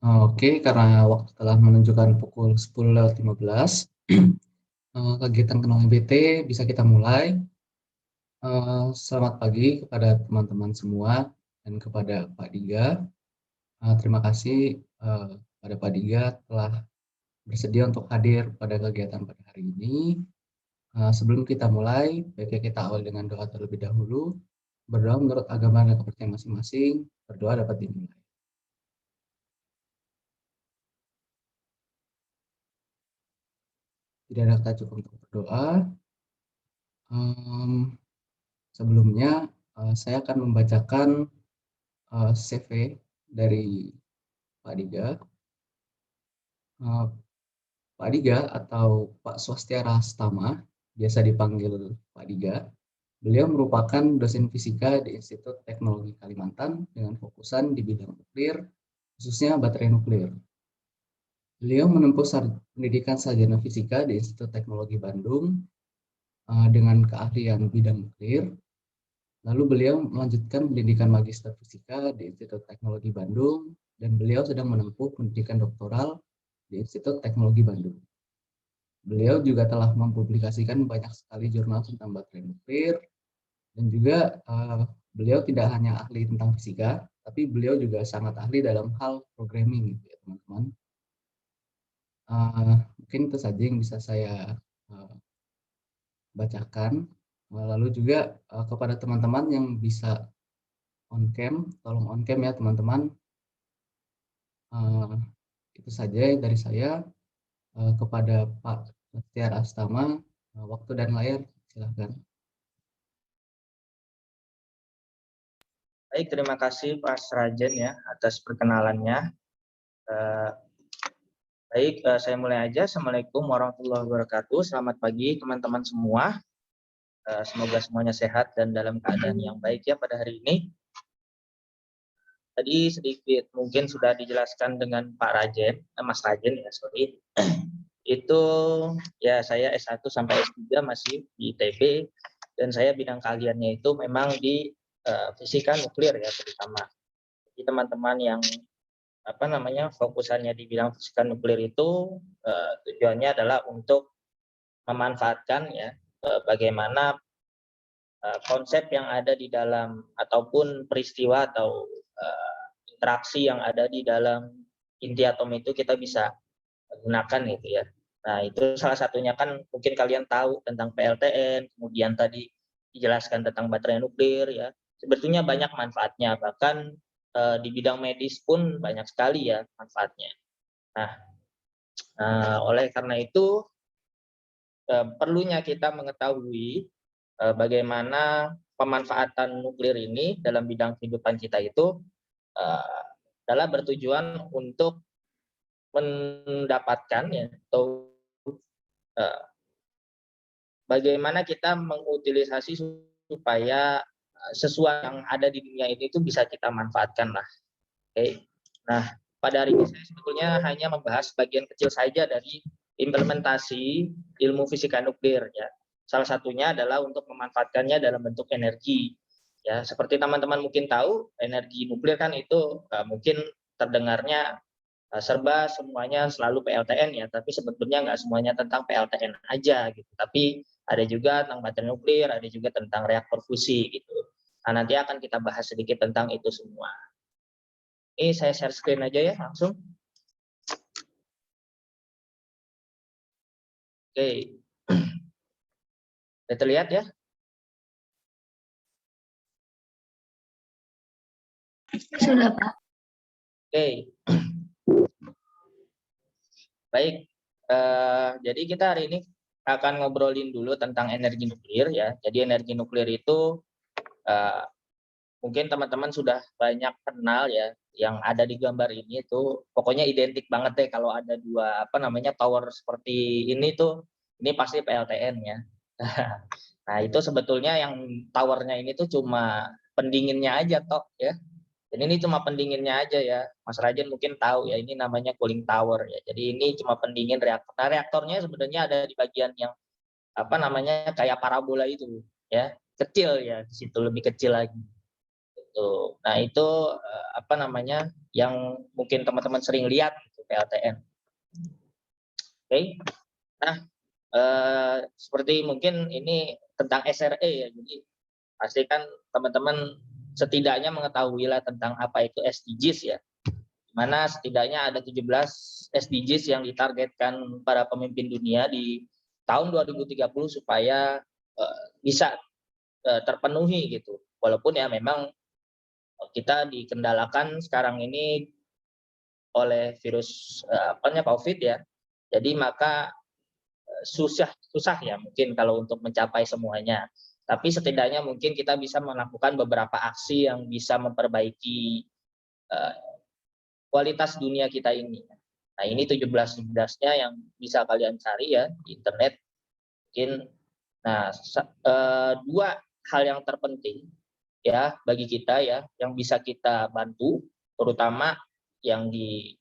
Oke, karena waktu telah menunjukkan pukul 10.15, kegiatan Kenal MBT bisa kita mulai. Selamat pagi kepada teman-teman semua dan kepada Pak Diga. Terima kasih pada Pak Diga telah bersedia untuk hadir pada kegiatan pada hari ini. Sebelum kita mulai, baiknya kita awali dengan doa terlebih dahulu. Berdoa menurut agama dan kepercayaan masing-masing. Berdoa dapat dimulai. Tidak ada kata cukup untuk berdoa. Sebelumnya, saya akan membacakan CV dari Pak Diga. Pak Diga atau Pak Swastiara Stama, biasa dipanggil Pak Diga. Beliau merupakan dosen fisika di Institut Teknologi Kalimantan dengan fokusan di bidang nuklir, khususnya baterai nuklir. Beliau menempuh pendidikan sarjana fisika di Institut Teknologi Bandung dengan keahlian bidang nuklir. Lalu beliau melanjutkan pendidikan magister fisika di Institut Teknologi Bandung dan beliau sedang menempuh pendidikan doktoral di Institut Teknologi Bandung. Beliau juga telah mempublikasikan banyak sekali jurnal tentang baterai nuklir dan juga beliau tidak hanya ahli tentang fisika, tapi beliau juga sangat ahli dalam hal programming gitu ya teman-teman. Mungkin itu saja yang bisa saya bacakan. Lalu juga kepada teman-teman yang bisa on cam, tolong on cam ya teman-teman. Itu saja dari saya. Kepada Pak Tiar Astama, waktu dan layar silakan. Baik, terima kasih Pak Rajen ya atas perkenalannya. Baik, saya mulai aja. Assalamualaikum warahmatullahi wabarakatuh. Selamat pagi teman-teman semua. Semoga semuanya sehat dan dalam keadaan yang baik ya pada hari ini. Tadi sedikit mungkin sudah dijelaskan dengan Pak Rajen, Mas Rajen ya, sorry. Itu ya saya S1 sampai S3 masih di ITB dan saya bidang keahliannya itu memang di fisika nuklir ya terutama. Jadi teman-teman yang fokusannya di bidang fisika nuklir itu tujuannya adalah untuk memanfaatkan ya bagaimana konsep yang ada di dalam ataupun peristiwa atau interaksi yang ada di dalam inti atom itu kita bisa gunakan gitu ya. Nah, itu salah satunya kan mungkin kalian tahu tentang PLTN, kemudian tadi dijelaskan tentang baterai nuklir ya. Sebetulnya banyak manfaatnya, bahkan di bidang medis pun banyak sekali ya manfaatnya. Nah, oleh karena itu perlunya kita mengetahui bagaimana pemanfaatan nuklir ini dalam bidang kehidupan kita itu adalah bertujuan untuk mendapatkan ya atau bagaimana kita mengutilisasi supaya sesuatu yang ada di dunia ini itu bisa kita manfaatkan lah. Oke. Nah, pada hari ini saya sebetulnya hanya membahas bagian kecil saja dari implementasi ilmu fisika nuklir ya. Salah satunya adalah untuk memanfaatkannya dalam bentuk energi. Ya, seperti teman-teman mungkin tahu, energi nuklir kan itu mungkin terdengarnya serba semuanya selalu PLTN ya, tapi sebetulnya nggak semuanya tentang PLTN aja gitu. Tapi ada juga tentang baterai nuklir, ada juga tentang reaktor fusi gitu. Nah, nanti akan kita bahas sedikit tentang itu semua. Ini saya share screen aja ya langsung. Oke. Sudah terlihat ya? Sudah, Pak. Oke. Baik. Jadi kita hari ini akan ngobrolin dulu tentang energi nuklir ya. Jadi energi nuklir itu mungkin teman-teman sudah banyak kenal ya, yang ada di gambar ini tuh pokoknya identik banget deh kalau ada dua tower seperti ini tuh, ini pasti PLTN ya. Nah, itu sebetulnya yang towernya ini tuh cuma pendinginnya aja toh ya. Jadi ini cuma pendinginnya aja ya. Mas Rajen mungkin tahu ya, ini namanya cooling tower ya. Jadi ini cuma pendingin reaktor. Nah, reaktornya sebenarnya ada di bagian yang kayak parabola itu ya, kecil ya, di situ lebih kecil lagi. Tuh. Nah, itu apa namanya? Yang mungkin teman-teman sering lihat gitu, PLTN. Oke. Nah, seperti mungkin ini tentang SRE ya. Jadi pastikan teman-teman setidaknya mengetahuilah tentang apa itu SDGs ya. Di mana setidaknya ada 17 SDGs yang ditargetkan para pemimpin dunia di tahun 2030 supaya bisa terpenuhi gitu. Walaupun ya memang kita dikendalakan sekarang ini oleh virus COVID ya. Jadi maka susah ya mungkin kalau untuk mencapai semuanya. Tapi setidaknya mungkin kita bisa melakukan beberapa aksi yang bisa memperbaiki kualitas dunia kita ini. Nah, ini 17-17-nya yang bisa kalian cari ya di internet. Mungkin nah, dua hal yang terpenting ya bagi kita ya yang bisa kita bantu, terutama yang di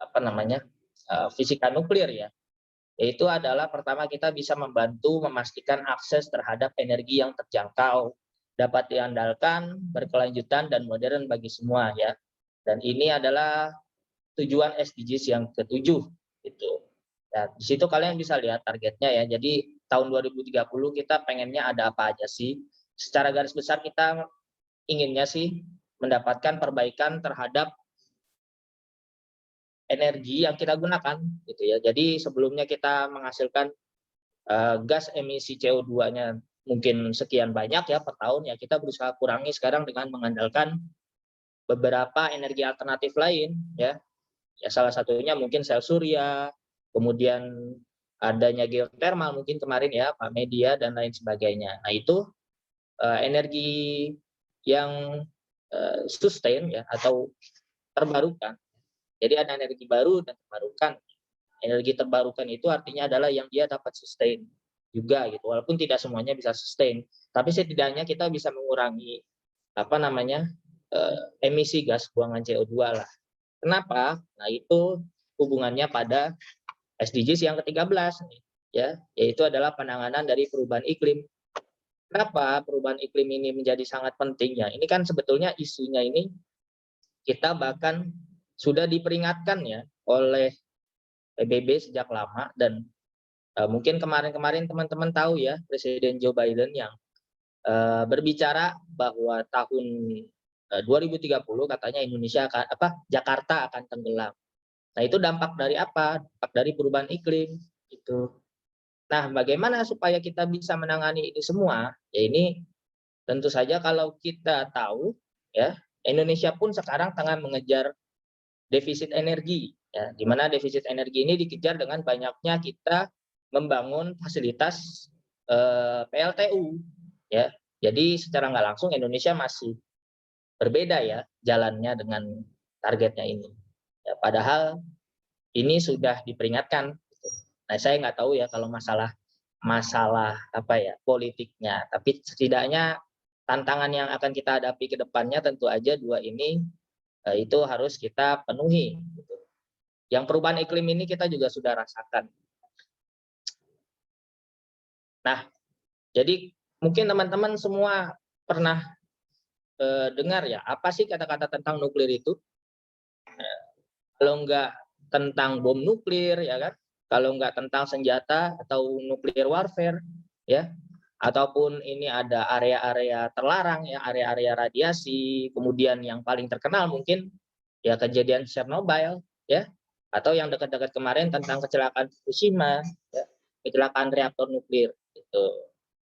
apa namanya fisika nuklir ya, yaitu adalah pertama kita bisa membantu memastikan akses terhadap energi yang terjangkau, dapat diandalkan, berkelanjutan dan modern bagi semua ya. Dan ini adalah tujuan SDGs yang ketujuh gitu. Ya, di situ kalian bisa lihat targetnya ya. Jadi tahun 2030 kita pengennya ada apa aja sih? Secara garis besar kita inginnya sih mendapatkan perbaikan terhadap energi yang kita gunakan gitu ya. Jadi sebelumnya kita menghasilkan gas emisi CO2-nya mungkin sekian banyak ya per tahun ya, kita berusaha kurangi sekarang dengan mengandalkan beberapa energi alternatif lain ya. Ya salah satunya mungkin sel surya, kemudian adanya geotermal mungkin kemarin ya Pak Media dan lain sebagainya. Nah itu energi yang sustain ya atau terbarukan. Jadi ada energi baru dan terbarukan. Energi terbarukan itu artinya adalah yang dia dapat sustain juga gitu. Walaupun tidak semuanya bisa sustain, tapi setidaknya kita bisa mengurangi apa namanya emisi gas buangan CO2 lah. Kenapa? Nah itu hubungannya pada SDGs yang ke-13 ya, yaitu adalah penanganan dari perubahan iklim. Kenapa perubahan iklim ini menjadi sangat penting ya? Ini kan sebetulnya isunya ini kita bahkan sudah diperingatkan ya oleh PBB sejak lama dan mungkin kemarin-kemarin teman-teman tahu ya Presiden Joe Biden yang berbicara bahwa tahun 2030 katanya Indonesia akan Jakarta akan tenggelam. Nah, itu dampak dari apa? Dampak dari perubahan iklim itu. Nah, bagaimana supaya kita bisa menangani ini semua? Ya ini tentu saja kalau kita tahu ya, Indonesia pun sekarang tengah mengejar defisit energi ya, di mana defisit energi ini dikejar dengan banyaknya kita membangun fasilitas PLTU ya. Jadi secara nggak langsung Indonesia masih berbeda ya jalannya dengan targetnya ini. Ya, padahal ini sudah diperingatkan. Nah, saya nggak tahu ya kalau masalah apa ya politiknya, tapi setidaknya tantangan yang akan kita hadapi ke depannya tentu aja dua ini itu harus kita penuhi. Yang perubahan iklim ini kita juga sudah rasakan. Nah, jadi mungkin teman-teman semua pernah dengar ya, apa sih kata-kata tentang nuklir itu? Kalau enggak tentang bom nuklir, ya kan? Kalau enggak tentang senjata atau nuclear warfare, ya, ataupun ini ada area-area terlarang, ya, area-area radiasi, kemudian yang paling terkenal mungkin ya kejadian Chernobyl, ya, atau yang dekat-dekat kemarin tentang kecelakaan Fukushima, ya, kecelakaan reaktor nuklir, itu.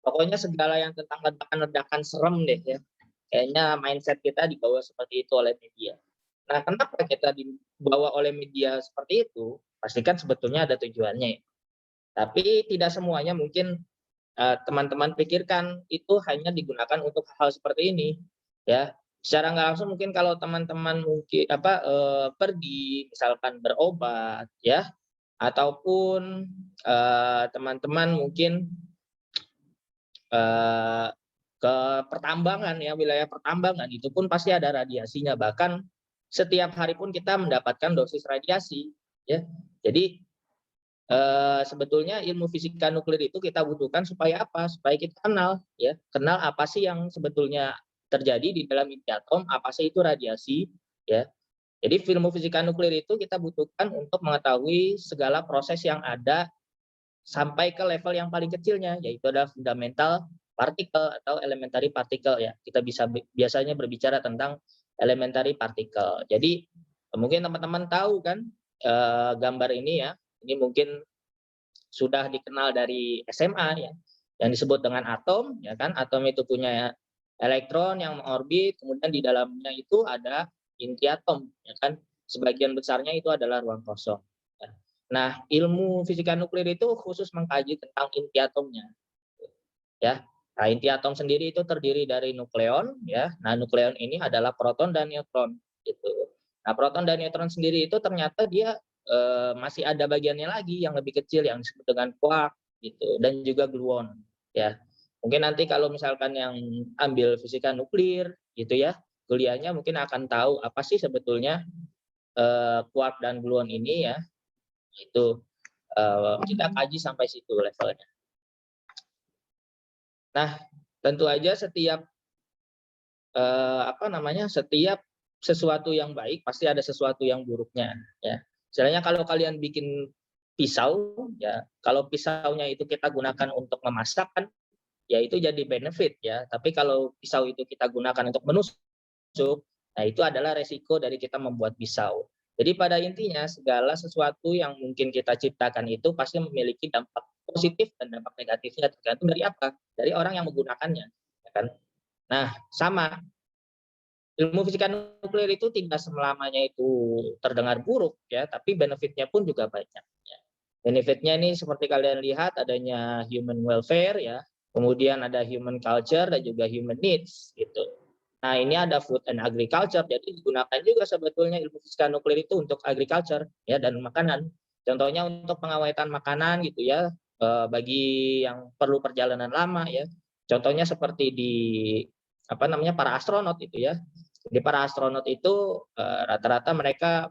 Pokoknya segala yang tentang ledakan-ledakan serem deh, ya. Kayaknya mindset kita dibawa seperti itu oleh media. Nah, kenapa kita dibawa oleh media seperti itu? Pastikan sebetulnya ada tujuannya. Tapi tidak semuanya mungkin teman-teman pikirkan itu hanya digunakan untuk hal seperti ini. Ya, secara nggak langsung mungkin kalau teman-teman mungkin pergi misalkan berobat, ya, ataupun teman-teman mungkin ke pertambangan ya, wilayah pertambangan itu pun pasti ada radiasinya, bahkan setiap hari pun kita mendapatkan dosis radiasi ya. Jadi sebetulnya ilmu fisika nuklir itu kita butuhkan supaya apa? Supaya kita kenal ya, kenal apa sih yang sebetulnya terjadi di dalam inti atom, apa sih itu radiasi, ya. Jadi ilmu fisika nuklir itu kita butuhkan untuk mengetahui segala proses yang ada sampai ke level yang paling kecilnya, yaitu adalah fundamental partikel atau elementary particle ya. Kita bisa biasanya berbicara tentang elementary particle. Jadi mungkin teman-teman tahu kan gambar ini ya. Ini mungkin sudah dikenal dari SMA ya, yang disebut dengan atom, ya kan? Atom itu punya elektron yang mengorbit, kemudian di dalamnya itu ada inti atom, ya kan? Sebagian besarnya itu adalah ruang kosong. Nah, ilmu fisika nuklir itu khusus mengkaji tentang inti atomnya, ya. Nah, inti atom sendiri itu terdiri dari nukleon, ya. Nah, nukleon ini adalah proton dan neutron, gitu. Nah, proton dan neutron sendiri itu ternyata dia masih ada bagiannya lagi yang lebih kecil yang disebut dengan quark gitu, dan juga gluon ya. Mungkin nanti kalau misalkan yang ambil fisika nuklir gitu ya, kuliahnya mungkin akan tahu apa sih sebetulnya quark dan gluon ini ya. Itu kita kaji sampai situ levelnya. Nah, tentu aja setiap setiap sesuatu yang baik pasti ada sesuatu yang buruknya ya. Misalnya kalau kalian bikin pisau, ya kalau pisaunya itu kita gunakan untuk memasak kan, ya itu jadi benefit ya. Tapi kalau pisau itu kita gunakan untuk menusuk, nah itu adalah resiko dari kita membuat pisau. Jadi pada intinya segala sesuatu yang mungkin kita ciptakan itu pasti memiliki dampak positif dan dampak negatifnya tergantung dari apa? Dari orang yang menggunakannya, ya kan? Nah, sama. Ilmu fisika nuklir itu tidak selamanya itu terdengar buruk ya, tapi benefitnya pun juga banyak. Ya. Benefitnya ini seperti kalian lihat adanya human welfare ya, kemudian ada human culture dan juga human needs gitu. Nah ini ada food and agriculture, jadi digunakan juga sebetulnya ilmu fisika nuklir itu untuk agriculture ya dan makanan. Contohnya untuk pengawetan makanan gitu ya, bagi yang perlu perjalanan lama ya. Contohnya seperti di para astronot itu ya. Jadi para astronot itu rata-rata mereka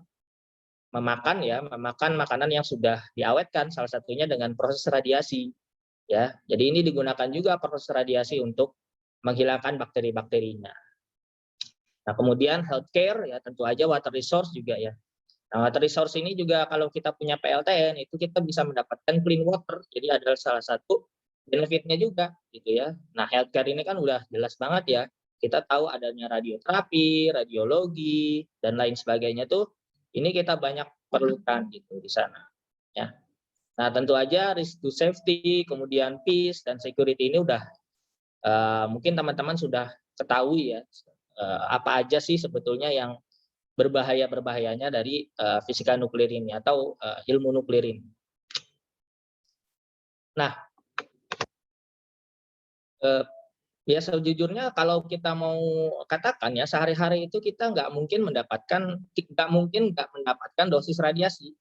memakan makanan yang sudah diawetkan, salah satunya dengan proses radiasi ya. Jadi ini digunakan juga proses radiasi untuk menghilangkan bakteri-bakterinya. Nah, kemudian healthcare ya tentu aja water resource juga ya. Nah, water resource ini juga kalau kita punya PLTN itu kita bisa mendapatkan clean water. Jadi adalah salah satu benefitnya juga gitu ya. Nah, healthcare ini kan udah jelas banget ya. Kita tahu adanya radioterapi, radiologi dan lain sebagainya tuh ini kita banyak perlukan gitu di sana ya. Nah, tentu aja risk to safety, kemudian peace dan security ini udah mungkin teman-teman sudah ketahui ya apa aja sih sebetulnya yang berbahayanya dari fisika nuklir ini atau ilmu nuklir ini. Nah, ya sejujurnya kalau kita mau katakan ya sehari-hari itu kita nggak mungkin mendapatkan dosis radiasi.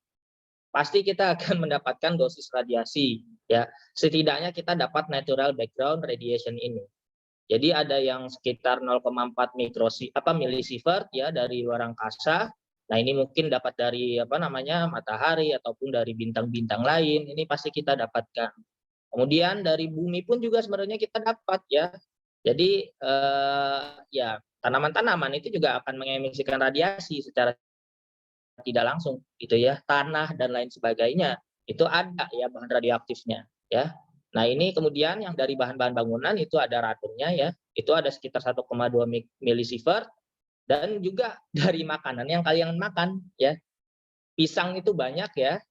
Pasti kita akan mendapatkan dosis radiasi ya. Setidaknya kita dapat natural background radiation ini. Jadi ada yang sekitar 0,4 milisievert ya dari luar angkasa. Nah, ini mungkin dapat dari matahari ataupun dari bintang-bintang lain. Ini pasti kita dapatkan. Kemudian dari bumi pun juga sebenarnya kita dapat ya. Jadi ya tanaman-tanaman itu juga akan mengemisikan radiasi secara tidak langsung gitu ya. Tanah dan lain sebagainya itu ada ya bahan radioaktifnya ya. Nah, ini kemudian yang dari bahan-bahan bangunan itu ada radonnya ya. Itu ada sekitar 1,2 milisievert dan juga dari makanan yang kalian makan ya. Pisang itu banyak ya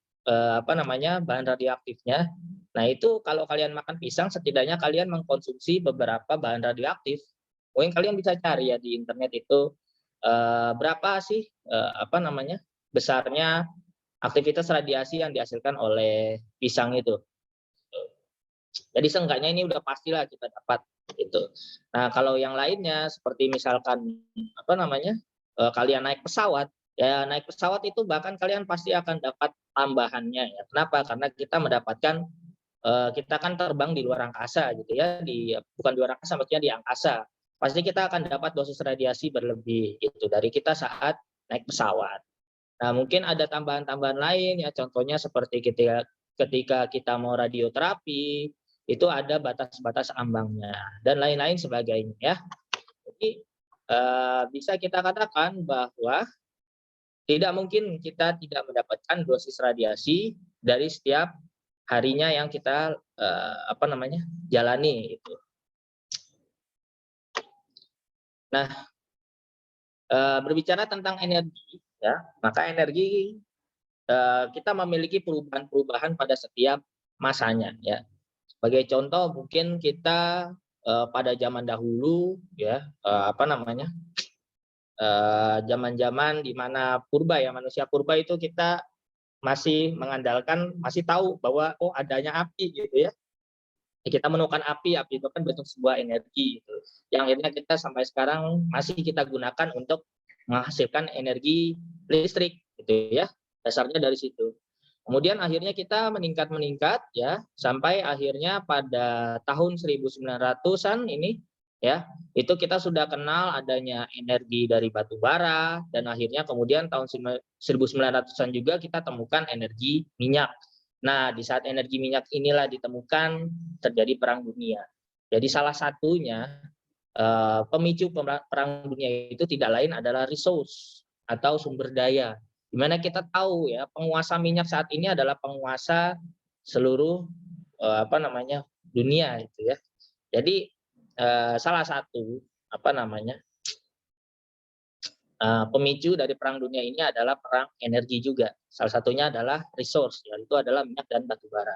bahan radioaktifnya. Nah, itu kalau kalian makan pisang setidaknya kalian mengkonsumsi beberapa bahan radioaktif. Mungkin kalian bisa cari ya di internet itu berapa sih besarnya aktivitas radiasi yang dihasilkan oleh pisang itu. Jadi seenggaknya ini udah pastilah kita dapat gitu. Nah, kalau yang lainnya seperti misalkan kalian naik pesawat, ya naik pesawat itu bahkan kalian pasti akan dapat tambahannya ya. Kenapa? Karena kita mendapatkan kita kan terbang di luar angkasa gitu ya, bukan di luar angkasa maksudnya di angkasa. Pasti kita akan dapat dosis radiasi berlebih gitu dari kita saat naik pesawat. Nah, mungkin ada tambahan-tambahan lain ya, contohnya seperti ketika kita mau radioterapi, itu ada batas-batas ambangnya dan lain-lain sebagainya ya. Jadi bisa kita katakan bahwa tidak mungkin kita tidak mendapatkan dosis radiasi dari setiap harinya yang kita jalani itu. Nah, berbicara tentang energi, ya, maka energi kita memiliki perubahan-perubahan pada setiap masanya, ya. Sebagai contoh, mungkin kita pada zaman dahulu, ya, zaman-zaman di mana purba, ya, manusia purba itu kita masih mengandalkan, masih tahu bahwa adanya api gitu ya. Kita menemukan api itu kan bentuk sebuah energi gitu. Yang akhirnya kita sampai sekarang masih kita gunakan untuk menghasilkan energi listrik gitu ya. Dasarnya dari situ. Kemudian akhirnya kita meningkat ya sampai akhirnya pada tahun 1900-an ini ya, itu kita sudah kenal adanya energi dari batu bara, dan akhirnya kemudian tahun 1900-an juga kita temukan energi minyak. Nah, di saat energi minyak inilah ditemukan terjadi perang dunia. Jadi salah satunya pemicu perang dunia itu tidak lain adalah resource atau sumber daya. Di mana kita tahu ya, penguasa minyak saat ini adalah penguasa seluruh dunia itu ya. Jadi salah satu pemicu dari perang dunia ini adalah perang energi juga. Salah satunya adalah resource, yaitu adalah minyak dan batu bara.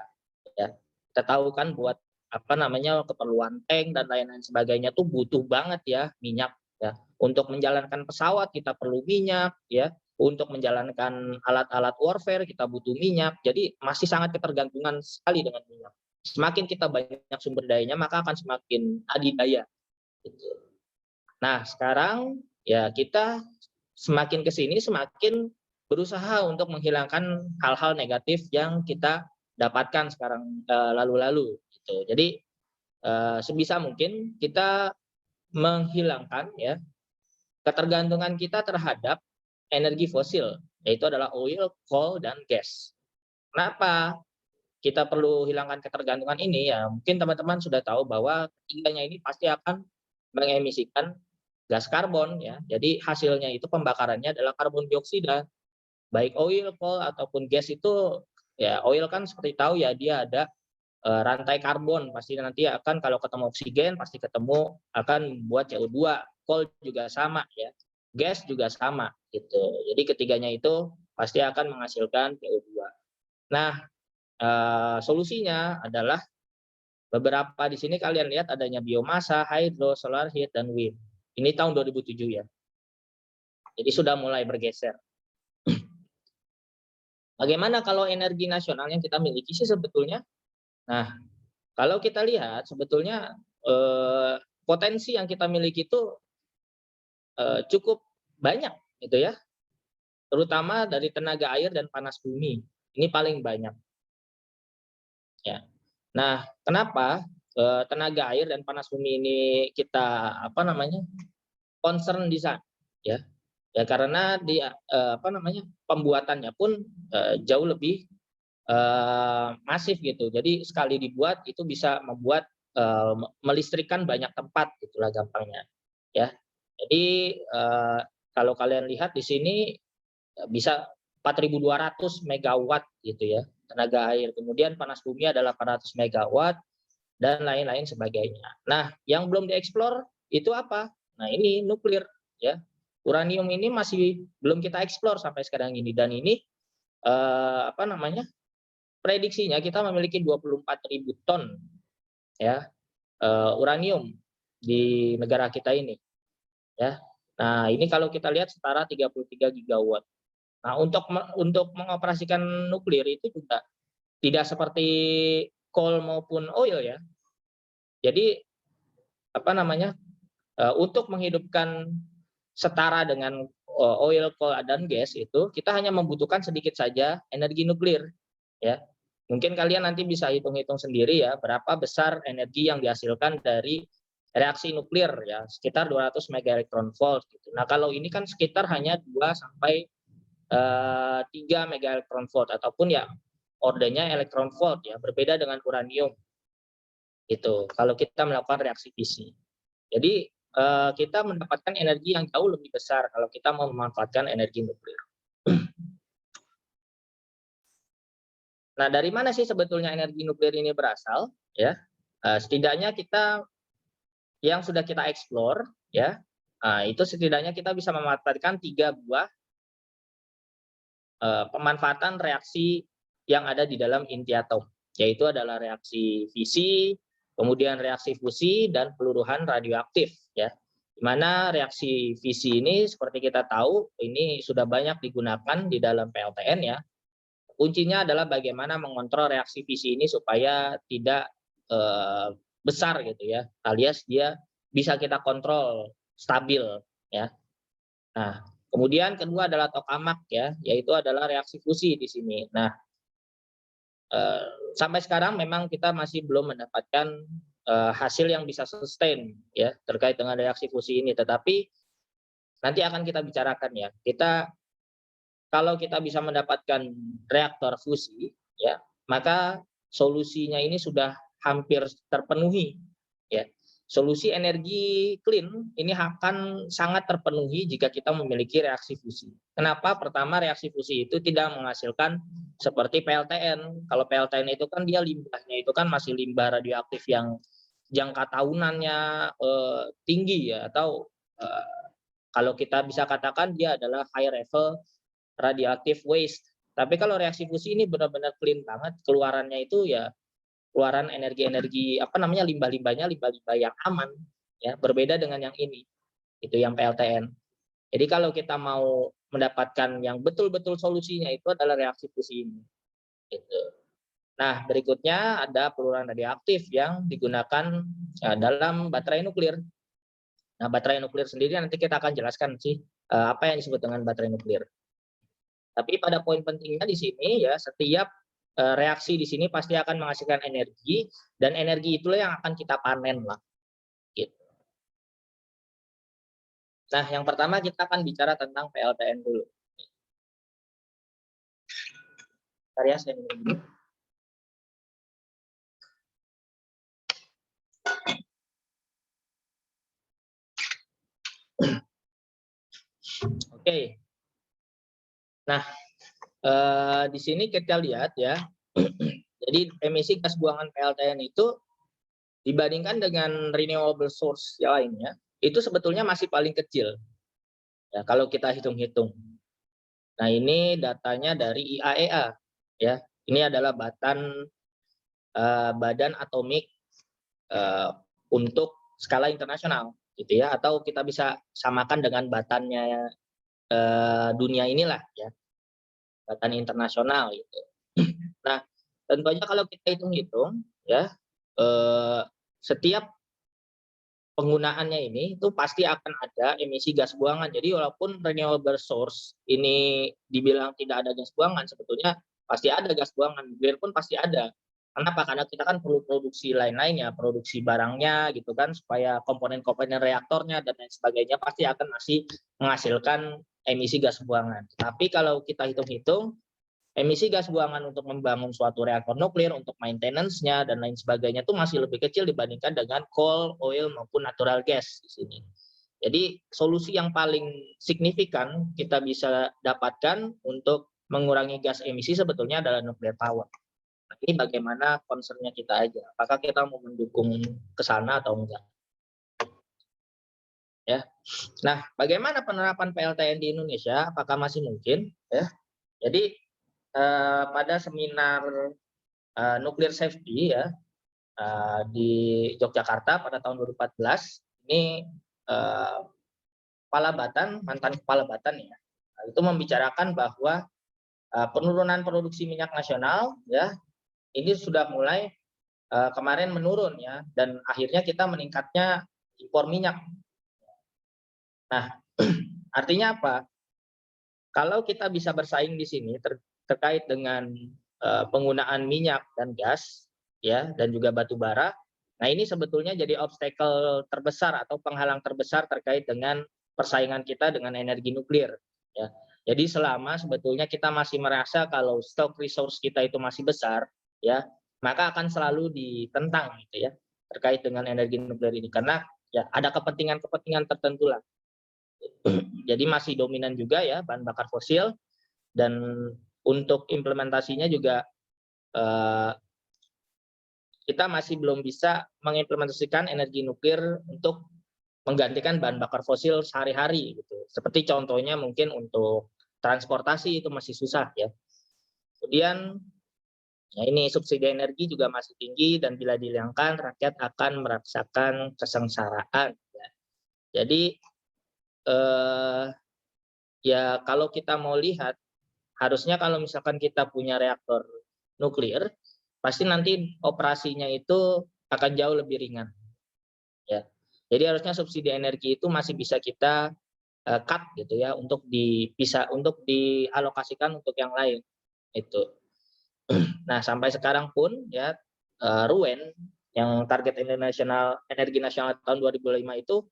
Ya, kita tahu kan buat keperluan tank dan lain-lain sebagainya tuh butuh banget ya minyak. Ya, untuk menjalankan pesawat kita perlu minyak. Ya, untuk menjalankan alat-alat warfare kita butuh minyak. Jadi masih sangat ketergantungan sekali dengan minyak. Semakin kita banyak sumber dayanya, maka akan semakin adidaya. Gitu. Nah, sekarang ya kita semakin ke sini semakin berusaha untuk menghilangkan hal-hal negatif yang kita dapatkan sekarang lalu-lalu gitu. Jadi sebisa mungkin kita menghilangkan ya ketergantungan kita terhadap energi fosil, yaitu adalah oil, coal, dan gas. Kenapa kita perlu hilangkan ketergantungan ini? Ya mungkin teman-teman sudah tahu bahwa ketiganya ini pasti akan mengemisikan gas karbon ya. Jadi hasilnya itu pembakarannya adalah karbon dioksida. Baik oil, coal ataupun gas itu ya, oil kan seperti tahu ya, dia ada rantai karbon, pasti nanti akan kalau ketemu oksigen pasti ketemu akan membuat CO2. Coal juga sama ya. Gas juga sama gitu. Jadi ketiganya itu pasti akan menghasilkan CO2. Nah, solusinya adalah beberapa di sini kalian lihat adanya biomasa, hydro, solar heat, dan wind. Ini tahun 2007 ya. Jadi sudah mulai bergeser. Bagaimana kalau energi nasional yang kita miliki sih sebetulnya? Nah, kalau kita lihat sebetulnya potensi yang kita miliki itu cukup banyak gitu ya. Terutama dari tenaga air dan panas bumi. Ini paling banyak. Ya. Nah, kenapa tenaga air dan panas bumi ini kita concern di sana ya? Ya karena pembuatannya pun jauh lebih masif gitu. Jadi sekali dibuat itu bisa membuat melistrikkan banyak tempat, gitulah gampangnya. Ya. Jadi kalau kalian lihat di sini bisa 4.200 megawatt gitu ya tenaga air. Kemudian panas bumi adalah 400 megawatt dan lain-lain sebagainya. Nah, yang belum dieksplor itu apa? Nah, ini nuklir ya. Uranium ini masih belum kita eksplor sampai sekarang ini, dan ini prediksinya kita memiliki 24.000 ton ya uranium di negara kita ini ya. Nah, ini kalau kita lihat setara 33 gigawatt. Nah, untuk mengoperasikan nuklir itu juga tidak seperti coal maupun oil ya. Jadi untuk menghidupkan setara dengan oil, coal, dan gas itu kita hanya membutuhkan sedikit saja energi nuklir ya. Mungkin kalian nanti bisa hitung-hitung sendiri ya berapa besar energi yang dihasilkan dari reaksi nuklir ya, sekitar 200 megaelektronvolt gitu. Nah, kalau ini kan sekitar hanya 2 sampai 3 megaelektronvolt ataupun ya ordernya elektronvolt ya, berbeda dengan uranium. Gitu. Kalau kita melakukan reaksi fisi. Jadi kita mendapatkan energi yang jauh lebih besar kalau kita mau memanfaatkan energi nuklir. Nah, dari mana sih sebetulnya energi nuklir ini berasal? Ya, setidaknya kita yang sudah kita explore, ya, itu setidaknya kita bisa memanfaatkan 3 buah pemanfaatan reaksi yang ada di dalam inti atom, yaitu adalah reaksi fisi, kemudian reaksi fusi, dan peluruhan radioaktif. Ya, di mana reaksi fisi ini seperti kita tahu ini sudah banyak digunakan di dalam PLTN ya. Kuncinya adalah bagaimana mengontrol reaksi fisi ini supaya tidak besar gitu ya, alias dia bisa kita kontrol stabil ya. Nah, kemudian kedua adalah tokamak ya, yaitu adalah reaksi fusi di sini. Nah, sampai sekarang memang kita masih belum mendapatkan hasil yang bisa sustain ya terkait dengan reaksi fusi ini, tetapi nanti akan kita bicarakan ya. Kalau kita bisa mendapatkan reaktor fusi ya, maka solusinya ini sudah hampir terpenuhi ya. Solusi energi clean ini akan sangat terpenuhi jika kita memiliki reaksi fusi. Kenapa? Pertama, reaksi fusi itu tidak menghasilkan seperti PLTN. Kalau PLTN itu kan dia limbahnya itu kan masih limbah radioaktif yang jangka tahunannya tinggi ya, atau kalau kita bisa katakan dia adalah high level radioactive waste. Tapi kalau reaksi fusi ini benar-benar clean banget, keluarannya itu ya keluaran energi-energi limbah-limbahnya limbah-limbah yang aman ya, berbeda dengan yang ini. Itu yang PLTN. Jadi kalau kita mau mendapatkan yang betul-betul solusinya itu adalah reaksi fusi ini. Gitu. Nah, berikutnya ada peluruhan radioaktif yang digunakan dalam baterai nuklir. Nah, baterai nuklir sendiri nanti kita akan jelaskan sih apa yang disebut dengan baterai nuklir. Tapi pada poin pentingnya di sini ya, setiap reaksi di sini pasti akan menghasilkan energi, dan energi itulah yang akan kita panen lah. Gitu. Nah, yang pertama kita akan bicara tentang PLTN dulu. Karya saya dulu. Oke. Nah, di sini kita lihat ya. Jadi emisi gas buangan PLTN itu dibandingkan dengan renewable source yang lainnya, itu sebetulnya masih paling kecil. Ya, kalau kita hitung-hitung. Nah, ini datanya dari IAEA ya. Ini adalah badan atomik untuk skala internasional gitu ya, atau kita bisa samakan dengan batannya dunia inilah ya. Batan internasional gitu. Nah, tentu aja kalau kita hitung-hitung ya, setiap penggunaannya ini itu pasti akan ada emisi gas buangan. Jadi walaupun renewable source ini dibilang tidak ada gas buangan, sebetulnya pasti ada gas buangan. Nuklir pun pasti ada. Kenapa? Karena kita kan perlu produksi lain-lainnya, produksi barangnya gitu kan, supaya komponen-komponen reaktornya dan lain sebagainya pasti akan masih menghasilkan emisi gas buangan. Tapi kalau kita hitung-hitung, emisi gas buangan untuk membangun suatu reaktor nuklir, untuk maintenance-nya dan lain sebagainya itu masih lebih kecil dibandingkan dengan coal, oil maupun natural gas di sini. Jadi solusi yang paling signifikan kita bisa dapatkan untuk mengurangi gas emisi sebetulnya adalah nuclear power. Nah, ini bagaimana concern-nya kita aja. Apakah kita mau mendukung ke sana atau enggak? Ya. Nah, bagaimana penerapan PLTN di Indonesia? Apakah masih mungkin? Ya. Jadi pada seminar nuklir safety ya di Yogyakarta pada tahun 2014 ini mantan kepala Batan ya itu membicarakan bahwa penurunan produksi minyak nasional ya ini sudah mulai kemarin menurun ya, dan akhirnya kita meningkatnya impor minyak. Nah, artinya apa? Kalau kita bisa bersaing di sini terkait dengan penggunaan minyak dan gas ya, dan juga batu bara. Nah, ini sebetulnya jadi obstacle terbesar atau penghalang terbesar terkait dengan persaingan kita dengan energi nuklir ya. Jadi selama sebetulnya kita masih merasa kalau stok resource kita itu masih besar ya, maka akan selalu ditentang gitu ya terkait dengan energi nuklir ini, karena ya ada kepentingan-kepentingan tertentu lah. Jadi masih dominan juga ya bahan bakar fosil, dan untuk implementasinya juga kita masih belum bisa mengimplementasikan energi nuklir untuk menggantikan bahan bakar fosil sehari-hari gitu. Seperti contohnya mungkin untuk transportasi itu masih susah ya. Kemudian ya ini subsidi energi juga masih tinggi, dan bila dihilangkan rakyat akan merasakan kesengsaraan ya. Jadi ya kalau kita mau lihat, harusnya kalau misalkan kita punya reaktor nuklir, pasti nanti operasinya itu akan jauh lebih ringan ya. Jadi harusnya subsidi energi itu masih bisa kita cut gitu ya, untuk dialokasikan untuk yang lain itu. Nah, sampai sekarang pun ya RUEN yang target energi nasional tahun 2005 itu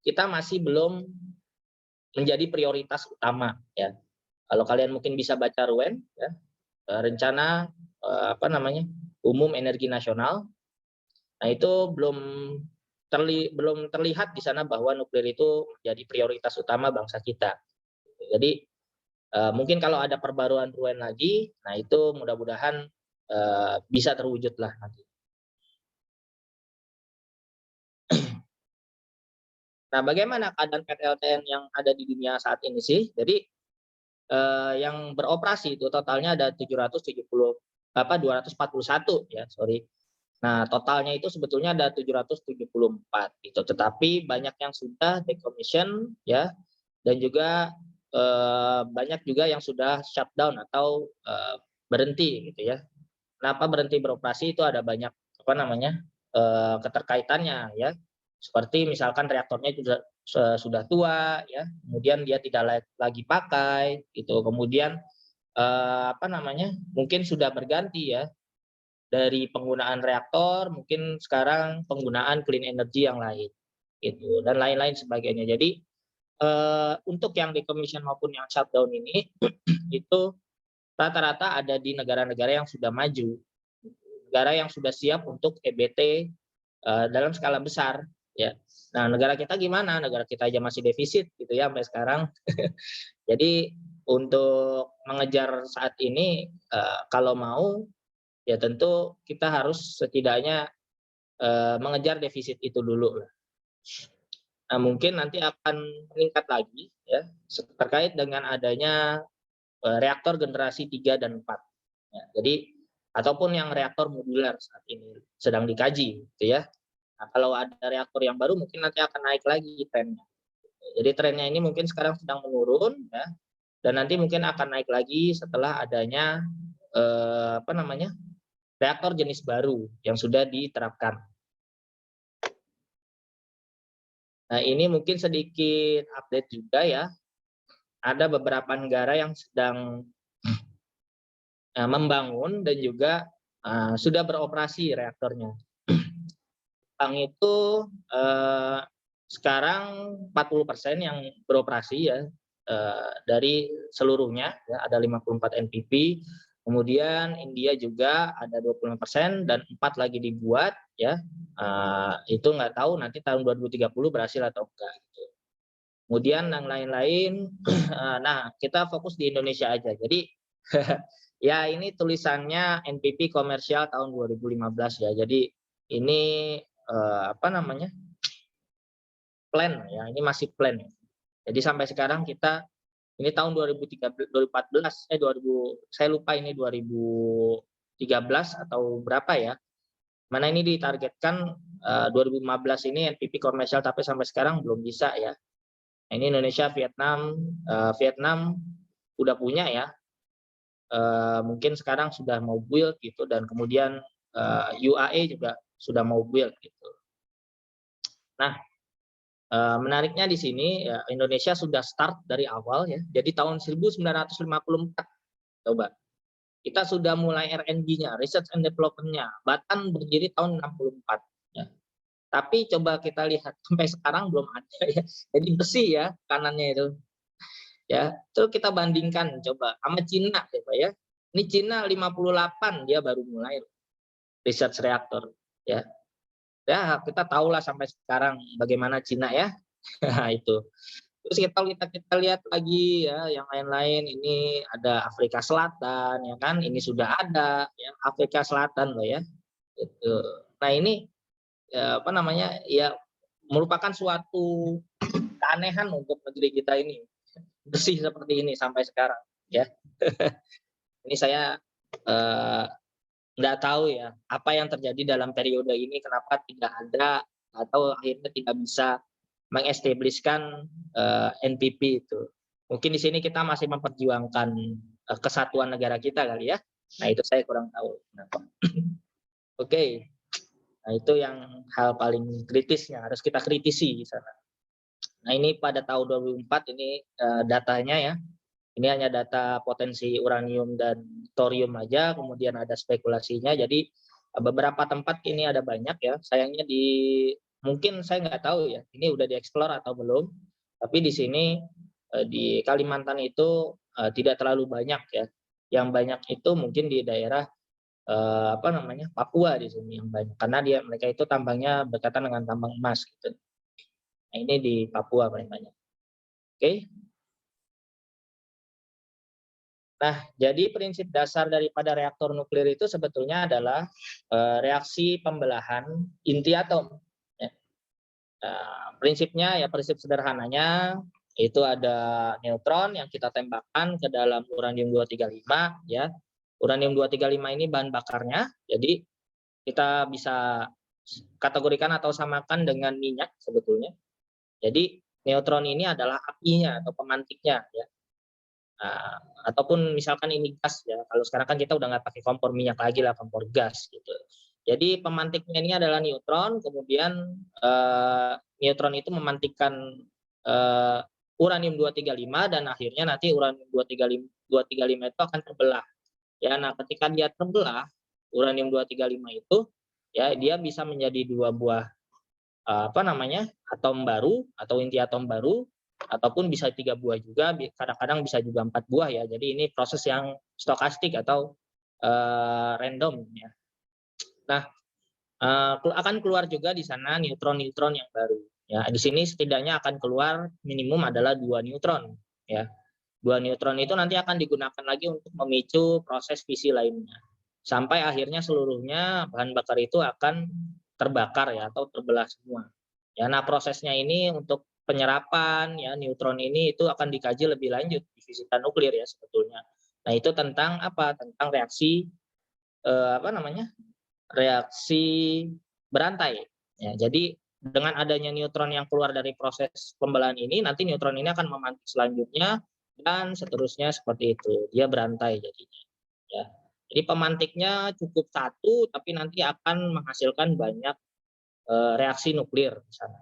kita masih belum menjadi prioritas utama ya. Kalau kalian mungkin bisa baca RUEN ya, rencana umum energi nasional. Nah, itu belum terlihat di sana bahwa nuklir itu menjadi prioritas utama bangsa kita. Jadi mungkin kalau ada perbaruan RUEN lagi, nah itu mudah-mudahan bisa terwujud lah nanti. Nah, bagaimana keadaan PTLTN yang ada di dunia saat ini sih? Jadi yang beroperasi itu totalnya ada 241 ya, sorry. Nah, totalnya itu sebetulnya ada 774 gitu. Tetapi banyak yang sudah decommission ya, dan juga banyak juga yang sudah shutdown atau berhenti gitu ya. Kenapa berhenti beroperasi? Itu ada banyak keterkaitannya ya. Seperti misalkan reaktornya sudah tua ya, kemudian dia tidak lagi pakai gitu. Kemudian mungkin sudah berganti ya, dari penggunaan reaktor mungkin sekarang penggunaan clean energy yang lain gitu, dan lain-lain sebagainya. Jadi untuk yang decommission maupun yang shutdown ini itu rata-rata ada di negara-negara yang sudah maju, negara yang sudah siap untuk EBT dalam skala besar ya. Nah, negara kita gimana? Negara kita aja masih defisit gitu ya sampai sekarang. Jadi untuk mengejar saat ini kalau mau ya tentu kita harus setidaknya mengejar defisit itu dulu. Nah, mungkin nanti akan meningkat lagi ya terkait dengan adanya reaktor generasi 3 dan 4. Ya, jadi ataupun yang reaktor modular saat ini sedang dikaji gitu ya. Nah, kalau ada reaktor yang baru mungkin nanti akan naik lagi trennya. Jadi trennya ini mungkin sekarang sedang menurun ya, dan nanti mungkin akan naik lagi setelah adanya reaktor jenis baru yang sudah diterapkan. Nah, ini mungkin sedikit update juga ya. Ada beberapa negara yang sedang membangun dan juga sudah beroperasi reaktornya. Jepang itu sekarang 40% yang beroperasi ya, dari seluruhnya ya, ada 54 NPP. Kemudian India juga ada 25% dan 4 lagi dibuat ya. Itu nggak tahu nanti tahun 2030 berhasil atau enggak gitu. Kemudian yang lain-lain nah, kita fokus di Indonesia aja. Jadi ya ini tulisannya NPP komersial tahun 2015 ya. Jadi ini plan ya, ini masih plan ya. Jadi sampai sekarang kita ini tahun 2014 saya lupa ini 2013 atau berapa ya. Mana ini ditargetkan 2015 ini NPP komersial, tapi sampai sekarang belum bisa ya. Nah, ini Indonesia, Vietnam udah punya ya. Mungkin sekarang sudah mau build gitu, dan kemudian UAE juga sudah mau build gitu. Nah, menariknya di sini ya, Indonesia sudah start dari awal ya. Jadi tahun 1954 coba kita sudah mulai R&D-nya, research and development-nya. Batan berdiri tahun 64 ya. Tapi coba kita lihat sampai sekarang belum ada ya. Jadi besi ya kanannya itu. Ya, terus kita bandingkan coba sama Cina coba ya. Ini Cina 58 dia baru mulai research reaktor ya. Ya, kita tahulah sampai sekarang bagaimana Cina ya. Itu. Terus kita lihat lagi ya yang lain-lain, ini ada Afrika Selatan ya kan, ini sudah ada ya Afrika Selatan loh ya. Itu. Nah, ini ya, apa namanya? Ya merupakan suatu keanehan untuk negeri kita ini. Bersih seperti ini sampai sekarang ya. Ini saya nggak tahu ya apa yang terjadi dalam periode ini, kenapa tidak ada atau akhirnya tidak bisa mengestablishkan NPP itu. Mungkin di sini kita masih memperjuangkan kesatuan negara kita kali ya. Nah, itu saya kurang tahu kenapa. Oke. Nah, itu yang hal paling kritisnya harus kita kritisi di sana. Nah, ini pada tahun 2004 ini datanya ya. Ini hanya data potensi uranium dan thorium aja, kemudian ada spekulasinya. Jadi beberapa tempat ini ada banyak ya. Sayangnya mungkin saya nggak tahu ya, ini udah dieksplor atau belum. Tapi di sini di Kalimantan itu tidak terlalu banyak ya. Yang banyak itu mungkin di daerah apa namanya Papua di sini yang banyak, karena mereka itu tambangnya berkaitan dengan tambang emas gitu. Nah, ini di Papua paling banyak. Oke. Nah, jadi prinsip dasar daripada reaktor nuklir itu sebetulnya adalah reaksi pembelahan inti atom. Ya. Prinsipnya ya, prinsip sederhananya itu ada neutron yang kita tembakkan ke dalam uranium 235 ya. Uranium 235 ini bahan bakarnya, jadi kita bisa kategorikan atau samakan dengan minyak sebetulnya. Jadi neutron ini adalah apinya atau pemantiknya ya. Nah, ataupun misalkan ini gas ya, kalau sekarang kan kita udah nggak pakai kompor minyak lagi lah, kompor gas gitu. Jadi pemantiknya ini adalah neutron, kemudian neutron itu memantikkan uranium 235 dan akhirnya nanti uranium 235 itu akan terbelah. Ya, nah ketika dia terbelah uranium 235 itu ya dia bisa menjadi dua buah apa namanya atom baru atau inti atom baru, ataupun bisa 3 buah juga, kadang-kadang bisa juga 4 buah ya. Jadi ini proses yang stokastik atau random ya. Nah, akan keluar juga di sana neutron-neutron yang baru. Ya, di sini setidaknya akan keluar minimum adalah 2 neutron ya. 2 neutron itu nanti akan digunakan lagi untuk memicu proses fisi lainnya. Sampai akhirnya seluruhnya bahan bakar itu akan terbakar ya atau terbelah semua. Ya, nah prosesnya ini untuk penyerapan ya neutron ini itu akan dikaji lebih lanjut di fisika nuklir ya sebetulnya. Nah, itu tentang apa? Tentang reaksi apa namanya? Reaksi berantai. Ya, jadi dengan adanya neutron yang keluar dari proses pembelahan ini, nanti neutron ini akan memantik selanjutnya dan seterusnya seperti itu. Dia berantai jadinya. Ya. Jadi pemantiknya cukup satu, tapi nanti akan menghasilkan banyak reaksi nuklir di sana.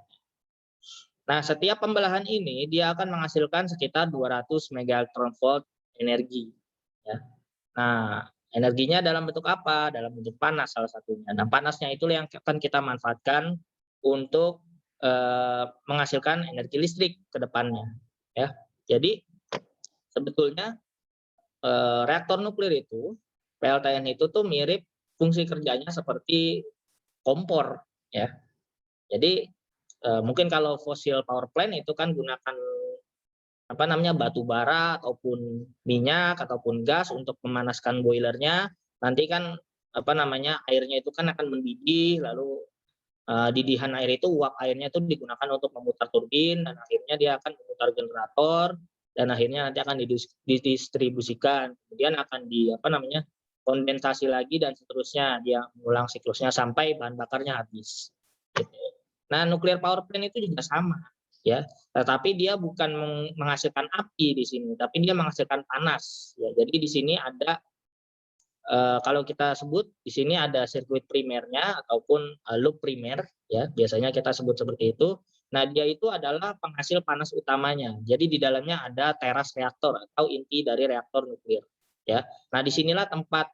Nah, setiap pembelahan ini dia akan menghasilkan sekitar 200 megaelectron volt energi. Ya. Nah, energinya dalam bentuk apa? Dalam bentuk panas salah satunya. Nah, panasnya itu yang akan kita manfaatkan untuk menghasilkan energi listrik ke depannya. Ya. Jadi sebetulnya reaktor nuklir itu, PLTN itu tuh mirip fungsi kerjanya seperti kompor. Ya. Jadi mungkin kalau fossil power plant itu kan gunakan apa namanya batu bara ataupun minyak ataupun gas untuk memanaskan boilernya. Nanti kan apa namanya airnya itu kan akan mendidih, lalu didihan air itu uap airnya itu digunakan untuk memutar turbin dan akhirnya dia akan memutar generator dan akhirnya nanti akan didistribusikan, kemudian akan apa namanya kondensasi lagi dan seterusnya, dia mengulang siklusnya sampai bahan bakarnya habis. Nah, nuclear power plant itu juga sama ya, tetapi dia bukan menghasilkan api di sini, tapi dia menghasilkan panas ya. Jadi di sini ada kalau kita sebut di sini ada sirkuit primernya ataupun loop primer ya, biasanya kita sebut seperti itu. Nah, dia itu adalah penghasil panas utamanya. Jadi di dalamnya ada teras reaktor atau inti dari reaktor nuklir ya. Nah, disinilah tempat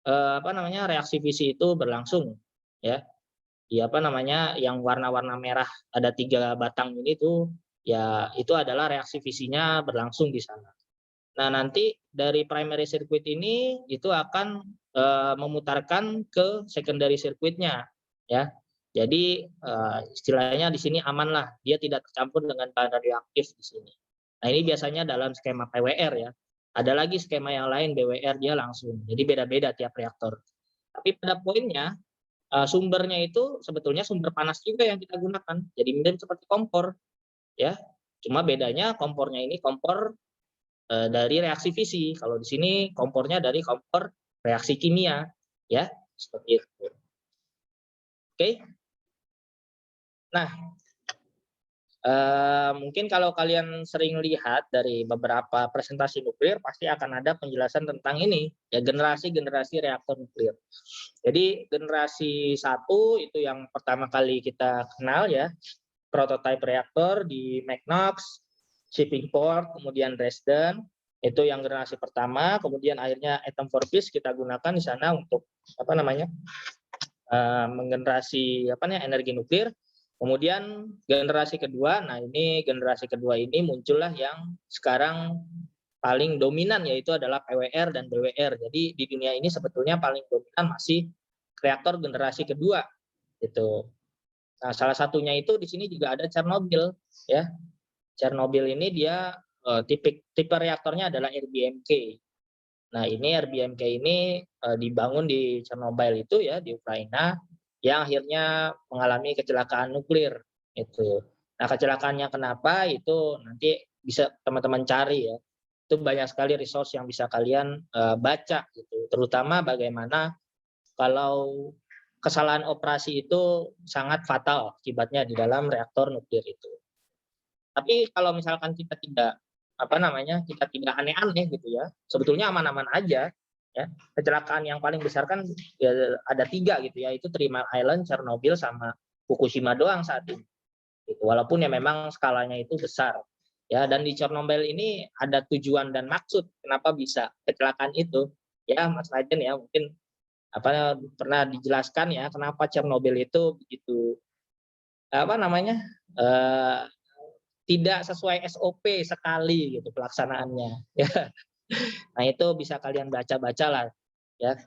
apa namanya reaksi fisi itu berlangsung ya. Di apa namanya yang warna-warna merah ada 3 batang ini tuh ya, itu adalah reaksi fisinya berlangsung di sana. Nah, nanti dari primary circuit ini itu akan memutarkan ke secondary circuitnya ya. Jadi istilahnya di sini aman lah, dia tidak tercampur dengan bahan radioaktif di sini. Nah ini biasanya dalam skema PWR ya. Ada lagi skema yang lain BWR dia langsung. Jadi beda-beda tiap reaktor. Tapi pada poinnya sumbernya itu sebetulnya sumber panas juga yang kita gunakan. Jadi mirip seperti kompor ya. Cuma bedanya kompornya ini kompor dari reaksi fisi. Kalau di sini kompornya dari kompor reaksi kimia, ya seperti itu. Oke. Nah, mungkin kalau kalian sering lihat dari beberapa presentasi nuklir, pasti akan ada penjelasan tentang ini, ya generasi-generasi reaktor nuklir. Jadi generasi 1 itu yang pertama kali kita kenal ya, prototype reaktor di Magnox, Shippingport, kemudian Dresden, itu yang generasi pertama. Kemudian akhirnya Atom for Peace kita gunakan di sana untuk menggenerasi energi nuklir. Kemudian generasi kedua, nah ini generasi kedua ini muncullah yang sekarang paling dominan, yaitu adalah PWR dan BWR. Jadi di dunia ini sebetulnya paling dominan masih reaktor generasi kedua gitu. Nah, salah satunya itu di sini juga ada Chernobyl ya. Chernobyl ini dia tipe reaktornya adalah RBMK. Nah, ini RBMK ini dibangun di Chernobyl itu ya, di Ukraina, yang akhirnya mengalami kecelakaan nuklir itu. Nah, kecelakaannya kenapa itu nanti bisa teman-teman cari ya. Itu banyak sekali resource yang bisa kalian baca gitu. Terutama bagaimana kalau kesalahan operasi itu sangat fatal akibatnya di dalam reaktor nuklir itu. Tapi kalau misalkan kita tidak kita tidak aneh-aneh gitu ya, sebetulnya aman-aman aja ya. Kecelakaan yang paling besar kan ya, ada 3 gitu ya, itu Three Mile Island, Chernobyl, sama Fukushima doang saat ini gitu. Walaupun ya memang skalanya itu besar ya. Dan di Chernobyl ini ada tujuan dan maksud kenapa bisa kecelakaan itu ya, Mas Rajen ya, mungkin pernah dijelaskan ya kenapa Chernobyl itu begitu tidak sesuai SOP sekali gitu pelaksanaannya ya. Nah itu bisa kalian baca-baca lah ya.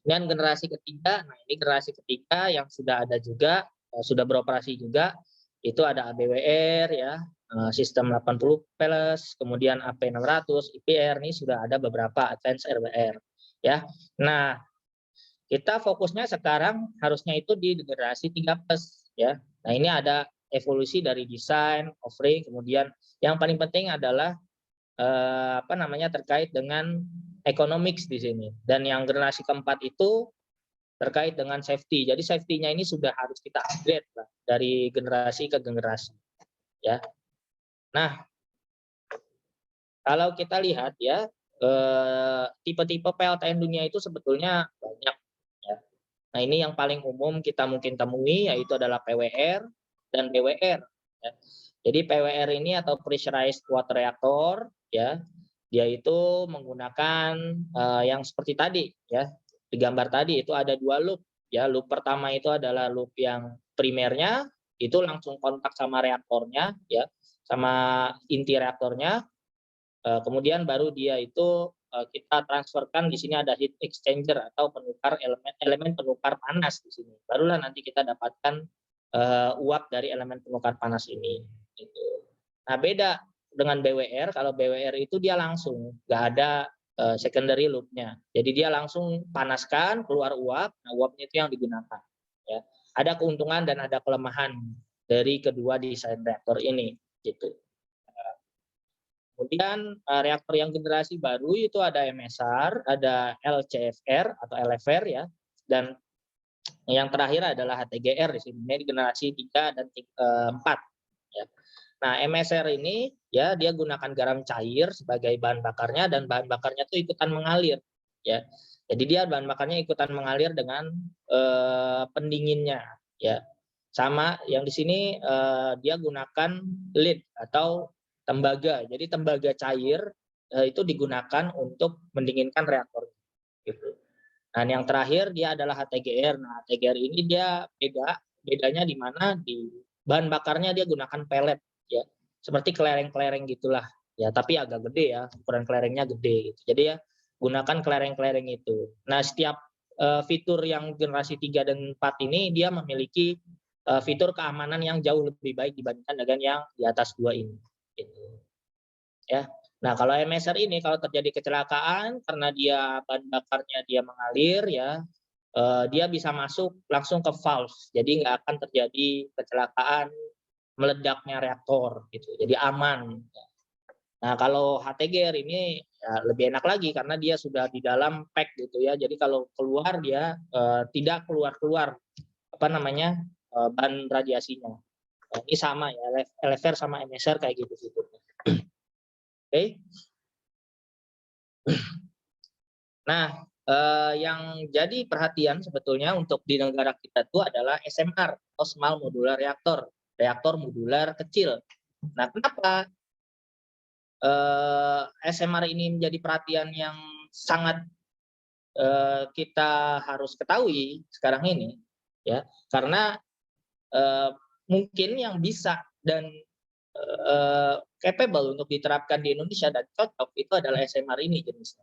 Dan generasi ketiga, nah ini generasi ketiga yang sudah ada juga, sudah beroperasi juga, itu ada ABWR ya, sistem 80 plus, kemudian AP600, IPR, ini sudah ada beberapa advance RWR ya. Nah kita fokusnya sekarang harusnya itu di generasi 3 plus ya. Nah ini ada evolusi dari desain, offering, kemudian yang paling penting adalah terkait dengan economics di sini. Dan yang generasi keempat itu terkait dengan safety. Jadi safety-nya ini sudah harus kita upgrade lah, dari generasi ke generasi ya. Nah, kalau kita lihat ya tipe-tipe PLTN dunia itu sebetulnya banyak ya. Nah, ini yang paling umum kita mungkin temui yaitu adalah PWR dan BWR ya. Jadi PWR ini atau pressurized water reactor ya, dia itu menggunakan yang seperti tadi ya, di gambar tadi itu ada 2 loop ya. Loop pertama itu adalah loop yang primernya, itu langsung kontak sama reaktornya ya, sama inti reaktornya. Kemudian baru dia itu kita transferkan, di sini ada heat exchanger atau penukar elemen penukar panas di sini. Barulah nanti kita dapatkan uap dari elemen penukar panas ini gitu. Nah, beda dengan BWR, kalau BWR itu dia langsung nggak ada secondary loop-nya. Jadi dia langsung panaskan, keluar uap, nah uapnya itu yang digunakan ya. Ada keuntungan dan ada kelemahan dari kedua desain reaktor ini gitu. Kemudian reaktor yang generasi baru itu ada MSR, ada LCFR atau LFR ya, dan yang terakhir adalah HTGR di sini. Ini generasi 3 dan 4 ya. Nah, MSR ini ya dia gunakan garam cair sebagai bahan bakarnya, dan bahan bakarnya itu ikutan mengalir ya. Jadi dia bahan bakarnya ikutan mengalir dengan pendinginnya ya. Sama yang di sini dia gunakan lead atau tembaga. Jadi tembaga cair itu digunakan untuk mendinginkan reaktor gitu. Nah, yang terakhir dia adalah HTGR. Nah, HTGR ini dia bedanya di mana di bahan bakarnya dia gunakan pellet ya. Seperti kelereng-kelereng gitulah ya, tapi agak gede ya, ukuran kelerengnya gede gitu. Jadi ya gunakan kelereng-kelereng itu. Nah, setiap fitur yang generasi 3 dan 4 ini dia memiliki fitur keamanan yang jauh lebih baik dibandingkan dengan yang di atas 2 ini. Gitu. Ya. Nah, kalau MSR ini kalau terjadi kecelakaan karena dia bahan bakarnya dia mengalir ya, dia bisa masuk langsung ke valve. Jadi nggak akan terjadi kecelakaan meledaknya reaktor gitu. Jadi aman. Nah, kalau HTGR ini ya lebih enak lagi karena dia sudah di dalam pack gitu ya. Jadi kalau keluar dia tidak keluar-keluar apa namanya bahan radiasinya. Nah, ini sama ya, LFR sama MSR kayak gitu gitu. Oke. Nah, yang jadi perhatian sebetulnya untuk di negara kita itu adalah SMR atau Small Modular Reactor, reaktor modular kecil. Nah, kenapa SMR ini menjadi perhatian yang sangat kita harus ketahui sekarang ini, ya, karena mungkin yang bisa dan capable untuk diterapkan di Indonesia dan cocok itu adalah SMR ini jenisnya.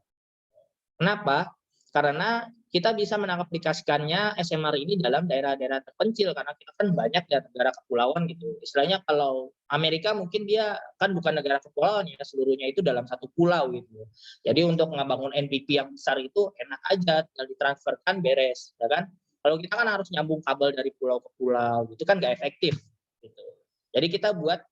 Kenapa? Karena kita bisa mengaplikasikannya SMR ini dalam daerah-daerah terpencil karena kita kan banyak ya negara kepulauan gitu. Istilahnya kalau Amerika mungkin dia kan bukan negara kepulauan ya, seluruhnya itu dalam satu pulau gitu. Jadi untuk ngebangun NPP yang besar itu enak aja, tinggal ditransferkan beres, ya kan? Kalau kita kan harus nyambung kabel dari pulau ke pulau, itu kan nggak efektif. Gitu. Jadi kita buat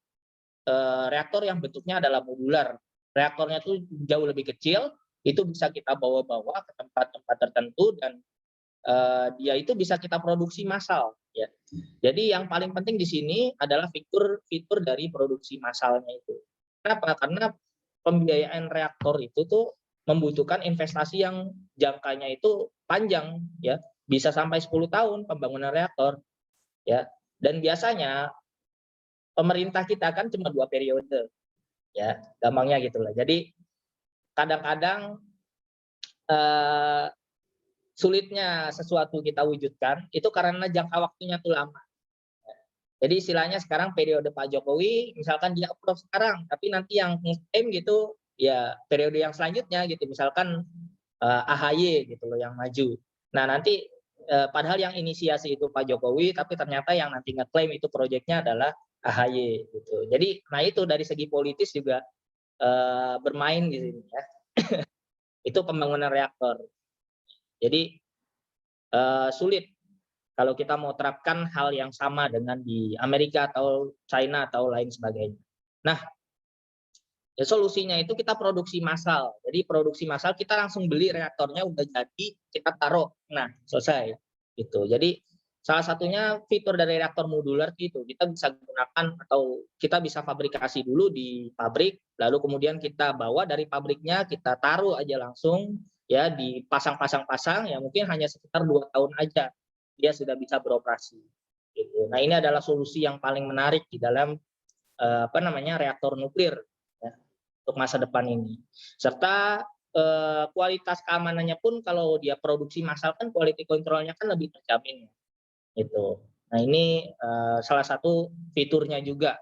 reaktor yang bentuknya adalah modular. Reaktornya itu jauh lebih kecil, itu bisa kita bawa-bawa ke tempat-tempat tertentu dan dia itu bisa kita produksi massal ya. Jadi yang paling penting di sini adalah fitur dari produksi massalnya itu. Kenapa? Karena pembiayaan reaktor itu tuh membutuhkan investasi yang jangkanya itu panjang ya, bisa sampai 10 tahun pembangunan reaktor ya. Dan biasanya pemerintah kita kan cuma 2 periode ya, gampangnya gitulah. Jadi kadang-kadang sulitnya sesuatu kita wujudkan itu karena jangka waktunya tuh lama. Jadi istilahnya sekarang periode Pak Jokowi, misalkan dia approve sekarang, tapi nanti yang klaim gitu, ya periode yang selanjutnya gitu, misalkan AHY gitu loh yang maju. Nah nanti padahal yang inisiasi itu Pak Jokowi, tapi ternyata yang nanti ngeklaim itu proyeknya adalah AHY gitu. Jadi, nah itu dari segi politis juga bermain di sini ya. Itu pembangunan reaktor. Jadi sulit kalau kita mau terapkan hal yang sama dengan di Amerika atau China atau lain sebagainya. Nah, ya solusinya itu kita produksi massal. Jadi produksi massal kita langsung beli reaktornya udah jadi, kita taruh. Nah, selesai. Gitu. Jadi salah satunya fitur dari reaktor modular itu kita bisa gunakan atau kita bisa fabrikasi dulu di pabrik, lalu kemudian kita bawa dari pabriknya, kita taruh aja langsung ya dipasang-pasang-pasang ya mungkin hanya sekitar 2 tahun aja dia sudah bisa beroperasi. Gitu. Nah, ini adalah solusi yang paling menarik di dalam reaktor nuklir ya, untuk masa depan ini. Serta kualitas keamanannya pun kalau dia produksi massal kan quality control-nya kan lebih terjamin gitu. Nah, ini salah satu fiturnya juga.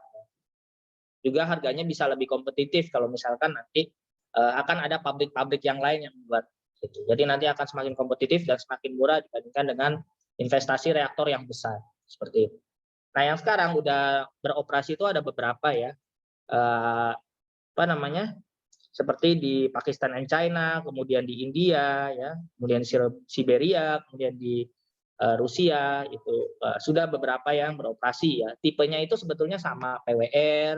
Juga harganya bisa lebih kompetitif kalau misalkan nanti akan ada pabrik-pabrik yang lain yang membuat gitu. Jadi nanti akan semakin kompetitif dan semakin murah dibandingkan dengan investasi reaktor yang besar seperti itu. Nah, yang sekarang udah beroperasi itu ada beberapa ya. Seperti di Pakistan and China, kemudian di India ya, kemudian Siberia, kemudian di Rusia itu sudah beberapa yang beroperasi ya. Tipenya itu sebetulnya sama PWR,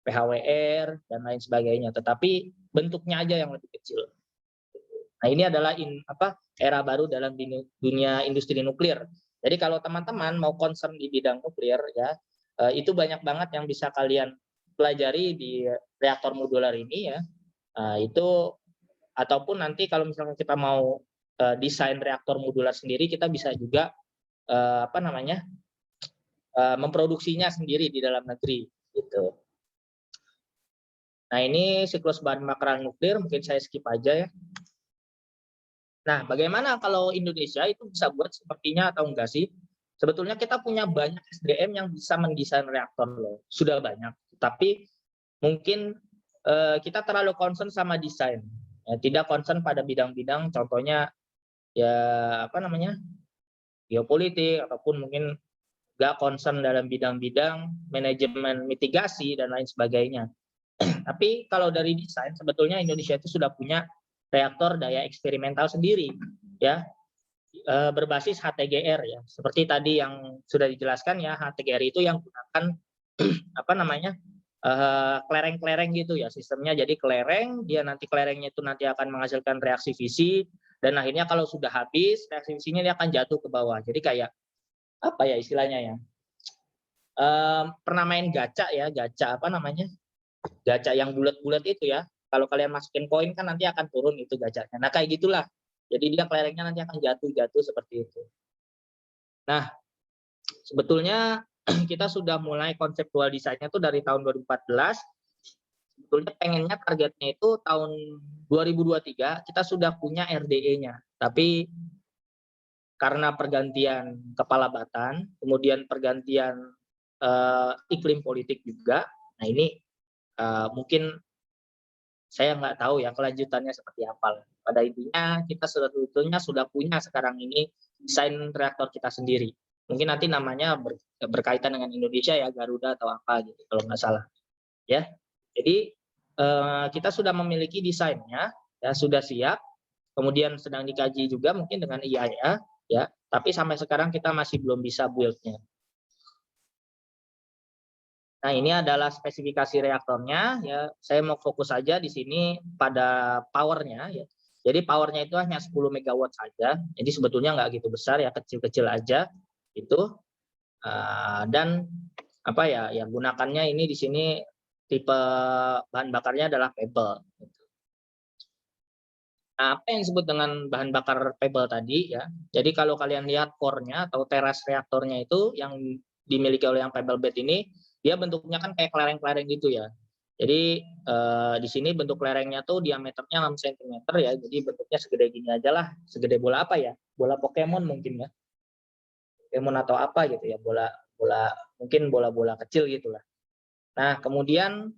PHWR dan lain sebagainya, tetapi bentuknya aja yang lebih kecil. Nah, ini adalah era baru dalam dunia industri nuklir. Jadi kalau teman-teman mau concern di bidang nuklir ya, itu banyak banget yang bisa kalian pelajari di reaktor modular ini ya. Itu ataupun nanti kalau misalnya kita mau desain reaktor modular sendiri, kita bisa juga memproduksinya sendiri di dalam negeri gitu. Nah, ini siklus bahan bakar nuklir, mungkin saya skip aja ya. Nah, bagaimana kalau Indonesia itu bisa buat sepertinya atau enggak sih? Sebetulnya kita punya banyak SDM yang bisa mendesain reaktor loh, sudah banyak. Tapi mungkin kita terlalu concern sama desain, ya, tidak concern pada bidang-bidang, contohnya ya apa namanya geopolitik ataupun mungkin nggak concern dalam bidang-bidang manajemen mitigasi dan lain sebagainya. Tapi kalau dari desain sebetulnya Indonesia itu sudah punya reaktor daya eksperimental sendiri, ya berbasis HTGR ya. Seperti tadi yang sudah dijelaskan ya, HTGR itu yang gunakan apa namanya kelereng-kelereng gitu ya sistemnya. Jadi kelereng, dia nanti kelerengnya itu nanti akan menghasilkan reaksi fisi dan akhirnya kalau sudah habis reaksi fisinya dia akan jatuh ke bawah. Jadi kayak apa ya istilahnya ya? Pernah main gacha ya, gacha apa namanya? Gacha yang bulat-bulat itu ya. Kalau kalian masukin koin kan nanti akan turun itu gacanya. Nah kayak gitulah. Jadi dia kelerengnya nanti akan jatuh seperti itu. Nah sebetulnya kita sudah mulai konseptual desainnya tuh dari tahun 2014. Sebetulnya pengennya targetnya itu tahun 2023 kita sudah punya RDE-nya. Tapi karena pergantian kepala batan, kemudian pergantian iklim politik juga. Nah ini mungkin saya nggak tahu ya kelanjutannya seperti apa. Pada intinya kita sebetulnya sudah punya sekarang ini desain reaktor kita sendiri. Mungkin nanti namanya berkaitan dengan Indonesia ya, Garuda atau apa gitu kalau nggak salah. Ya, jadi kita sudah memiliki desainnya, ya sudah siap. Kemudian sedang dikaji juga mungkin dengan IAEA, ya. Tapi sampai sekarang kita masih belum bisa build-nya. Nah, ini adalah spesifikasi reaktornya. Ya, saya mau fokus saja di sini pada powernya. Ya. Jadi powernya itu hanya 10 megawatt saja. Jadi sebetulnya nggak gitu besar ya, kecil-kecil aja. Itu dan apa ya? Ya gunakannya ini di sini tipe bahan bakarnya adalah pebble. Nah, apa yang disebut dengan bahan bakar pebble tadi ya? Jadi kalau kalian lihat core-nya atau teras reaktornya itu yang dimiliki oleh yang pebble bed ini, dia bentuknya kan kayak kelereng-kelereng gitu ya. Jadi di sini bentuk lerengnya tuh diameternya 6 cm ya. Jadi bentuknya segede gini aja lah. Segede bola apa ya? Bola Pokemon mungkin ya. Pokemon atau apa gitu ya. Bola mungkin bola-bola kecil gitulah. Nah, kemudian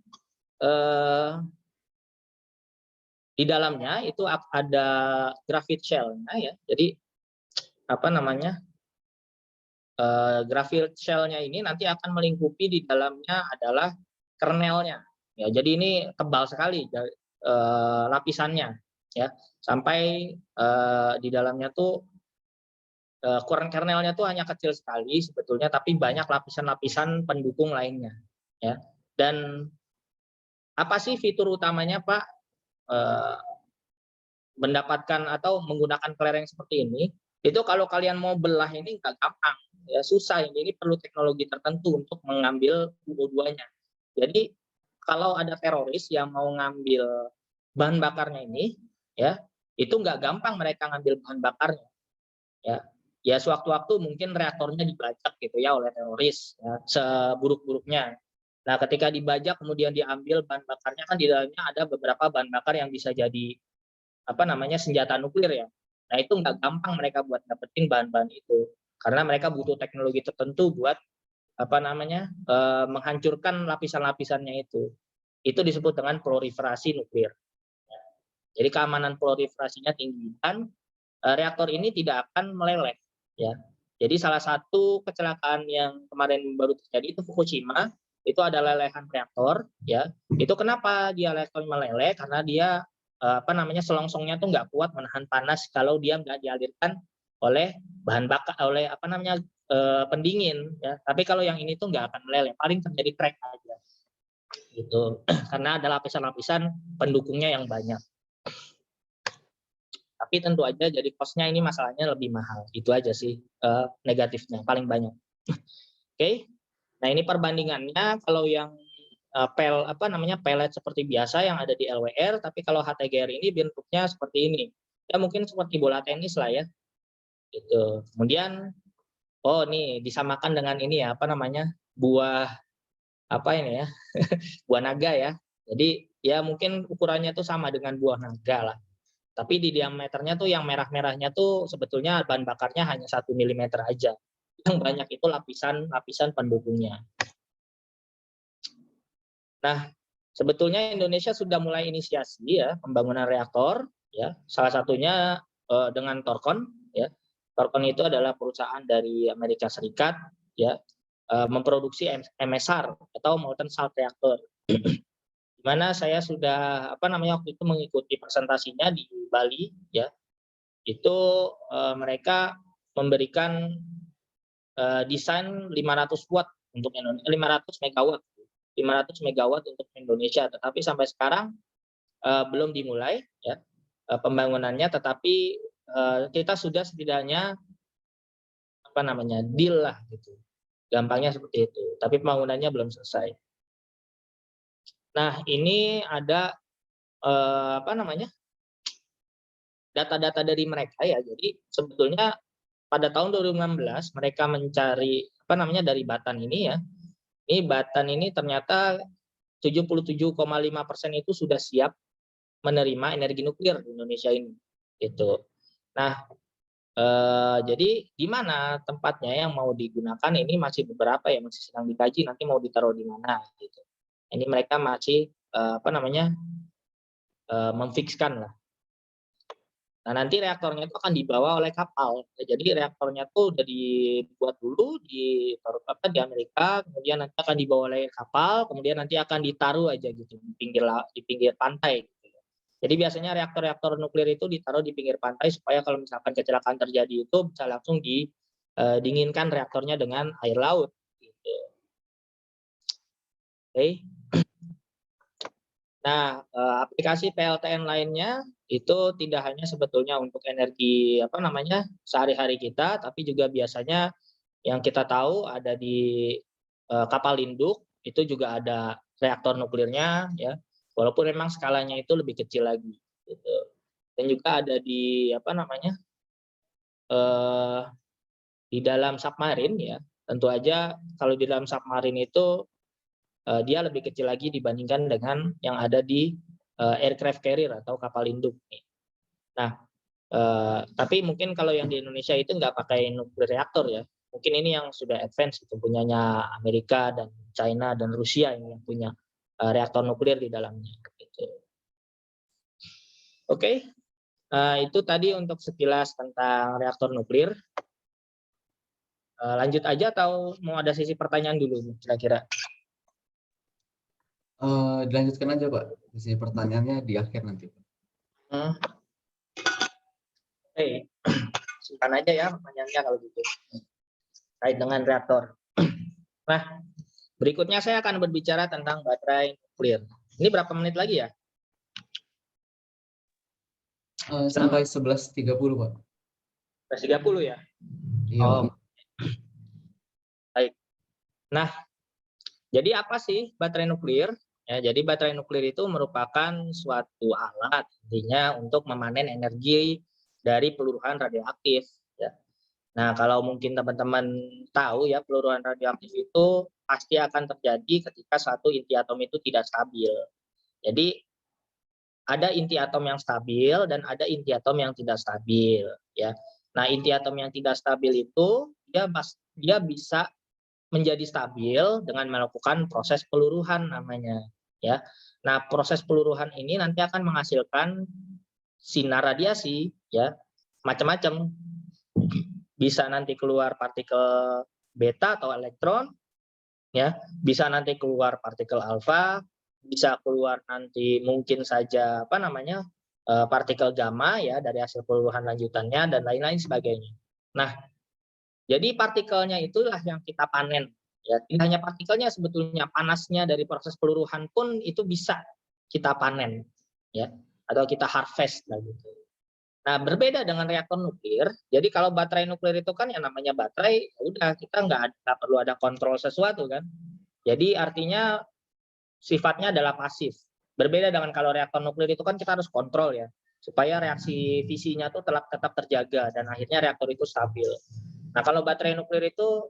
di dalamnya itu ada graphite shell-nya ya. Jadi apa namanya? Graphite shell-nya ini nanti akan melingkupi di dalamnya adalah kernelnya. Ya, jadi ini tebal sekali lapisannya ya. Sampai di dalamnya tuh kernelnya tuh hanya kecil sekali sebetulnya tapi banyak lapisan-lapisan pendukung lainnya ya. Dan apa sih fitur utamanya Pak? Mendapatkan atau menggunakan kelereng seperti ini, itu kalau kalian mau belah ini nggak gampang, ya susah ini perlu teknologi tertentu untuk mengambil UO2-nya. Jadi kalau ada teroris yang mau ngambil bahan bakarnya ini, ya itu nggak gampang mereka ngambil bahan bakarnya, ya. Ya sewaktu-waktu mungkin reaktornya dibajak gitu ya oleh teroris, ya, seburuk-buruknya. Nah ketika dibajak kemudian diambil bahan bakarnya kan di dalamnya ada beberapa bahan bakar yang bisa jadi apa namanya senjata nuklir ya. Nah itu nggak gampang mereka buat dapetin bahan-bahan itu karena mereka butuh teknologi tertentu buat apa namanya menghancurkan lapisan-lapisannya itu. Itu disebut dengan proliferasi nuklir. Jadi keamanan proliferasinya tinggi dan reaktor ini tidak akan meleleh ya. Jadi salah satu kecelakaan yang kemarin baru terjadi itu Fukushima, itu ada lelehan reaktor ya. Itu kenapa dia reaktor meleleh? Karena dia apa namanya selongsongnya tuh nggak kuat menahan panas kalau dia nggak dialirkan oleh bahan bakar oleh apa namanya pendingin ya. Tapi kalau yang ini tuh nggak akan meleleh, paling terjadi crack aja gitu. Karena ada lapisan-lapisan pendukungnya yang banyak. Tapi tentu aja jadi cost-nya ini masalahnya lebih mahal. Itu aja sih negatifnya paling banyak. Oke. Nah, ini perbandingannya kalau yang pellet seperti biasa yang ada di LWR, tapi kalau HTGR ini bentuknya seperti ini. Ya mungkin seperti bola tenis lah ya. Gitu. Kemudian nih disamakan dengan ini ya, apa namanya? Buah apa ini ya? Buah naga ya. Jadi ya mungkin ukurannya tuh sama dengan buah naga lah. Tapi di diameternya tuh yang merah-merahnya tuh sebetulnya bahan bakarnya hanya 1 mm aja. Yang banyak itu lapisan-lapisan pendukungnya. Nah, sebetulnya Indonesia sudah mulai inisiasi ya pembangunan reaktor ya. Salah satunya dengan Thorcon, ya. Thorcon itu adalah perusahaan dari Amerika Serikat, ya, memproduksi MSR atau molten salt reactor. Di mana saya sudah waktu itu mengikuti presentasinya di Bali, ya. Itu mereka memberikan desain 500 watt untuk 500 megawatt 500 megawatt untuk Indonesia, tetapi sampai sekarang belum dimulai, ya, pembangunannya, tetapi kita sudah setidaknya deal lah gitu. Gampangnya seperti itu. Tapi pembangunannya belum selesai. Nah, ini ada data-data dari mereka, ya. Jadi sebetulnya pada tahun 2016 mereka mencari dari Batan ini, ya. Ini Batan ini ternyata 77,5% itu sudah siap menerima energi nuklir di Indonesia ini, gitu. Nah, jadi di mana tempatnya yang mau digunakan ini masih beberapa, ya, masih sedang dikaji nanti mau ditaruh di mana, gitu. Ini mereka masih memfikskan lah. Nah, nanti reaktornya itu akan dibawa oleh kapal. Jadi reaktornya tuh udah dibuat dulu di Amerika, kemudian nanti akan dibawa oleh kapal, kemudian nanti akan ditaruh aja gitu di pinggir pantai. Gitu. Jadi biasanya reaktor-reaktor nuklir itu ditaruh di pinggir pantai supaya kalau misalkan kecelakaan terjadi itu bisa langsung didinginkan reaktornya dengan air laut. Gitu. Oke. Nah, aplikasi PLTN lainnya itu tidak hanya sebetulnya untuk energi sehari-hari kita, tapi juga biasanya yang kita tahu ada di kapal induk itu juga ada reaktor nuklirnya, ya, walaupun memang skalanya itu lebih kecil lagi, gitu. Dan juga ada di di dalam submarin, ya. Tentu aja kalau di dalam submarin itu dia lebih kecil lagi dibandingkan dengan yang ada di aircraft carrier atau kapal induk. Nah, tapi mungkin kalau yang di Indonesia itu nggak pakai nuklir reaktor, ya. Mungkin ini yang sudah advance, itu punyanya Amerika dan China dan Rusia yang punya reaktor nuklir di dalamnya. Gitu. Oke, itu tadi untuk sekilas tentang reaktor nuklir. Lanjut aja atau mau ada sesi pertanyaan dulu kira-kira? Dilanjutkan aja, Pak. Sesi pertanyaannya di akhir nanti. Oke, simpan aja ya pertanyaannya kalau gitu. Terkait dengan reaktor. Nah, berikutnya saya akan berbicara tentang baterai nuklir. Ini berapa menit lagi ya? Sampai 11.30, Pak. 11.30 ya? Iya, Oh, Pak. baik. Nah, jadi apa sih baterai nuklir? Ya, jadi baterai nuklir itu merupakan suatu alat intinya untuk memanen energi dari peluruhan radioaktif. Ya. Nah, kalau mungkin teman-teman tahu, ya, peluruhan radioaktif itu pasti akan terjadi ketika satu inti atom itu tidak stabil. Jadi ada inti atom yang stabil dan ada inti atom yang tidak stabil, ya. Nah, inti atom yang tidak stabil itu dia bisa menjadi stabil dengan melakukan proses peluruhan namanya, ya. Nah, proses peluruhan ini nanti akan menghasilkan sinar radiasi, ya, macam-macam. Bisa nanti keluar partikel beta atau elektron, ya, bisa nanti keluar partikel alfa, bisa keluar nanti mungkin saja partikel gamma, ya, dari hasil peluruhan lanjutannya dan lain-lain sebagainya. Nah, jadi partikelnya itulah yang kita panen, ya. Tidak hanya partikelnya, sebetulnya panasnya dari proses peluruhan pun itu bisa kita panen, ya, atau kita harvest lah gitu. Nah, berbeda dengan reaktor nuklir. Jadi kalau baterai nuklir itu kan yang namanya baterai, udah kita nggak perlu ada kontrol sesuatu kan. Jadi artinya sifatnya adalah pasif. Berbeda dengan kalau reaktor nuklir itu kan kita harus kontrol, ya, supaya reaksi fisinya tuh tetap terjaga dan akhirnya reaktor itu stabil. Nah, kalau baterai nuklir itu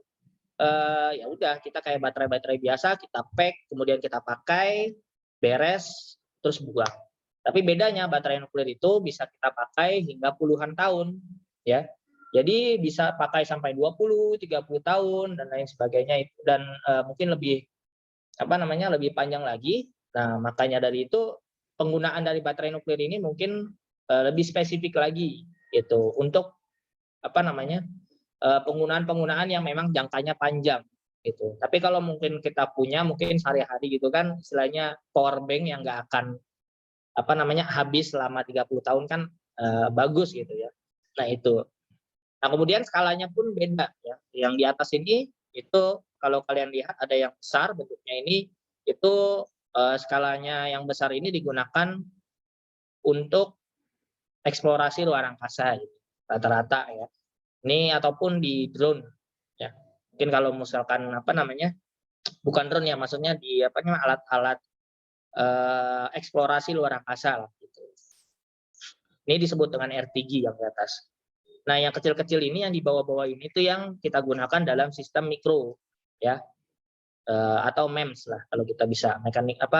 ya udah kita kayak baterai-baterai biasa, kita pack, kemudian kita pakai, beres, terus buang. Tapi bedanya baterai nuklir itu bisa kita pakai hingga puluhan tahun, ya. Jadi bisa pakai sampai 20, 30 tahun dan lain sebagainya, dan mungkin lebih lebih panjang lagi. Nah, makanya dari itu penggunaan dari baterai nuklir ini mungkin lebih spesifik lagi, itu untuk penggunaan yang memang jangkanya panjang gitu. Tapi kalau mungkin kita punya mungkin sehari-hari gitu kan istilahnya power bank yang nggak akan habis selama 30 tahun kan bagus gitu ya. Nah itu. Nah kemudian skalanya pun beda ya. Yang di atas ini itu kalau kalian lihat ada yang besar bentuknya ini itu skalanya yang besar ini digunakan untuk eksplorasi luar angkasa gitu, rata-rata ya. Ini ataupun di drone ya. Mungkin kalau misalkan bukan drone ya, maksudnya di alat-alat eksplorasi luar angkasa lah gitu. Ini disebut dengan RTG yang di atas. Nah, yang kecil-kecil ini yang di bawah-bawah ini itu yang kita gunakan dalam sistem mikro ya. Atau MEMS lah kalau kita bisa,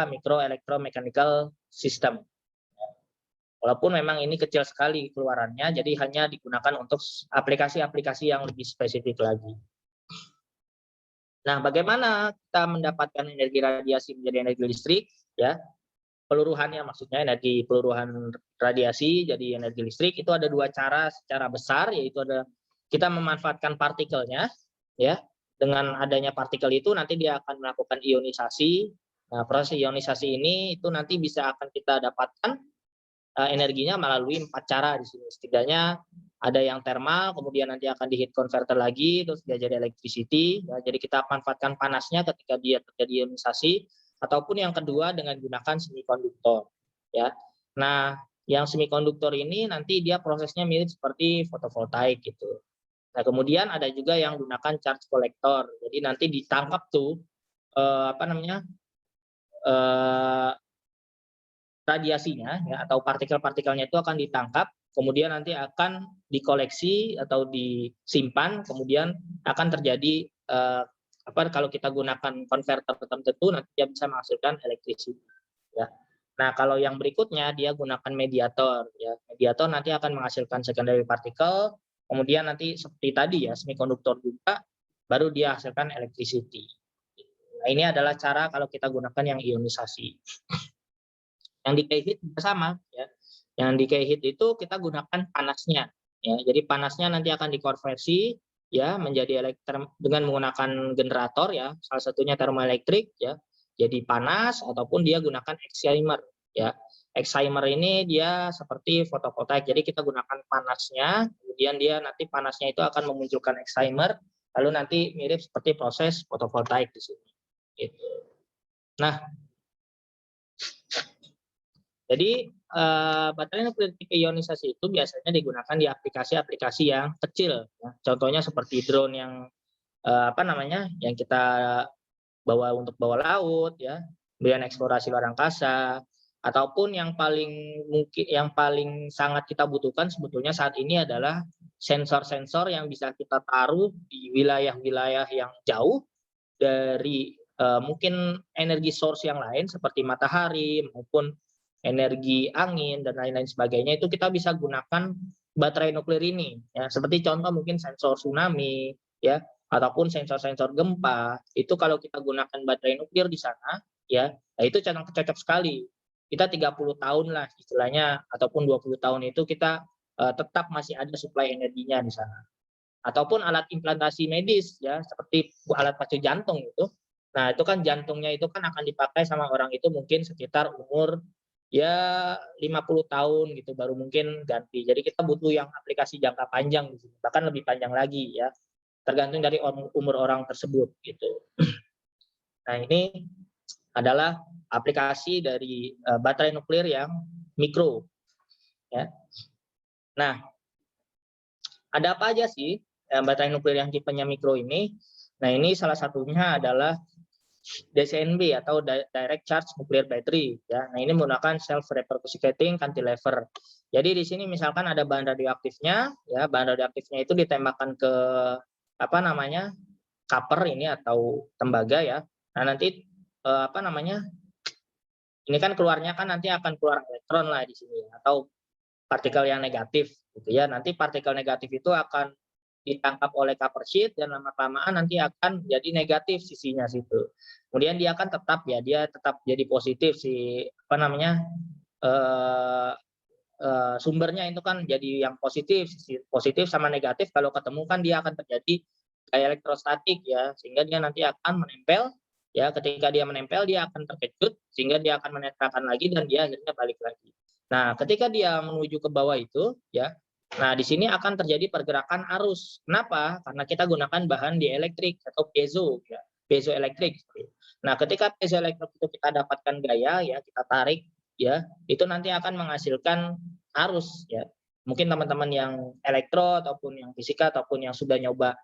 mikro electromechanical system. Walaupun memang ini kecil sekali keluarannya, jadi hanya digunakan untuk aplikasi-aplikasi yang lebih spesifik lagi. Nah, bagaimana kita mendapatkan energi radiasi menjadi energi listrik? Ya, peluruhannya maksudnya energi peluruhan radiasi jadi energi listrik itu ada dua cara secara besar, yaitu ada kita memanfaatkan partikelnya, ya. Dengan adanya partikel itu nanti dia akan melakukan ionisasi. Nah, proses ionisasi ini itu nanti bisa akan kita dapatkan energinya melalui 4 cara di sini. Setidaknya ada yang thermal, kemudian nanti akan di heat converter lagi, terus dia jadi electricity. Ya, jadi kita manfaatkan panasnya ketika dia terjadi ionisasi, ataupun yang kedua dengan gunakan semikonduktor. Ya, nah yang semikonduktor ini nanti dia prosesnya mirip seperti fotovoltaik gitu. Nah kemudian ada juga yang gunakan charge collector. Jadi nanti ditangkap tuh radiasinya ya, atau partikel-partikelnya itu akan ditangkap, kemudian nanti akan dikoleksi atau disimpan, kemudian akan terjadi kalau kita gunakan konverter tertentu nanti dia bisa menghasilkan electricity ya. Nah, kalau yang berikutnya dia gunakan mediator ya. Mediator nanti akan menghasilkan secondary particle, kemudian nanti seperti tadi ya semikonduktor juga baru dia hasilkan electricity. Nah, ini adalah cara kalau kita gunakan yang ionisasi. Yang decay heat juga sama ya. Yang decay heat itu kita gunakan panasnya ya. Jadi panasnya nanti akan dikonversi ya menjadi dengan menggunakan generator ya, salah satunya termoelektrik ya. Jadi panas ataupun dia gunakan excimer ya. Excimer ini dia seperti fotovoltaik. Jadi kita gunakan panasnya, kemudian dia nanti panasnya itu akan memunculkan excimer, lalu nanti mirip seperti proses fotovoltaik di sini. Gitu. Nah, jadi baterai nuklir tipe ionisasi itu biasanya digunakan di aplikasi-aplikasi yang kecil. Ya. Contohnya seperti drone yang yang kita bawa untuk bawah laut, ya, kemudian eksplorasi luar angkasa, ataupun yang paling sangat kita butuhkan sebetulnya saat ini adalah sensor-sensor yang bisa kita taruh di wilayah-wilayah yang jauh dari mungkin energi source yang lain seperti matahari maupun energi angin dan lain-lain sebagainya, itu kita bisa gunakan baterai nuklir ini ya, seperti contoh mungkin sensor tsunami ya, ataupun sensor-sensor gempa. Itu kalau kita gunakan baterai nuklir di sana ya, nah itu cocok sekali. Kita 30 tahun lah istilahnya, ataupun 20 tahun itu kita tetap masih ada suplai energinya di sana. Ataupun alat implantasi medis ya, seperti alat pacu jantung itu. Nah, itu kan jantungnya itu kan akan dipakai sama orang itu mungkin sekitar umur ya 50 tahun gitu baru mungkin ganti. Jadi kita butuh yang aplikasi jangka panjang di sini, bahkan lebih panjang lagi ya. Tergantung dari umur orang tersebut gitu. Nah, ini adalah aplikasi dari baterai nuklir yang mikro ya. Nah, ada apa aja sih baterai nuklir yang tipenya mikro ini? Nah, ini salah satunya adalah DCNB atau Direct Charge Nuclear Battery ya. Nah, ini menggunakan self reciprocating cantilever. Jadi di sini misalkan ada bahan radioaktifnya ya, bahan radioaktifnya itu ditembakkan ke copper ini atau tembaga ya. Nah, nanti ini kan keluarnya kan nanti akan keluar elektron lah di sini atau partikel yang negatif gitu ya. Nanti partikel negatif itu akan ditangkap oleh copper sheet dan lama-kelamaan nanti akan jadi negatif sisinya situ. Kemudian dia akan tetap jadi positif si sumbernya itu kan jadi yang positif, sisi positif sama negatif kalau ketemu kan dia akan terjadi kayak elektrostatik ya, sehingga dia nanti akan menempel ya, ketika dia menempel dia akan terkejut sehingga dia akan menetralkan lagi dan dia akhirnya balik lagi. Nah, ketika dia menuju ke bawah itu ya, nah di sini akan terjadi pergerakan arus. Kenapa? Karena kita gunakan bahan dieelektrik atau piezo ya, piezoelektrik. Nah, ketika piezoelektrik itu kita dapatkan gaya ya, kita tarik ya, itu nanti akan menghasilkan arus ya. Mungkin teman-teman yang elektro ataupun yang fisika ataupun yang sudah nyoba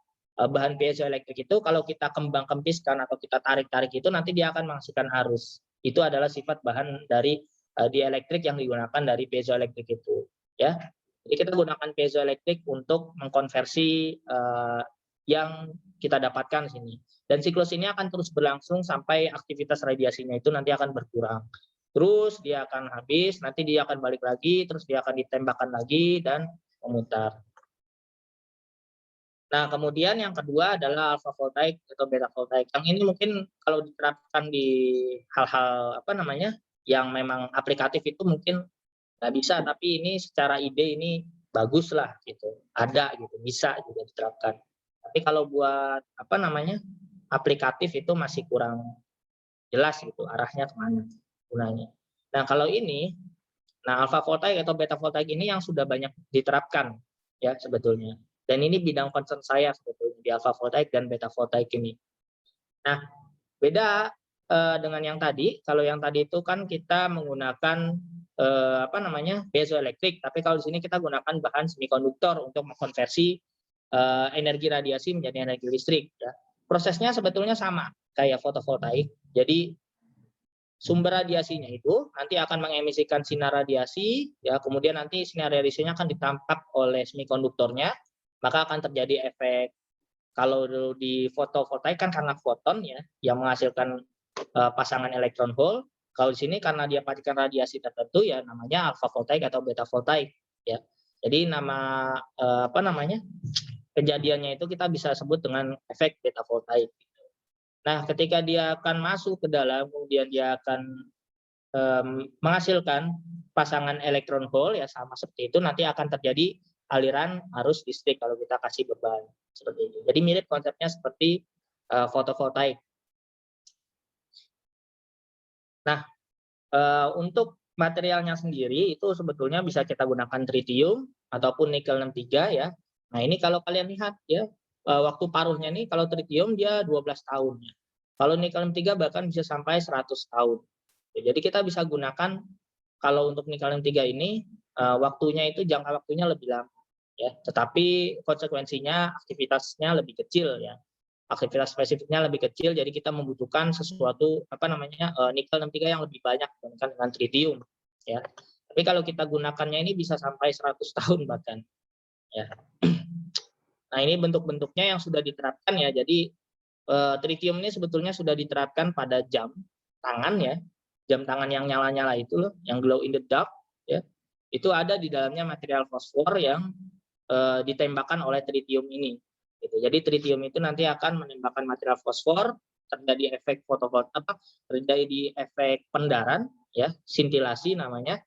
bahan piezoelektrik itu kalau kita kembang-kempiskan atau kita tarik-tarik itu nanti dia akan menghasilkan arus. Itu adalah sifat bahan dari dieelektrik yang digunakan dari piezoelektrik itu ya. Jadi kita gunakan piezoelektrik untuk mengkonversi yang kita dapatkan sini. Dan siklus ini akan terus berlangsung sampai aktivitas radiasinya itu nanti akan berkurang. Terus dia akan habis, nanti dia akan balik lagi, terus dia akan ditembakkan lagi dan memutar. Nah, kemudian yang kedua adalah alpha voltaik atau beta voltaik. Yang ini mungkin kalau diterapkan di hal-hal apa namanya yang memang aplikatif itu mungkin nggak bisa, tapi ini secara ide ini bagus lah gitu, ada gitu, bisa juga diterapkan. Tapi kalau buat apa namanya aplikatif itu masih kurang jelas gitu arahnya kemana gunanya. Nah kalau ini, nah alpha voltaik atau beta voltaik ini yang sudah banyak diterapkan ya sebetulnya. Dan ini bidang concern saya sebetulnya di alpha voltaik dan beta voltaik ini. Nah beda dengan yang tadi, kalau yang tadi itu kan kita menggunakan apa namanya piezoelektrik, tapi kalau di sini kita gunakan bahan semikonduktor untuk mengkonversi energi radiasi menjadi energi listrik. Ya. Prosesnya sebetulnya sama kayak fotovoltaik. Jadi sumber radiasinya itu nanti akan mengemisikan sinar radiasi, ya kemudian nanti sinar radiasinya akan ditangkap oleh semikonduktornya, maka akan terjadi efek. Kalau di fotovoltaik kan karena foton ya yang menghasilkan pasangan elektron hole. Kalau di sini karena dia partikan radiasi tertentu ya namanya alpha voltaik atau beta voltaik ya. Jadi nama apa namanya kejadiannya itu kita bisa sebut dengan efek beta voltaik. Nah, ketika dia akan masuk ke dalam, kemudian dia akan menghasilkan pasangan elektron hole ya sama seperti itu, nanti akan terjadi aliran arus listrik kalau kita kasih beban seperti itu. Jadi mirip konsepnya seperti fotovoltaik. Nah, untuk materialnya sendiri itu sebetulnya bisa kita gunakan tritium ataupun nikel 63 ya. Nah, ini kalau kalian lihat ya, waktu paruhnya nih kalau tritium dia 12 tahun ya. Kalau nikel 63 bahkan bisa sampai 100 tahun. Ya, jadi kita bisa gunakan kalau untuk nikel 63 ini waktunya itu jangka waktunya lebih lama ya, tetapi konsekuensinya aktivitasnya lebih kecil ya. Aktivitas spesifiknya lebih kecil, jadi kita membutuhkan sesuatu apa namanya nikel 63 yang lebih banyak dibandingkan dengan tritium ya. Tapi kalau kita gunakannya ini bisa sampai 100 tahun bahkan ya. Nah, ini bentuk-bentuknya yang sudah diterapkan ya. Jadi tritium ini sebetulnya sudah diterapkan pada jam tangan ya. Jam tangan yang nyala-nyala itu loh, yang glow in the dark ya. Itu ada di dalamnya material fosfor yang ditembakkan oleh tritium ini. Gitu. Jadi tritium itu nanti akan menembakkan material fosfor, terjadi efek fotovoltaik, terjadi efek pendaran, ya, sintilasi namanya.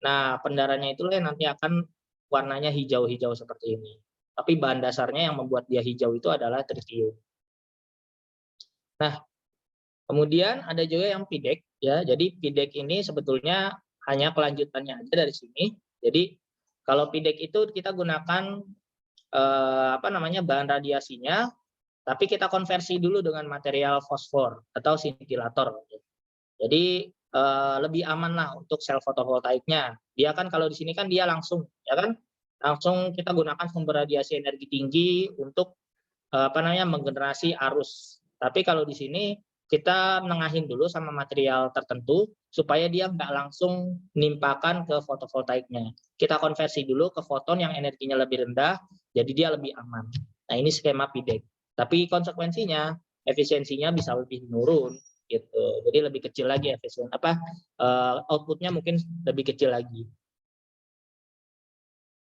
Nah, pendarannya itulah yang nanti akan warnanya hijau-hijau seperti ini. Tapi bahan dasarnya yang membuat dia hijau itu adalah tritium. Nah, kemudian ada juga yang PIDEK, ya. Jadi PIDEK ini sebetulnya hanya kelanjutannya aja dari sini. Jadi kalau PIDEK itu kita gunakan apa namanya bahan radiasinya, tapi kita konversi dulu dengan material fosfor atau sintilator. Jadi lebih aman lah untuk sel fotovoltaiknya. Dia kan kalau di sini kan dia langsung, ya kan, langsung kita gunakan sumber radiasi energi tinggi untuk apa namanya menggenerasi arus. Tapi kalau di sini kita nengahin dulu sama material tertentu supaya dia nggak langsung nimpakan ke fotovoltaiknya. Kita konversi dulu ke foton yang energinya lebih rendah, jadi dia lebih aman. Nah ini skema PIDEK. Tapi konsekuensinya efisiensinya bisa lebih menurun gitu. Jadi lebih kecil lagi efisien outputnya mungkin lebih kecil lagi.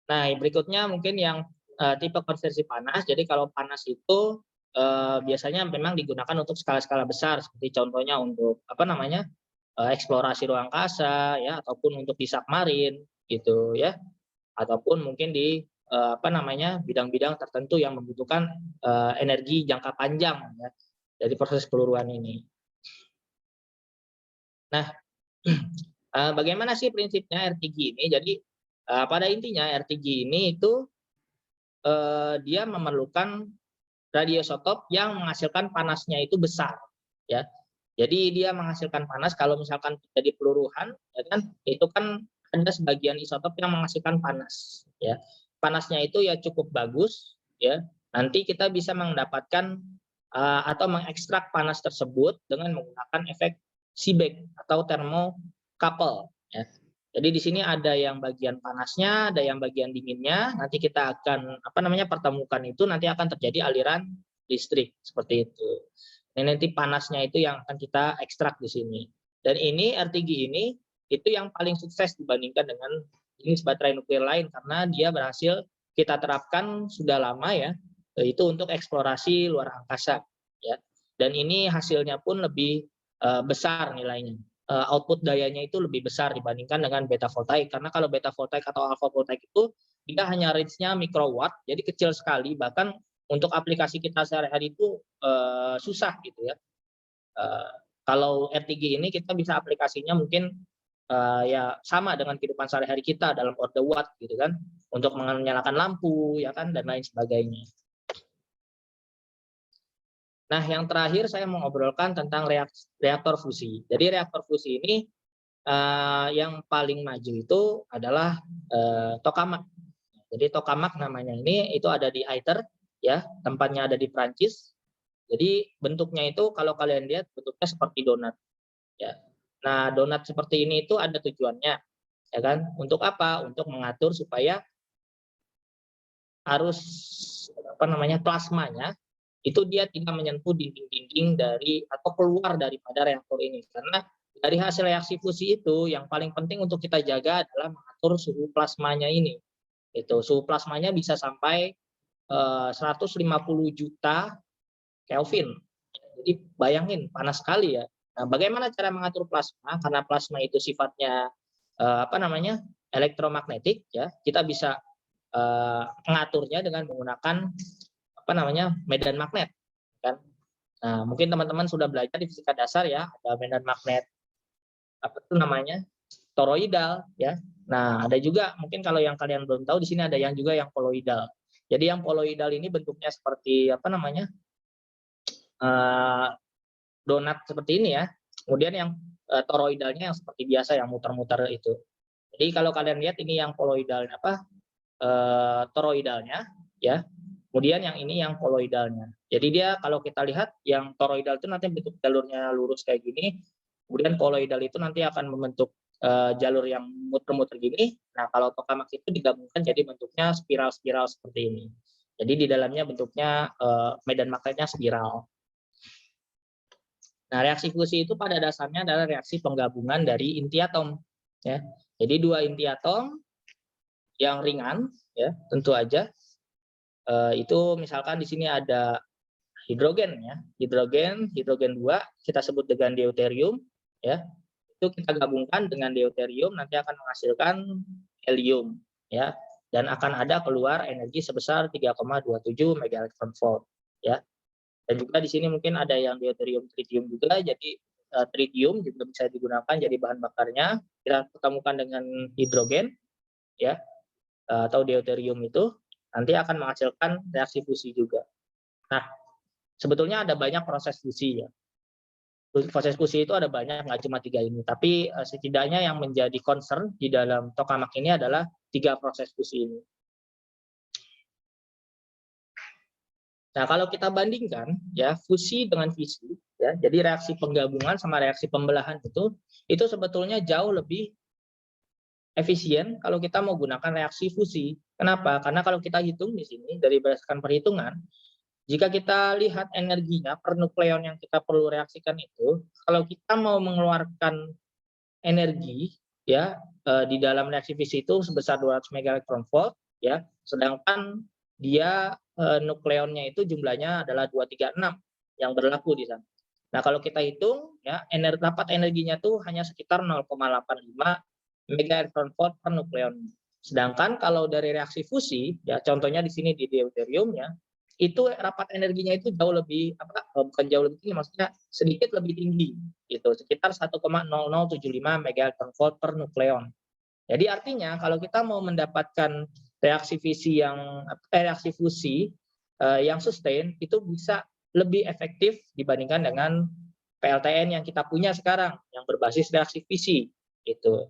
Nah berikutnya mungkin yang tipe konversi panas. Jadi kalau panas itu biasanya memang digunakan untuk skala-skala besar seperti contohnya untuk apa namanya eksplorasi ruang angkasa ya ataupun untuk di submarin gitu ya, ataupun mungkin di bidang-bidang tertentu yang membutuhkan energi jangka panjang ya dari proses peluruan ini. Nah, bagaimana sih prinsipnya RTG ini? Jadi pada intinya RTG ini itu dia memerlukan radioisotop yang menghasilkan panasnya itu besar ya. Jadi dia menghasilkan panas kalau misalkan terjadi peluruhan ya kan, itu kan ada sebagian isotop yang menghasilkan panas ya. Panasnya itu ya cukup bagus ya. Nanti kita bisa mendapatkan atau mengekstrak panas tersebut dengan menggunakan efek Seebeck atau thermocouple ya. Jadi di sini ada yang bagian panasnya, ada yang bagian dinginnya. Nanti kita akan pertemukan itu, nanti akan terjadi aliran listrik seperti itu. Nah, nanti panasnya itu yang akan kita ekstrak di sini. Dan ini RTG ini itu yang paling sukses dibandingkan dengan jenis baterai nuklir lain karena dia berhasil kita terapkan sudah lama ya, itu untuk eksplorasi luar angkasa ya. Dan ini hasilnya pun lebih besar nilainya. Output dayanya itu lebih besar dibandingkan dengan beta voltaik, karena kalau beta voltaik atau alpha voltaik itu dia hanya range-nya mikrowatt, jadi kecil sekali, bahkan untuk aplikasi kita sehari-hari itu susah gitu ya. Kalau RTG ini kita bisa aplikasinya mungkin ya sama dengan kehidupan sehari-hari kita dalam order watt gitu kan, untuk menyalakan lampu ya kan dan lain sebagainya. Nah, yang terakhir saya mau ngobrolkan tentang reaktor fusi. Jadi reaktor fusi ini yang paling maju itu adalah tokamak. Jadi tokamak namanya ini itu ada di ITER ya, tempatnya ada di Prancis. Jadi bentuknya itu kalau kalian lihat bentuknya seperti donat ya. Nah, donat seperti ini itu ada tujuannya ya kan? Untuk apa? Untuk mengatur supaya arus plasmanya itu dia tidak menyentuh dinding-dinding dari atau keluar daripada reaktor ini, karena dari hasil reaksi fusi itu yang paling penting untuk kita jaga adalah mengatur suhu plasmanya ini. Itu suhu plasmanya bisa sampai 150 juta Kelvin. Jadi bayangin panas sekali ya. Nah, bagaimana cara mengatur plasma? Karena plasma itu sifatnya elektromagnetik ya. Kita bisa mengaturnya dengan menggunakan medan magnet kan. Nah, mungkin teman-teman sudah belajar di fisika dasar ya, ada medan magnet toroidal ya. Nah, ada juga mungkin kalau yang kalian belum tahu di sini ada yang juga yang koloidal. Jadi yang koloidal ini bentuknya seperti donat seperti ini ya. Kemudian yang toroidalnya yang seperti biasa yang muter-muter itu. Jadi kalau kalian lihat ini yang koloidalnya toroidalnya ya. Kemudian yang ini yang koloidalnya. Jadi dia kalau kita lihat yang toroidal itu nanti bentuk jalurnya lurus kayak gini. Kemudian koloidal itu nanti akan membentuk jalur yang muter-muter gini. Nah, kalau tokamak itu digabungkan jadi bentuknya spiral-spiral seperti ini. Jadi di dalamnya bentuknya medan magnetnya spiral. Nah, reaksi fusi itu pada dasarnya adalah reaksi penggabungan dari inti atom. Ya. Jadi dua inti atom yang ringan, ya tentu aja. Itu misalkan di sini ada hidrogen ya, hidrogen 2 kita sebut dengan deuterium ya. Itu kita gabungkan dengan deuterium nanti akan menghasilkan helium ya, dan akan ada keluar energi sebesar 3,27 megaelektronvolt ya. Dan juga di sini mungkin ada yang deuterium tritium juga, jadi tritium juga bisa digunakan jadi bahan bakarnya. Kita pertemukan dengan hidrogen ya, atau deuterium itu nanti akan menghasilkan reaksi fusi juga. Nah, sebetulnya ada banyak proses fusi ya. Proses fusi itu ada banyak, nggak cuma 3 ini. Tapi setidaknya yang menjadi concern di dalam tokamak ini adalah 3 proses fusi ini. Nah, kalau kita bandingkan ya fusi dengan fisi, ya, jadi reaksi penggabungan sama reaksi pembelahan itu sebetulnya jauh lebih efisien kalau kita mau gunakan reaksi fusi. Kenapa? Karena kalau kita hitung di sini dari berdasarkan perhitungan, jika kita lihat energinya per nukleon yang kita perlu reaksikan itu, kalau kita mau mengeluarkan energi ya di dalam reaksi fusi itu sebesar 200 megaelektronvolt ya, sedangkan dia nukleonnya itu jumlahnya adalah 236 yang berlaku di sana. Nah, kalau kita hitung ya dapat energinya tuh hanya sekitar 0,85 megaelectron volt per nukleon. Sedangkan kalau dari reaksi fusi, ya contohnya di sini di deuteriumnya, itu rapat energinya itu jauh lebih bukan jauh lebih tinggi, maksudnya sedikit lebih tinggi, gitu, sekitar 1,0075 megaelectron volt per nukleon. Jadi artinya kalau kita mau mendapatkan reaksi fusi yang sustain itu bisa lebih efektif dibandingkan dengan PLTN yang kita punya sekarang yang berbasis reaksi fisi, gitu.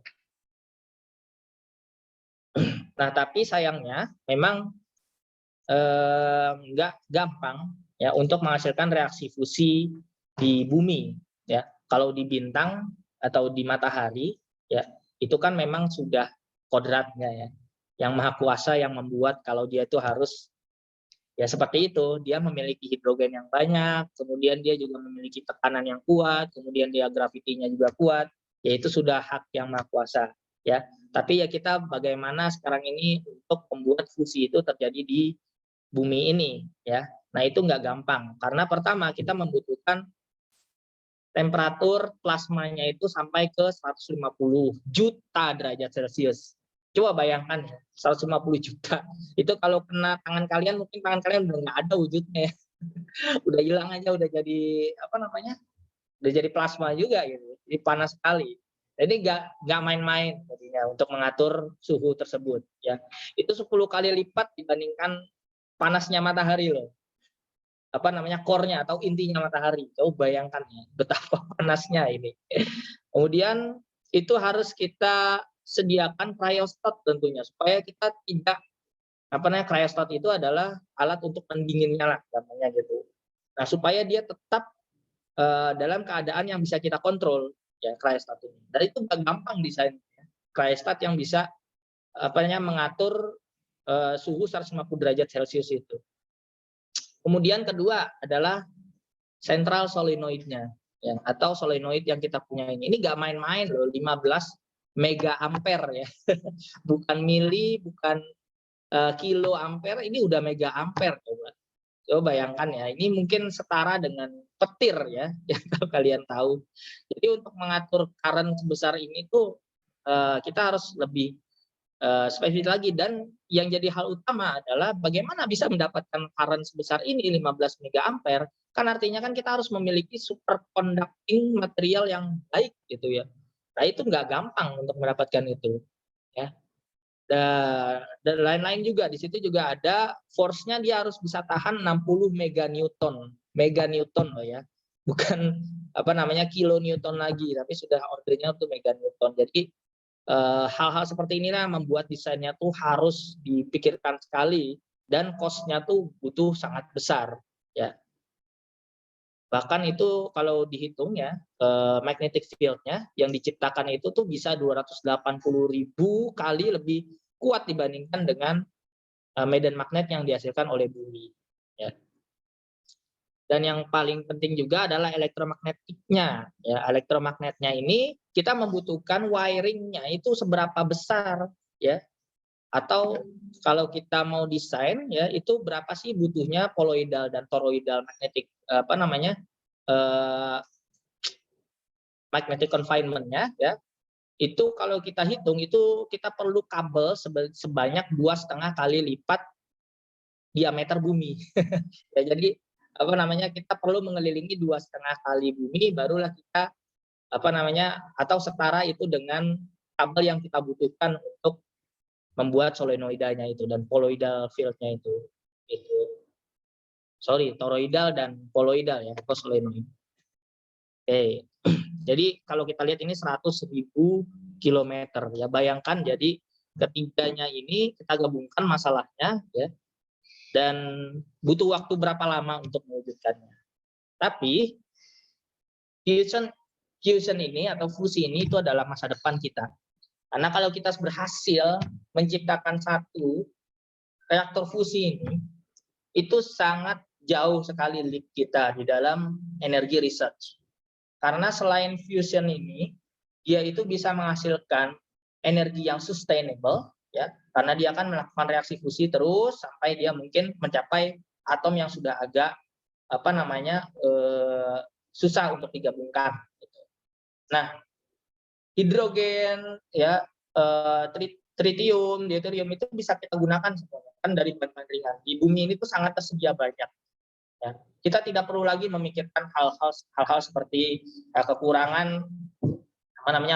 Nah, tapi sayangnya memang nggak gampang ya untuk menghasilkan reaksi fusi di bumi ya. Kalau di bintang atau di matahari ya itu kan memang sudah kodratnya ya. Yang Maha Kuasa yang membuat kalau dia itu harus ya seperti itu, dia memiliki hidrogen yang banyak, kemudian dia juga memiliki tekanan yang kuat, kemudian dia gravitinya juga kuat, yaitu sudah hak yang Maha Kuasa ya. Tapi ya kita bagaimana sekarang ini untuk membuat fusi itu terjadi di bumi ini ya. Nah, itu nggak gampang karena pertama kita membutuhkan temperatur plasmanya itu sampai ke 150 juta derajat Celcius. Coba bayangkan ya, 150 juta. Itu kalau kena tangan kalian, mungkin tangan kalian udah nggak ada wujudnya ya. Udah hilang aja, udah jadi udah jadi plasma juga gitu. Jadi panas sekali. Jadi nggak main-main jadinya untuk mengatur suhu tersebut ya. Itu 10 kali lipat dibandingkan panasnya matahari loh. Core-nya atau intinya matahari. Coba bayangkan ya, betapa panasnya ini. Kemudian itu harus kita sediakan cryostat tentunya supaya kita tidak cryostat itu adalah alat untuk pendinginnya lah namanya gitu. Nah, supaya dia tetap dalam keadaan yang bisa kita kontrol ya cryostat ini. Dan itu gampang desainnya. Cryostat yang bisa mengatur suhu 150 derajat Celcius itu. Kemudian kedua adalah central solenoidnya ya, atau solenoid yang kita punya ini. Ini nggak main-main loh, 15 mega ampere ya. Bukan mili, bukan kilo ampere, ini udah mega ampere coba. Coba bayangkan ya, ini mungkin setara dengan petir ya, yang kalian tahu. Jadi untuk mengatur current sebesar ini tuh kita harus lebih spesifik lagi, dan yang jadi hal utama adalah bagaimana bisa mendapatkan current sebesar ini 15 mega ampere, kan artinya kan kita harus memiliki superconducting material yang baik gitu ya. Nah, itu nggak gampang untuk mendapatkan itu ya. Dan lain-lain juga di situ juga ada force-nya, dia harus bisa tahan 60 meganewton loh ya. Bukan kilonewton lagi, tapi sudah ordernya untuk meganewton. Jadi hal-hal seperti inilah membuat desainnya tuh harus dipikirkan sekali dan cost-nya tuh butuh sangat besar ya. Bahkan itu kalau dihitung ya magnetic field-nya yang diciptakan itu tuh bisa 280.000 kali lebih kuat dibandingkan dengan medan magnet yang dihasilkan oleh bumi ya. Dan yang paling penting juga adalah elektromagnetiknya. Ya, elektromagnetnya ini kita membutuhkan wiringnya itu seberapa besar ya. Atau kalau kita mau desain ya itu berapa sih butuhnya poloidal dan toroidal magnetic magnetic confinement-nya ya. Itu kalau kita hitung itu kita perlu kabel sebanyak 2,5 kali lipat diameter bumi. Ya, jadi kita perlu mengelilingi 2,5 kali bumi, barulah kita atau setara itu dengan kabel yang kita butuhkan untuk membuat solenoidanya itu dan poloidal field-nya itu. Toroidal dan poloidal ya, atau solenoid. Oke. Jadi kalau kita lihat ini 100.000 kilometer ya, bayangkan jadi ketiganya ini kita gabungkan masalahnya ya. Dan butuh waktu berapa lama untuk mewujudkannya. Tapi fusion ini atau fusi ini itu adalah masa depan kita. Karena kalau kita berhasil menciptakan satu reaktor fusi ini, itu sangat jauh sekali leap kita di dalam energi research. Karena selain fusion ini, dia itu bisa menghasilkan energi yang sustainable, ya, karena dia akan melakukan reaksi fusi terus sampai dia mungkin mencapai atom yang sudah agak susah untuk digabungkan. Nah, hidrogen ya tritium, deuterium itu bisa kita gunakan semuanya kan dari bahan ringan. Di bumi ini tuh sangat tersedia banyak. Ya. Kita tidak perlu lagi memikirkan hal-hal seperti kekurangan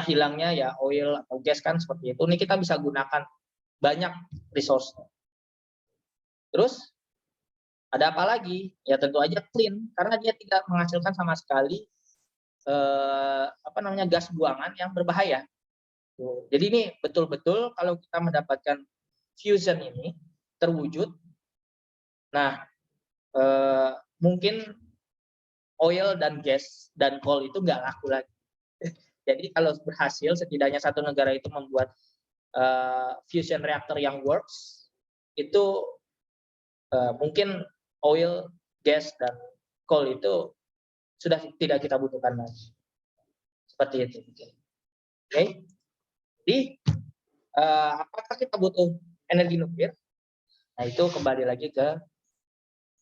hilangnya ya oil atau gas kan seperti itu. Ini kita bisa gunakan banyak resource. Terus ada apa lagi? Ya tentu aja clean karena dia tidak menghasilkan sama sekali gas buangan yang berbahaya. Jadi ini betul-betul kalau kita mendapatkan fusion ini terwujud, nah mungkin oil dan gas dan coal itu nggak laku lagi. Jadi kalau berhasil setidaknya satu negara itu membuat fusion reactor yang works, itu mungkin oil, gas, dan coal itu sudah tidak kita butuhkan lagi. Seperti itu. Oke. Jadi apakah kita butuh energi nuklir? Nah itu kembali lagi ke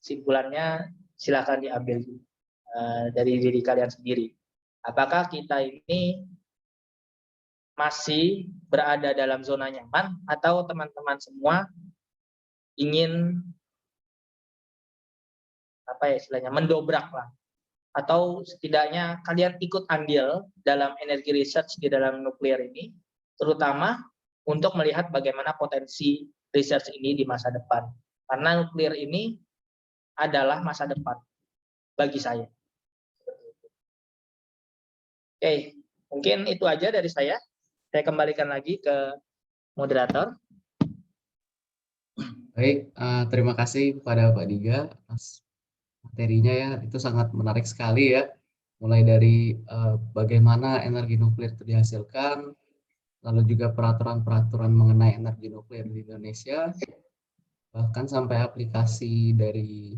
simpulannya, silakan diambil dari diri kalian sendiri. Apakah kita ini masih berada dalam zona nyaman atau teman-teman semua ingin mendobrak lah, atau setidaknya kalian ikut andil dalam energi research di dalam nuklir ini, terutama untuk melihat bagaimana potensi research ini di masa depan. Karena nuklir ini adalah masa depan bagi saya. Oke, mungkin itu aja dari saya. Saya kembalikan lagi ke moderator. Baik, terima kasih kepada Pak Diga atas materinya ya. Itu sangat menarik sekali ya. Mulai dari bagaimana energi nuklir itu dihasilkan, lalu juga peraturan-peraturan mengenai energi nuklir di Indonesia, bahkan sampai aplikasi dari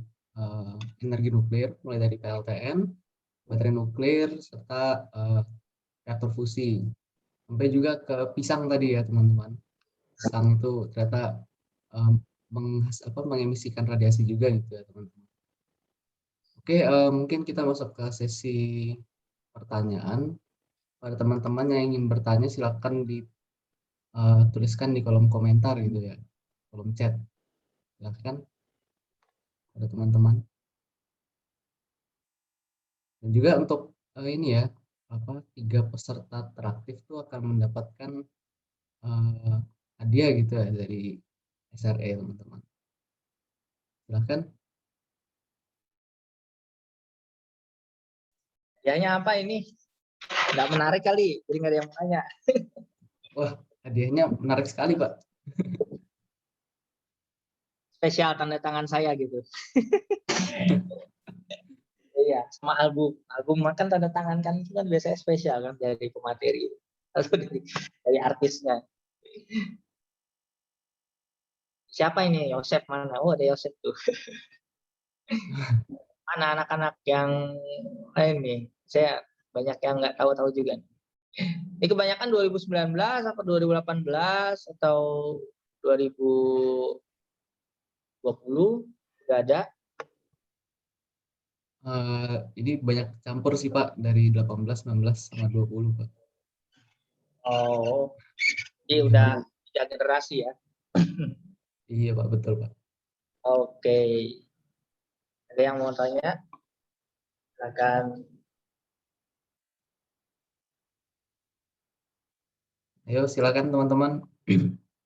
energi nuklir, mulai dari PLTN, baterai nuklir, serta reaktor fusi. Sampai juga ke pisang tadi ya teman-teman. Pisang itu ternyata mengemisikan radiasi juga gitu ya teman-teman. Oke, mungkin kita masuk ke sesi pertanyaan. Pada teman-teman yang ingin bertanya silakan dituliskan di kolom komentar gitu ya, kolom chat. Silakan pada teman-teman. Dan juga untuk ini ya, 3 peserta teraktif itu akan mendapatkan hadiah gitu ya dari SRE teman-teman. Silakan. Hadiahnya apa ini? Nggak menarik kali, jadi nggak ada yang tanya. Wah, hadiahnya menarik sekali Pak. Spesial tanda tangan saya gitu. Iya, sama album. Album makan tanda tangan kan itu kan biasanya spesial kan dari pemateri. Dari artisnya. Siapa ini? Yosef mana? Oh, ada Yosef tuh. Mana anak-anak yang ini? Saya banyak yang nggak tahu-tahu juga. Ini kebanyakan 2019 atau 2018 atau 2020 nggak ada. Ini banyak campur sih Pak, dari 18, 19 sama 20 Pak. Oh, jadi udah 3 generasi ya. Iya Pak, betul Pak. Oke. Ada yang mau tanya? Silakan. Ayo silakan teman-teman.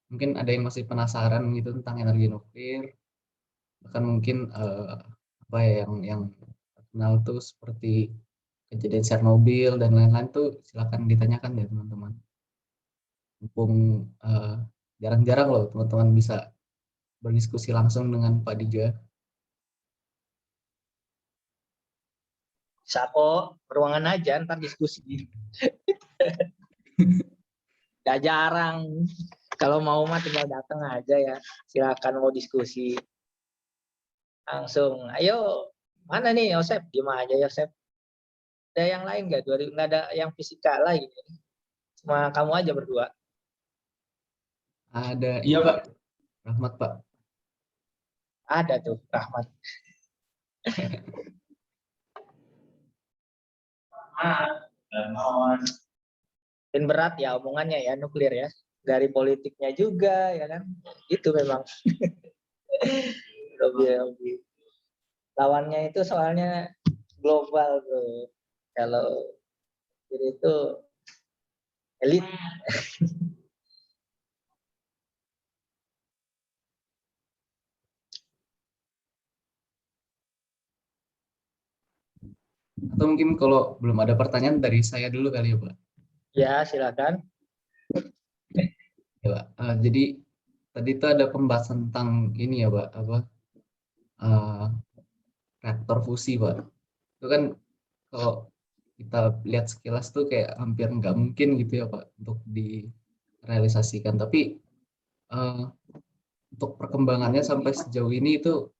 Mungkin ada yang masih penasaran gitu tentang energi nuklir. Bahkan mungkin apa ya yang terkenal tuh seperti kejadian Chernobyl dan lain-lain tuh silakan ditanyakan ya teman-teman. Mumpung jarang-jarang loh teman-teman bisa berdiskusi langsung dengan Pak Diga. Bisa kok, ruangan aja ntar diskusi. Gak jarang. Kalau mau mah tinggal datang aja ya. Silakan mau diskusi. Langsung. Ayo, mana nih Yosef? Gimana aja Yosef? Ada yang lain nggak? Nggak ada yang fisika lagi. Cuma kamu aja berdua. Ada iya Pak, Rahmat Pak. Ada tuh, Rahmat. Dan berat ya omongannya ya, nuklir ya. dari politiknya juga, ya kan? Itu memang lebih lawannya itu soalnya global tuh. Kalau itu elit. Atau mungkin kalau belum ada pertanyaan dari saya dulu kali ya, Pak. Ya, silakan. Ya, Pak. Jadi tadi itu ada pembahasan tentang ini ya, Pak, apa eh, reaktor fusi, Pak. Itu kan kalau kita lihat sekilas tuh kayak hampir nggak mungkin gitu ya, Pak, untuk direalisasikan. Tapi eh, untuk perkembangannya sampai sejauh ini itu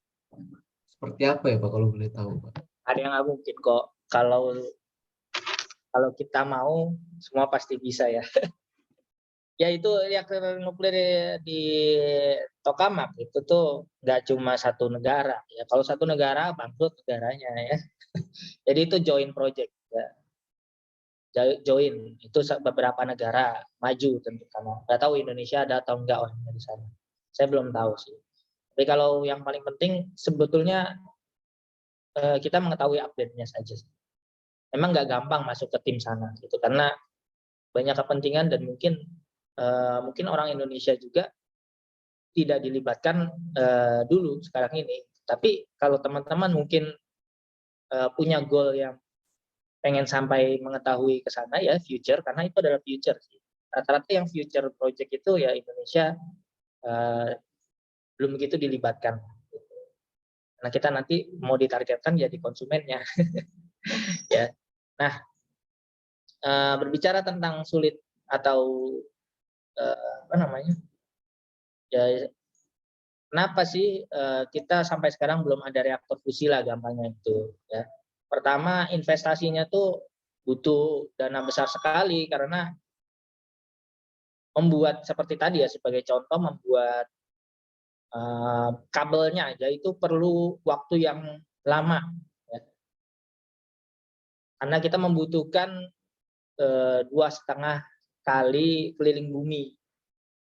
seperti apa ya, Pak, kalau boleh tahu, Pak? Ada yang nggak mungkin kok. Kalau kita mau, semua pasti bisa ya. Ya itu reaktor nuklir di Tokamak itu tuh nggak cuma satu negara ya. Kalau satu negara bangkrut negaranya ya. Jadi itu joint project ya. Join itu beberapa negara maju tentu karena nggak tahu Indonesia ada atau enggak orangnya di sana. Saya belum tahu sih. Tapi kalau yang paling penting sebetulnya kita mengetahui update-nya saja. Memang nggak gampang masuk ke tim sana gitu karena banyak kepentingan dan mungkin orang Indonesia juga tidak dilibatkan dulu sekarang ini. Tapi kalau teman-teman mungkin punya goal yang pengen sampai mengetahui ke sana ya future karena itu adalah future sih. Rata-rata yang future project itu ya Indonesia belum begitu dilibatkan. Nah kita nanti mau ditargetkan jadi konsumennya. Ya. Nah berbicara tentang sulit atau apa namanya ya kenapa sih kita sampai sekarang belum ada reaktor fusi lah gampangnya itu ya. Pertama investasinya tuh butuh dana besar sekali karena membuat seperti tadi ya sebagai contoh membuat kabelnya aja itu perlu waktu yang lama ya. Karena kita membutuhkan 2,5 kali keliling bumi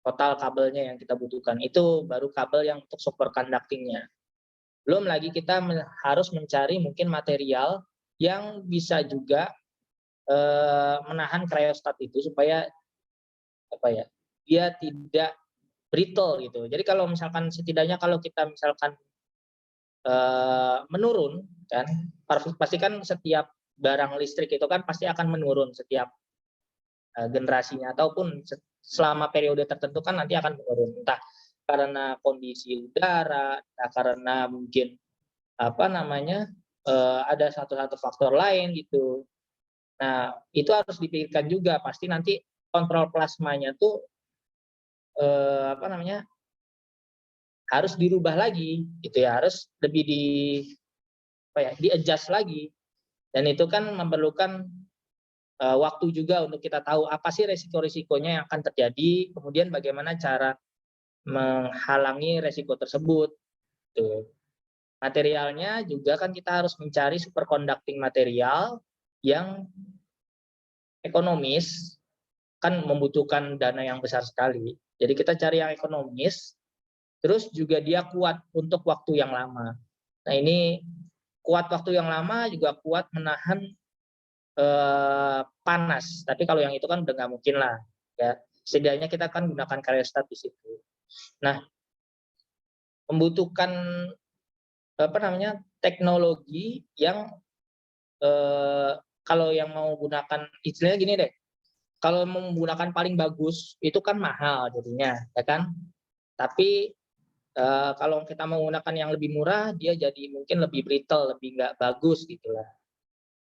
total kabelnya yang kita butuhkan itu baru kabel yang untuk super conductingnya. Belum lagi kita harus mencari mungkin material yang bisa juga menahan cryostat itu supaya apa ya dia tidak brittle gitu. Jadi kalau misalkan setidaknya kalau kita misalkan menurun kan pasti kan setiap barang listrik itu kan pasti akan menurun setiap generasinya ataupun selama periode tertentu kan nanti akan menurun entah karena kondisi udara, entah karena mungkin apa namanya ada satu faktor lain gitu. Nah itu harus dipikirkan juga pasti nanti kontrol plasmanya tuh apa namanya harus dirubah lagi gitu ya harus lebih di adjust lagi dan itu kan memerlukan waktu juga untuk kita tahu apa sih resiko-resikonya yang akan terjadi kemudian bagaimana cara menghalangi resiko tersebut tuh. Materialnya juga kan kita harus mencari superconducting material yang ekonomis kan membutuhkan dana yang besar sekali jadi kita cari yang ekonomis terus juga dia kuat untuk waktu yang lama. Nah ini kuat waktu yang lama juga kuat menahan panas. Tapi kalau yang itu kan udah nggak mungkin lah. Ya, setidaknya kita kan gunakan cryostat di situ. Nah, membutuhkan apa namanya teknologi yang kalau yang mau gunakan istilahnya gini deh. Kalau mau menggunakan paling bagus itu kan mahal jadinya, ya kan? Tapi kalau kita menggunakan yang lebih murah, dia jadi mungkin lebih brittle, lebih nggak bagus gitu lah.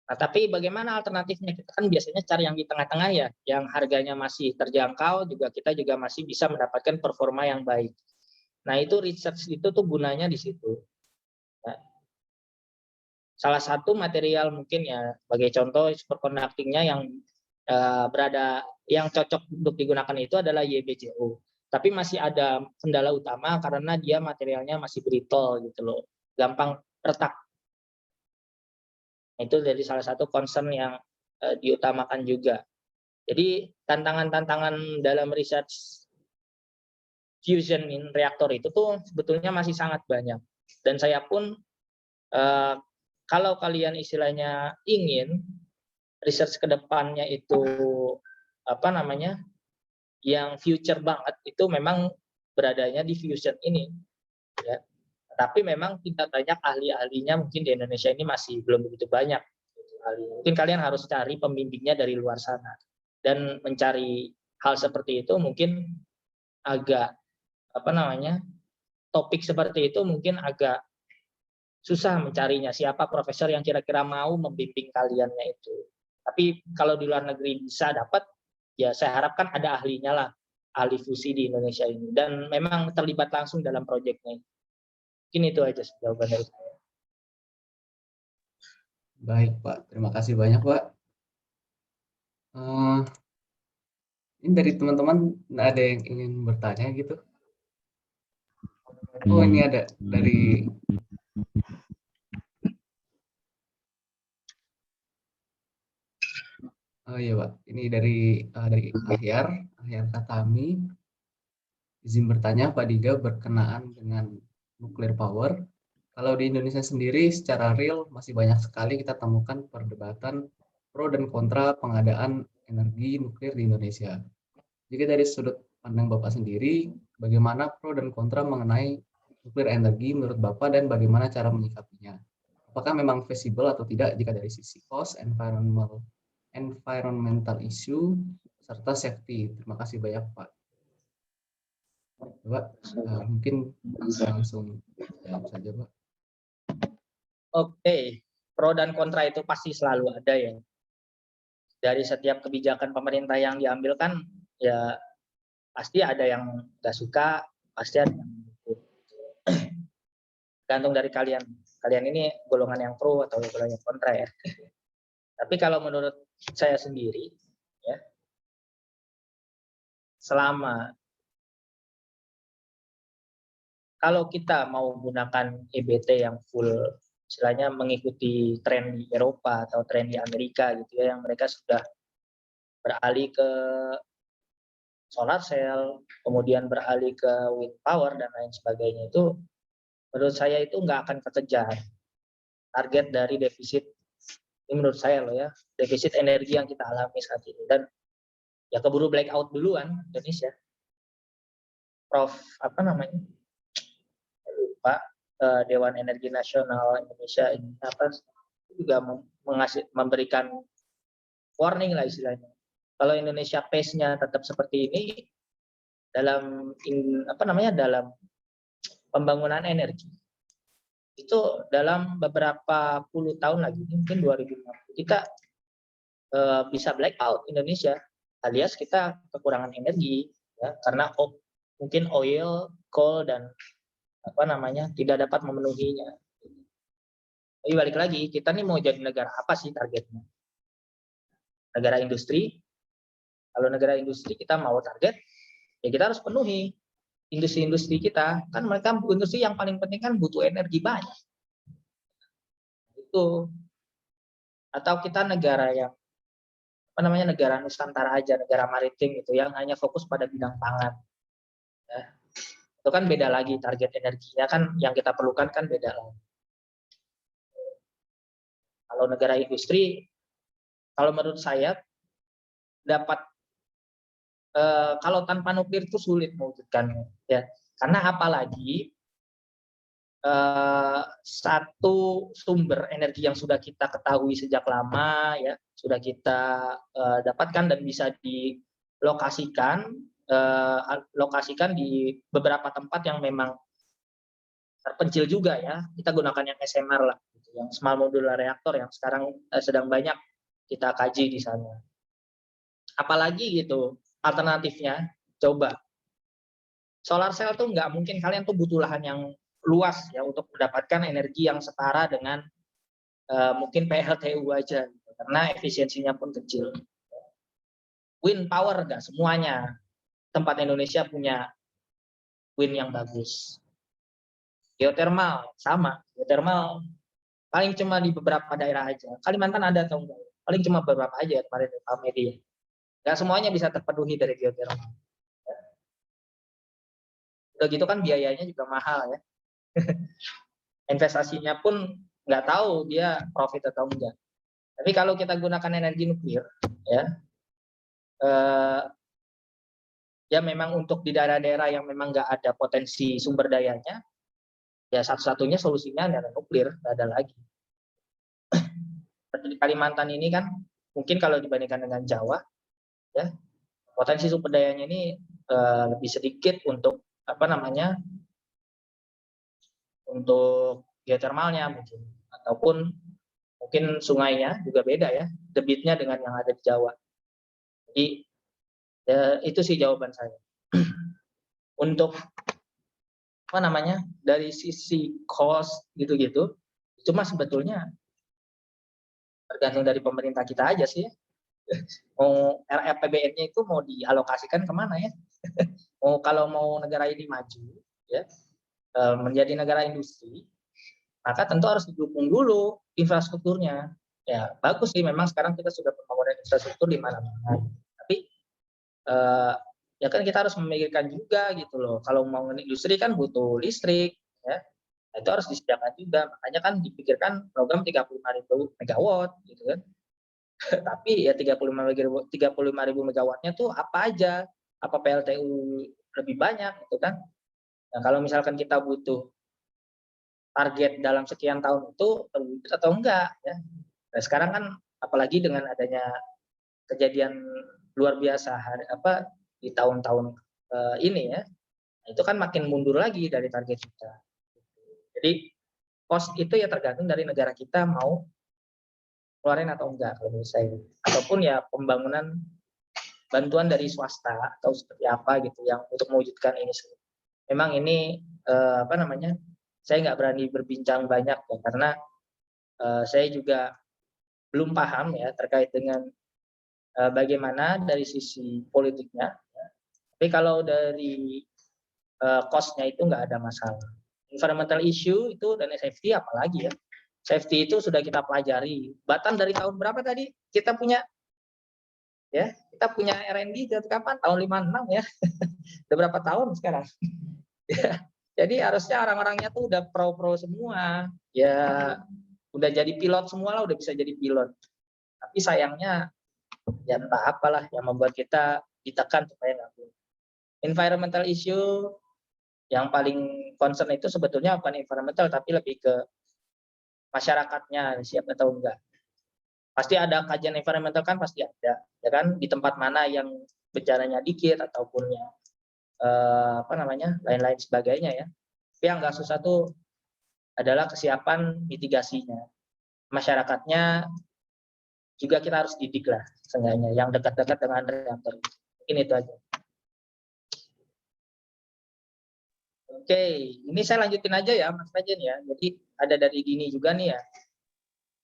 Nah, tapi bagaimana alternatifnya? Kita kan biasanya cari yang di tengah-tengah ya, yang harganya masih terjangkau, kita juga masih bisa mendapatkan performa yang baik. Nah, itu research itu tuh gunanya di situ. Nah, salah satu material mungkin ya, sebagai contoh superconducting-nya yang cocok untuk digunakan itu adalah YBCO. Tapi masih ada kendala utama karena dia materialnya masih brittle gitu loh, gampang retak. Itu dari salah satu concern yang diutamakan juga. Jadi tantangan-tantangan dalam research fusion in reaktor itu tuh sebetulnya masih sangat banyak. Dan saya pun kalau kalian istilahnya ingin research ke depannya itu yang future banget, itu memang beradanya di fusion ini, ya. Tapi memang tidak banyak ahli-ahlinya, mungkin di Indonesia ini masih belum begitu banyak. Mungkin kalian harus cari pembimbingnya dari luar sana. Dan mencari hal seperti itu mungkin agak topik seperti itu mungkin agak susah mencarinya. Siapa profesor yang kira-kira mau membimbing kaliannya itu. Tapi kalau di luar negeri bisa dapat, ya saya harapkan ada ahlinya lah, ahli fusi di Indonesia ini. Dan memang terlibat langsung dalam proyeknya. Mungkin itu aja jawaban dari saya. Baik, Pak. Terima kasih banyak, Pak. Ini dari teman-teman ada yang ingin bertanya gitu? Oh, ini ada dari Oh iya, Pak. Ini dari Ahyar Katami. Izin bertanya, Pak Diga berkenaan dengan nuclear power. Kalau di Indonesia sendiri secara real masih banyak sekali kita temukan perdebatan pro dan kontra pengadaan energi nuklir di Indonesia. Jika dari sudut pandang Bapak sendiri, bagaimana pro dan kontra mengenai nuklir energi menurut Bapak dan bagaimana cara menyikapinya? Apakah memang feasible atau tidak jika dari sisi cost, environmental issue, serta safety? Terima kasih banyak, Pak. Pak, mungkin langsung jawab saja, Pak. Oke, pro dan kontra itu pasti selalu ada ya. Dari setiap kebijakan pemerintah yang diambil kan, ya pasti ada yang nggak suka, pasti ada yang gantung dari kalian. Kalian ini golongan yang pro atau golongan yang kontra ya. Tapi kalau menurut saya sendiri, ya, kalau kita mau gunakan EBT yang full, istilahnya mengikuti tren di Eropa atau tren di Amerika gitu ya, yang mereka sudah beralih ke solar cell, kemudian beralih ke wind power dan lain sebagainya, itu menurut saya itu nggak akan kekejar target dari defisit, ini menurut saya loh ya, defisit energi yang kita alami saat ini. Dan ya keburu blackout duluan Indonesia. Prof lupa, Dewan Energi Nasional Indonesia ini juga memberikan warning lah istilahnya. Kalau Indonesia pace-nya tetap seperti ini dalam dalam pembangunan energi, itu dalam beberapa puluh tahun lagi, mungkin 2050, kita bisa blackout Indonesia, alias kita kekurangan energi ya, karena mungkin oil, coal dan tidak dapat memenuhinya. Tapi balik lagi, kita nih mau jadi negara apa sih targetnya? Negara industri. Kalau negara industri kita mau target, ya kita harus penuhi industri-industri kita. Kan mereka industri yang paling penting kan butuh energi banyak. Itu. Atau kita negara yang negara Nusantara aja, negara maritim itu yang hanya fokus pada bidang pangan. Ya. Itu kan beda lagi, target energinya kan yang kita perlukan kan beda lagi. Kalau negara industri, kalau menurut saya dapat kalau tanpa nuklir itu sulit mewujudkannya ya, karena apalagi satu sumber energi yang sudah kita ketahui sejak lama ya, sudah kita dapatkan dan bisa lokasikan di beberapa tempat yang memang terpencil juga ya. Kita gunakan yang SMR lah, gitu, yang small modular reactor yang sekarang sedang banyak kita kaji di sana. Apalagi gitu alternatifnya, coba solar cell tuh nggak mungkin kalian tuh butuh lahan yang luas ya untuk mendapatkan energi yang setara dengan mungkin PLTU aja, karena efisiensinya pun kecil. Wind power nggak semuanya tempat Indonesia punya wind yang bagus. Geothermal sama, geothermal paling cuma di beberapa daerah aja. Kalimantan ada atau enggak? Paling cuma beberapa aja kemarin Pak Medi. Nggak semuanya bisa terpenuhi dari geothermal. Udah gitu kan biayanya juga mahal ya. Investasinya pun nggak tahu dia profit atau enggak. Tapi kalau kita gunakan energi nuklir, ya, ya memang untuk di daerah-daerah yang memang nggak ada potensi sumber dayanya, ya satu-satunya solusinya adalah nuklir, nggak ada lagi. Seperti di Kalimantan ini kan, mungkin kalau dibandingkan dengan Jawa, ya potensi sumber dayanya ini lebih sedikit untuk apa namanya, untuk geotermalnya mungkin, ataupun mungkin sungainya juga beda ya, debitnya dengan yang ada di Jawa. Jadi ya, itu sih jawaban saya. Untuk apa namanya, dari sisi cost gitu-gitu, cuma sebetulnya tergantung dari pemerintah kita aja sih. Mau RAPBN-nya itu mau dialokasikan kemana ya? Kalau mau negara ini maju, ya menjadi negara industri, maka tentu harus didukung dulu infrastrukturnya. Ya bagus sih, memang sekarang kita sudah pembangunan infrastruktur di mana-mana. Tapi ya kan kita harus memikirkan juga gitu loh. Kalau mau industri kan butuh listrik, ya. Nah, itu harus disediakan juga. Makanya kan dipikirkan program 35.000 megawatt gitu kan. Tapi ya 35.000 megawattnya tuh apa aja? Apa PLTU lebih banyak gitu kan? Nah, kalau misalkan kita butuh target dalam sekian tahun itu terwujud atau enggak ya. Nah, sekarang kan apalagi dengan adanya kejadian luar biasa di tahun-tahun ini ya, nah, itu kan makin mundur lagi dari target kita. Jadi cost itu ya tergantung dari negara kita mau keluarin atau enggak kalau menurut saya. Ataupun ya pembangunan bantuan dari swasta atau seperti apa gitu yang untuk mewujudkan ini. Memang ini apa namanya, saya nggak berani berbincang banyak ya, karena saya juga belum paham ya terkait dengan bagaimana dari sisi politiknya. Tapi kalau dari cost-nya itu nggak ada masalah. Environmental issue itu dan safety apalagi ya. Safety itu sudah kita pelajari. Bahkan dari tahun berapa tadi kita punya ya, kita punya R&D dari kapan? Tahun 56 ya. Udah berapa tahun sekarang? Ya. Jadi harusnya orang-orangnya tuh udah pro-pro semua. Ya udah jadi pilot semua lah, udah bisa jadi pilot. Tapi sayangnya ya entah apalah yang membuat kita ditekan supaya nggak boleh. Environmental issue yang paling concern itu sebetulnya bukan environmental tapi lebih ke masyarakatnya siap atau enggak. Pasti ada kajian environmental kan, pasti ada ya kan, di tempat mana yang bencananya dikit ataupun yang apa namanya lain-lain sebagainya ya. Tapi yang nggak susah tuh adalah kesiapan mitigasinya. Masyarakatnya juga kita harus didik lah seenggaknya yang dekat-dekat dengan reaktor. Mungkin itu aja. Oke, ini saya lanjutin aja ya Mas Rajen ya. Jadi ada dari Dini juga nih ya.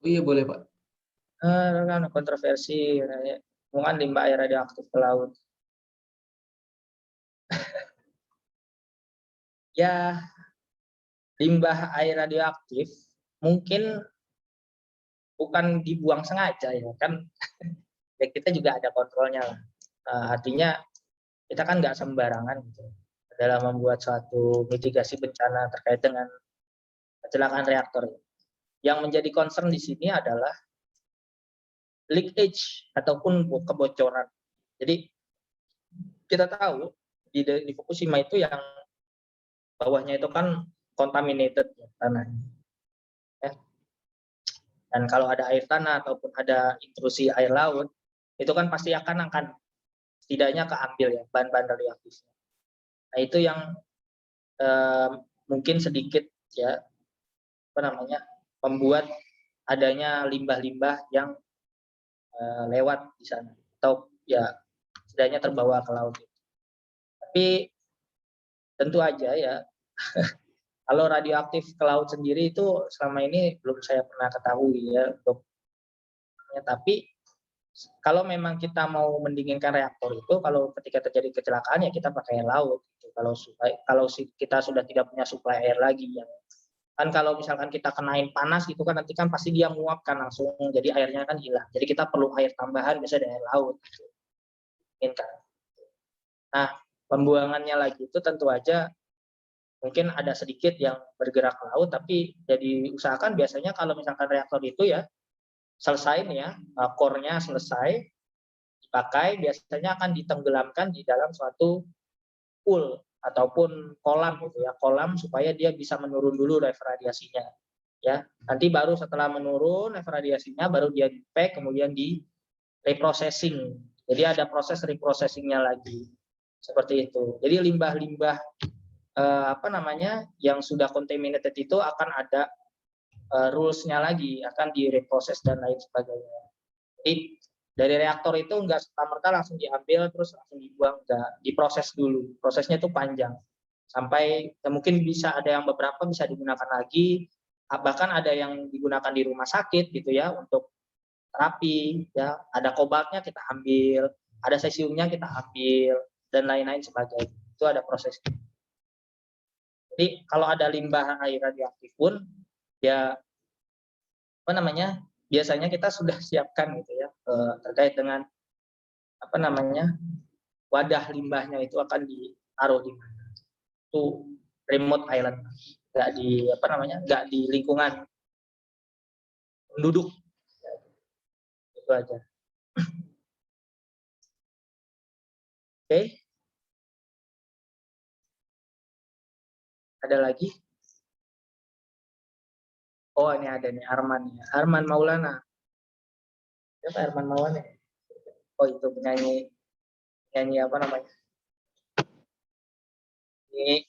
Oh iya boleh Pak. Kontroversi hubungan limbah air radioaktif ke laut. Ya, limbah air radioaktif mungkin bukan dibuang sengaja ya kan. Ya kita juga ada kontrolnya lah. Artinya kita kan nggak sembarangan gitu dalam membuat suatu mitigasi bencana terkait dengan kecelakaan reaktor. Yang menjadi concern di sini adalah leakage ataupun kebocoran. Jadi kita tahu di Fukushima itu yang bawahnya itu kan contaminated ya, tanahnya. Ya. Dan kalau ada air tanah ataupun ada intrusi air laut, itu kan pasti akan setidaknya keambil ya bahan-bahan radioaktif. Nah itu yang mungkin sedikit ya apa namanya membuat adanya limbah-limbah yang lewat di sana atau ya setidaknya terbawa ke laut. Tapi tentu aja ya kalau radioaktif ke laut sendiri itu selama ini belum saya pernah ketahui ya tapi kalau memang kita mau mendinginkan reaktor itu kalau ketika terjadi kecelakaan ya kita pakai air laut gitu. Kalau kita sudah tidak punya suplai air lagi yang kan kalau misalkan kita kenain panas gitu kan nanti kan pasti dia menguap kan langsung jadi airnya kan hilang. Jadi kita perlu air tambahan biasanya dari air laut. inginkan. Nah, pembuangannya lagi itu tentu aja mungkin ada sedikit yang bergerak ke laut, tapi jadi usahakan biasanya kalau misalkan reaktor itu ya selesai nih ya, core-nya selesai dipakai, biasanya akan ditenggelamkan di dalam suatu pool ataupun kolam gitu ya, kolam supaya dia bisa menurun dulu level radiasinya. Ya, nanti baru setelah menurun level radiasinya baru dia di-pack kemudian di reprocessing. Jadi ada proses reprocessingnya lagi. Seperti itu. Jadi limbah-limbah yang sudah contaminated itu akan ada rules-nya lagi, akan direproses dan lain sebagainya. Jadi dari reaktor itu enggak serta-merta langsung diambil terus langsung dibuang, enggak, diproses dulu. Prosesnya itu panjang. Sampai mungkin bisa ada yang beberapa bisa digunakan lagi, bahkan ada yang digunakan di rumah sakit gitu ya untuk terapi ya, ada kobaltnya kita ambil, ada cesiumnya kita ambil dan lain-lain sebagainya. Itu ada prosesnya. Jadi kalau ada limbah air radioaktif pun ya biasanya kita sudah siapkan gitu ya terkait dengan wadah limbahnya itu akan ditaruh di mana. Itu remote island, nggak di lingkungan penduduk. Itu aja. Oke. Ada lagi? Oh, ini ada nih Arman ya. Arman Maulana. Siapa Arman Maulana? Oh, itu penyanyi apa namanya? Ini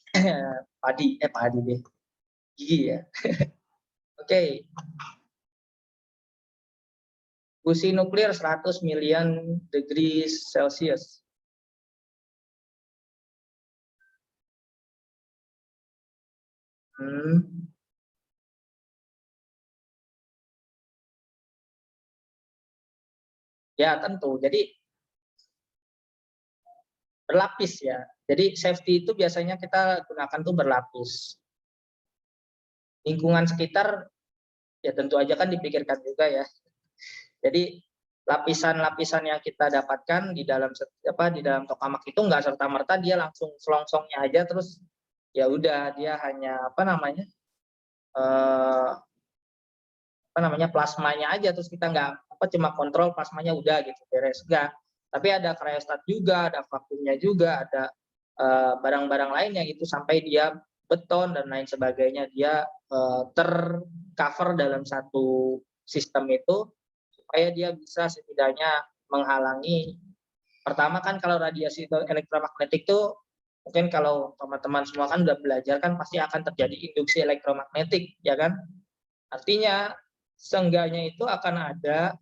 Padi deh. Gigi ya. Oke. Fusi nuklir 100 million degrees Celsius. Ya tentu. Jadi berlapis ya. Jadi safety itu biasanya kita gunakan tuh berlapis. Lingkungan sekitar ya tentu aja kan dipikirkan juga ya. Jadi lapisan-lapisan yang kita dapatkan di dalam tokamak itu nggak serta-merta dia langsung selongsongnya aja terus ya udah dia hanya plasmanya aja terus kita nggak cuma kontrol plasmanya udah gitu beres, enggak. Tapi ada cryostat juga, ada vakumnya juga, ada barang-barang lain yang itu sampai dia beton dan lain sebagainya, dia tercover dalam satu sistem itu supaya dia bisa setidaknya menghalangi. Pertama kan kalau radiasi elektromagnetik itu mungkin kalau teman-teman semua kan udah belajar kan pasti akan terjadi induksi elektromagnetik ya kan, artinya seenggaknya itu akan ada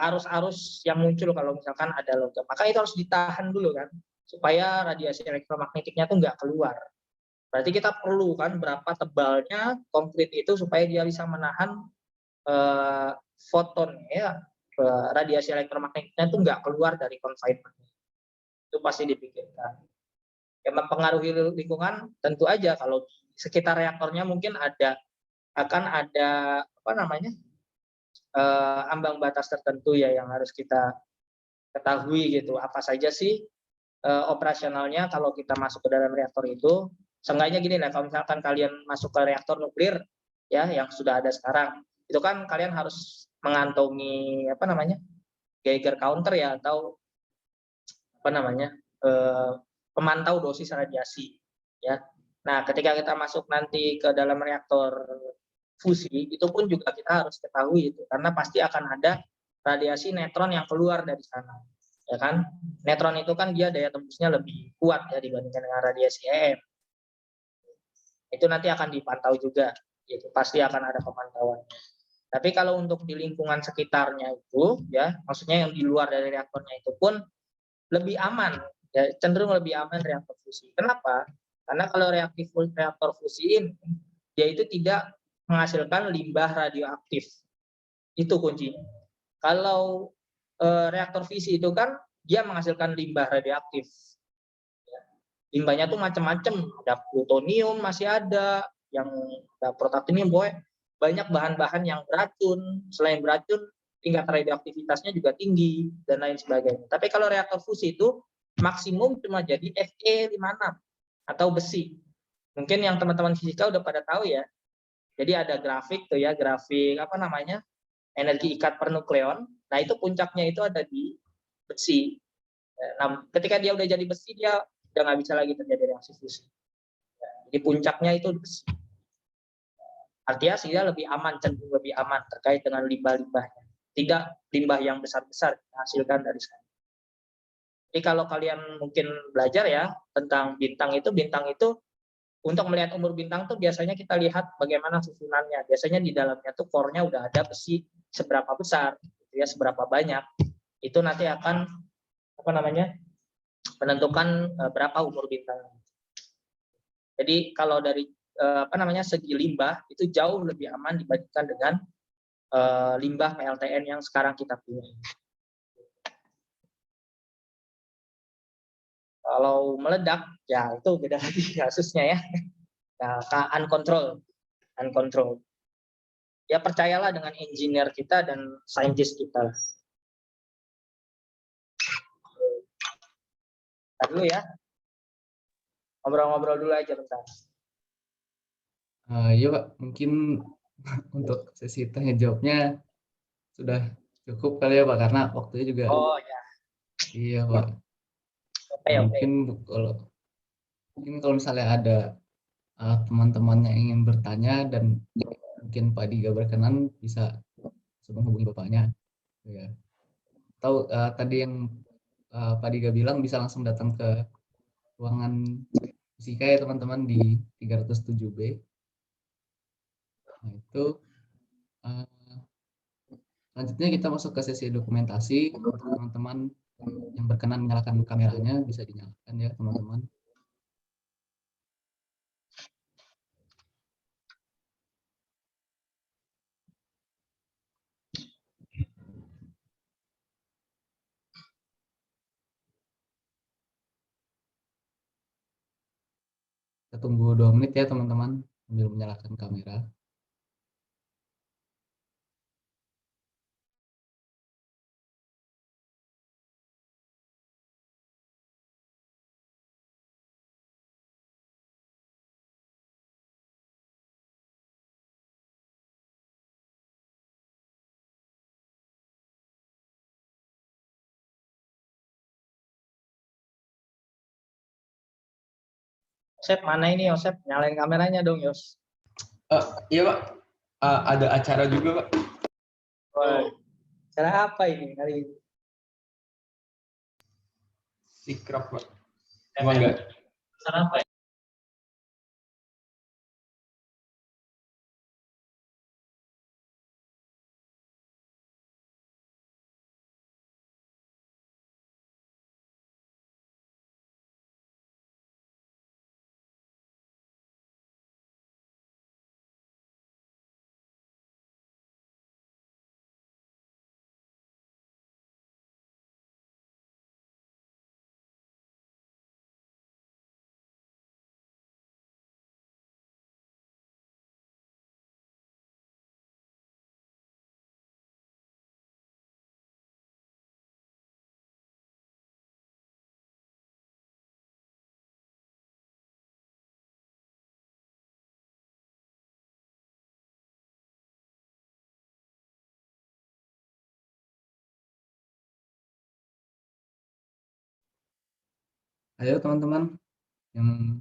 arus-arus yang muncul kalau misalkan ada logam, maka itu harus ditahan dulu kan supaya radiasi elektromagnetiknya tuh nggak keluar. Berarti kita perlu kan berapa tebalnya konkrit itu supaya dia bisa menahan foton ya, radiasi elektromagnetiknya itu nggak keluar dari confinement. Itu pasti dipikirkan. Yang mempengaruhi lingkungan tentu aja kalau di sekitar reaktornya mungkin akan ada ambang batas tertentu ya yang harus kita ketahui gitu. Apa saja sih operasionalnya kalau kita masuk ke dalam reaktor itu? Seenggaknya gini lah, kalau misalkan kalian masuk ke reaktor nuklir ya yang sudah ada sekarang, itu kan kalian harus mengantongi Geiger counter ya atau pemantau dosis radiasi ya. Nah, ketika kita masuk nanti ke dalam reaktor fusi itu pun juga kita harus ketahui itu karena pasti akan ada radiasi neutron yang keluar dari sana ya kan. Neutron itu kan dia daya tembusnya lebih kuat ya dibandingkan dengan radiasi EM. Itu nanti akan dipantau juga, itu pasti akan ada pemantauan. Tapi kalau untuk di lingkungan sekitarnya itu ya, maksudnya yang di luar dari reaktornya itu pun lebih aman ya, cenderung lebih aman reaktor fusi. Kenapa? Karena kalau reaktor fusi ini dia itu tidak menghasilkan limbah radioaktif. Itu kuncinya. Kalau reaktor fisi itu kan dia menghasilkan limbah radioaktif. Limbahnya tuh macam-macam, ada plutonium masih ada, yang ada protactinium, banyak bahan-bahan yang beracun. Selain beracun, tingkat radioaktivitasnya juga tinggi dan lain sebagainya. Tapi kalau reaktor fusi itu maksimum cuma jadi Fe56 atau besi. Mungkin yang teman-teman fisika udah pada tahu ya. Jadi ada grafik tuh ya, grafik apa namanya? Energi ikat per nukleon. Nah, itu puncaknya itu ada di besi. Nah, ketika dia udah jadi besi, dia udah nggak bisa lagi terjadi reaksi fusi. Jadi puncaknya itu besi. Artinya sehingga lebih aman, cenderung lebih aman terkait dengan limbah-limbahnya. Tidak limbah yang besar-besar dihasilkan dari sana. Jadi kalau kalian mungkin belajar ya tentang bintang itu untuk melihat umur bintang tuh biasanya kita lihat bagaimana susunannya. Biasanya di dalamnya tuh core-nya udah ada besi seberapa besar, gitu ya, seberapa banyak. Itu nanti akan apa namanya? Menentukan berapa umur bintang. Jadi kalau dari apa namanya segi limbah itu jauh lebih aman dibandingkan dengan limbah PLTN yang sekarang kita punya. Kalau meledak, ya itu beda lagi kasusnya ya. Nah, uncontrol. Ya percayalah dengan engineer kita dan saintis kita. Ntar dulu ya. Ngobrol-ngobrol dulu aja bentar. Iya Pak, mungkin untuk sesi tanya jawabnya sudah cukup kali ya Pak, karena waktunya juga. Oh ya. Iya Pak. Oke. Mungkin kalau misalnya ada teman-teman yang ingin bertanya dan mungkin Pak Diga berkenan bisa langsung hubungi Bapaknya. Ya. Atau tadi yang Pak Diga bilang bisa langsung datang ke ruangan fisika ya teman-teman di 307B. Nah itu selanjutnya kita masuk ke sesi dokumentasi. Untuk teman-teman yang berkenan menyalakan kameranya bisa dinyalakan ya teman-teman. Kita tunggu 2 menit ya teman-teman sambil menyalakan kamera. Yosep, mana ini Yosep? Nyalain kameranya dong, Yos. Iya Pak, ada acara juga Pak. Oh. Cara apa ini kali ini? Sikrap Pak. Emang enggak? Cara apa ya? Ayo teman-teman yang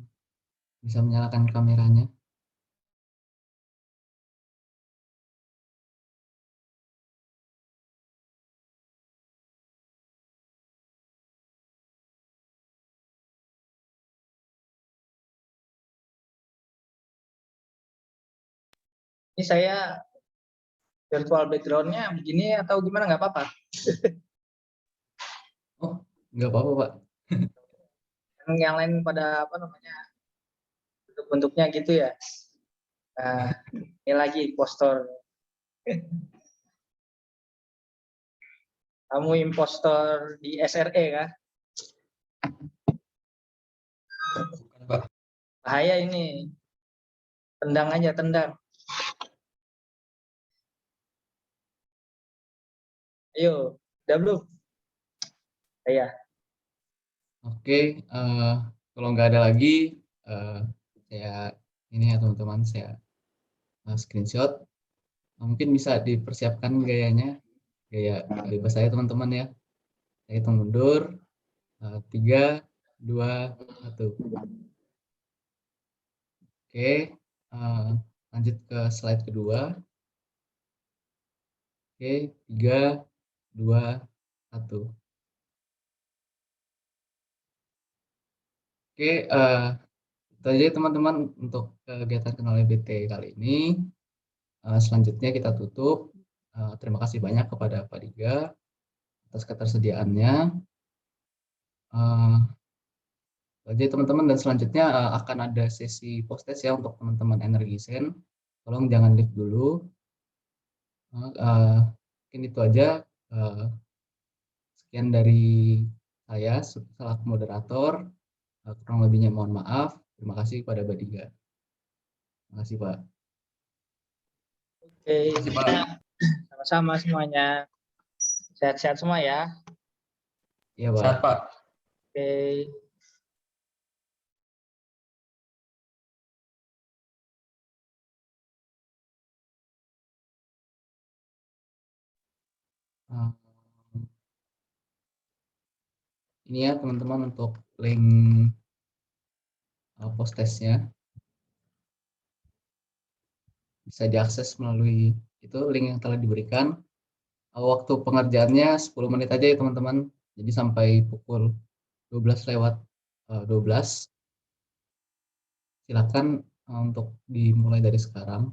bisa menyalakan kameranya. Ini saya virtual background-nya begini atau gimana, nggak apa-apa? Oh, nggak apa-apa Pak. Yang lain pada apa namanya bentuk-bentuknya gitu ya. Nah, ini lagi impostor. Kamu impostor di SRE kah? Bukan Pak. Bahaya ini. Tendang aja, tendang. Ayo, udah belum? Iya. Oke, kalau nggak ada lagi, saya ini ya teman-teman, saya screenshot. Mungkin bisa dipersiapkan gayanya, gaya bebas saya teman-teman ya. Saya hitung mundur, 3, 2, 1. Oke, lanjut ke slide kedua. Oke, 3, 2, 1. Oke, itu aja teman-teman untuk kegiatan kenal EBT kali ini. Selanjutnya kita tutup. Terima kasih banyak kepada Pak Diga atas ketersediaannya. Jadi teman-teman, dan selanjutnya akan ada sesi post test ya untuk teman-teman Energisen. Tolong jangan leave dulu. Mungkin itu aja. Sekian dari saya selaku moderator. Kurang lebihnya mohon maaf. Terima kasih kepada Pak Diga. Terima kasih Pak. Oke, Terima kasih, Pak. sama-sama semuanya. Sehat-sehat semua ya. Iya Pak. Sehat, Pak. Oke. Ini ya teman-teman untuk link post testnya. Bisa diakses melalui itu link yang telah diberikan. Waktu pengerjaannya 10 menit aja ya teman-teman. Jadi sampai pukul 12 lewat 12. Silakan untuk dimulai dari sekarang.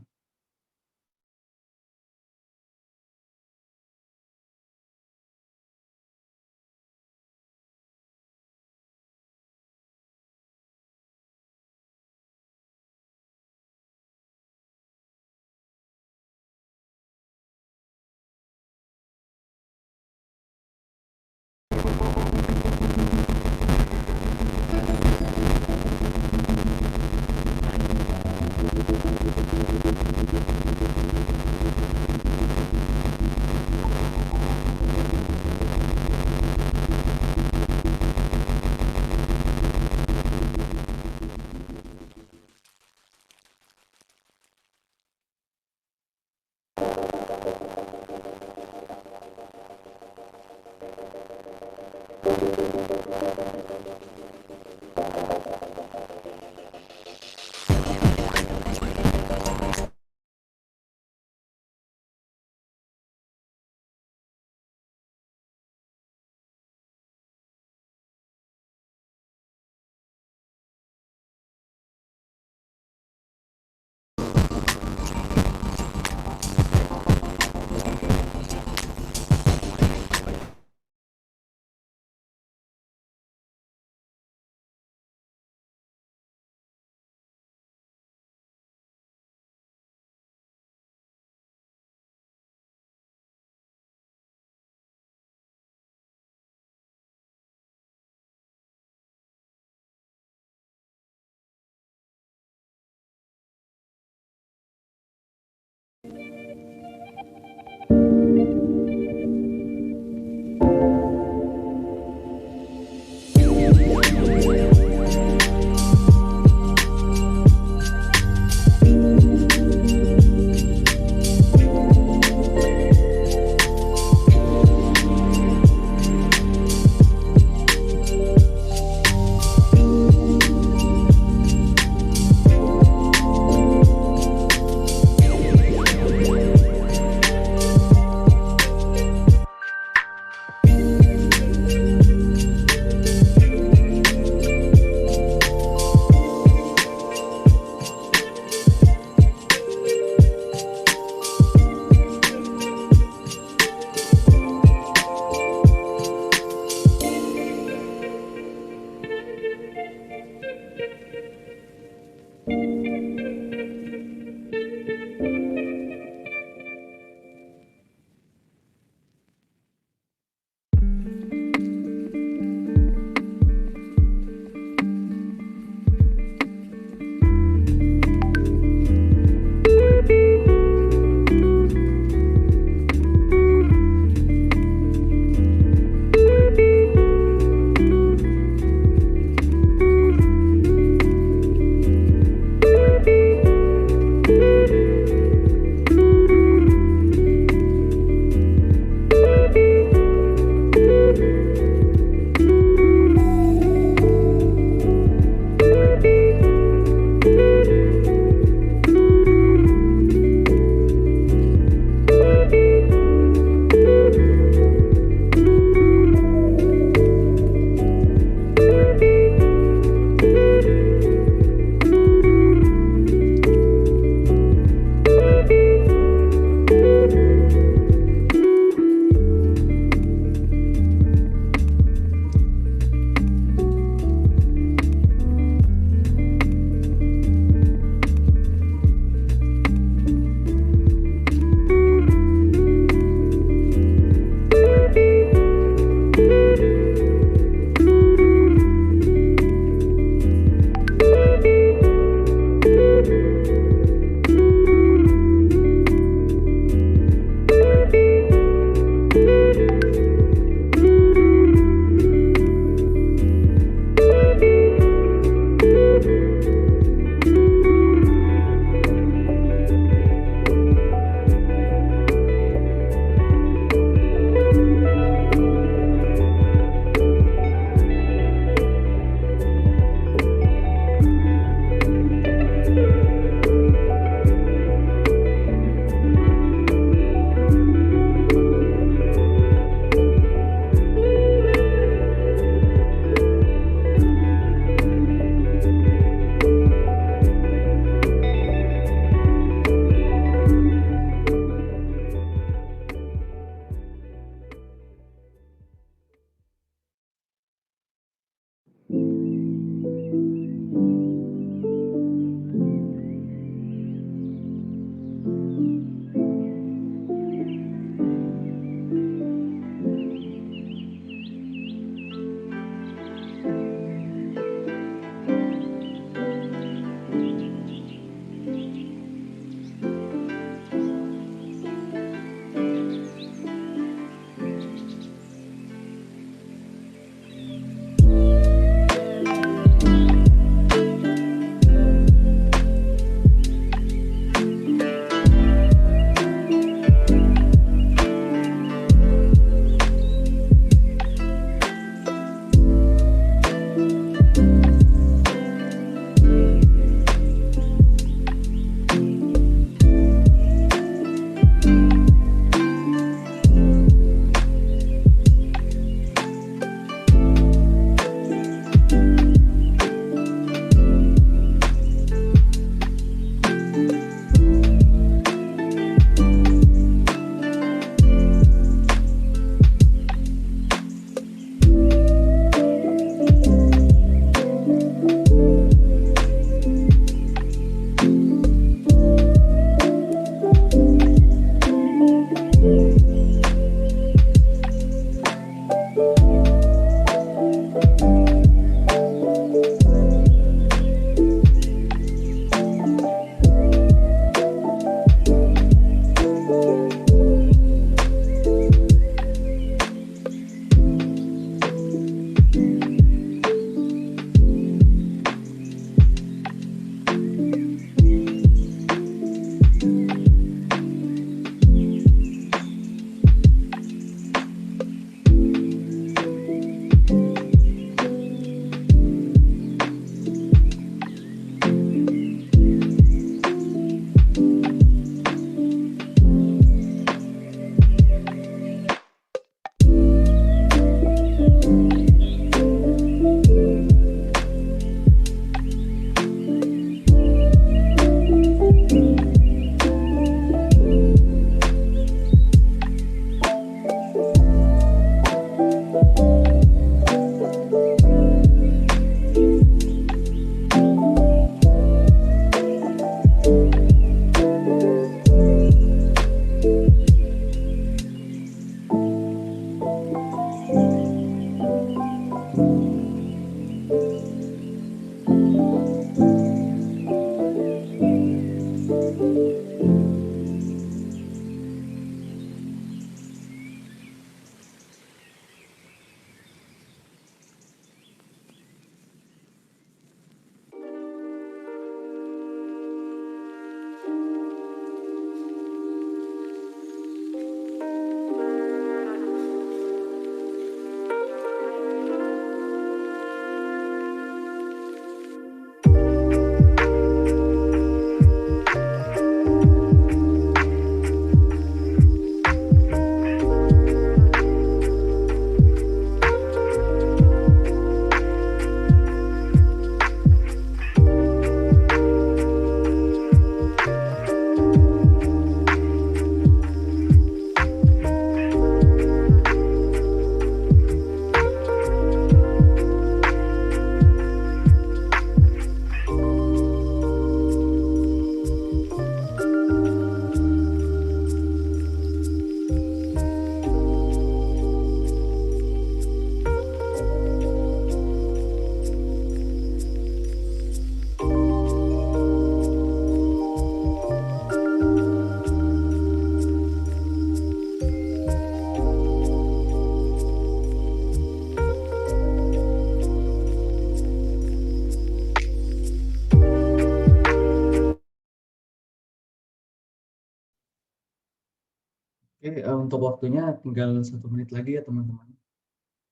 Oke, untuk waktunya tinggal 1 menit lagi ya teman-teman.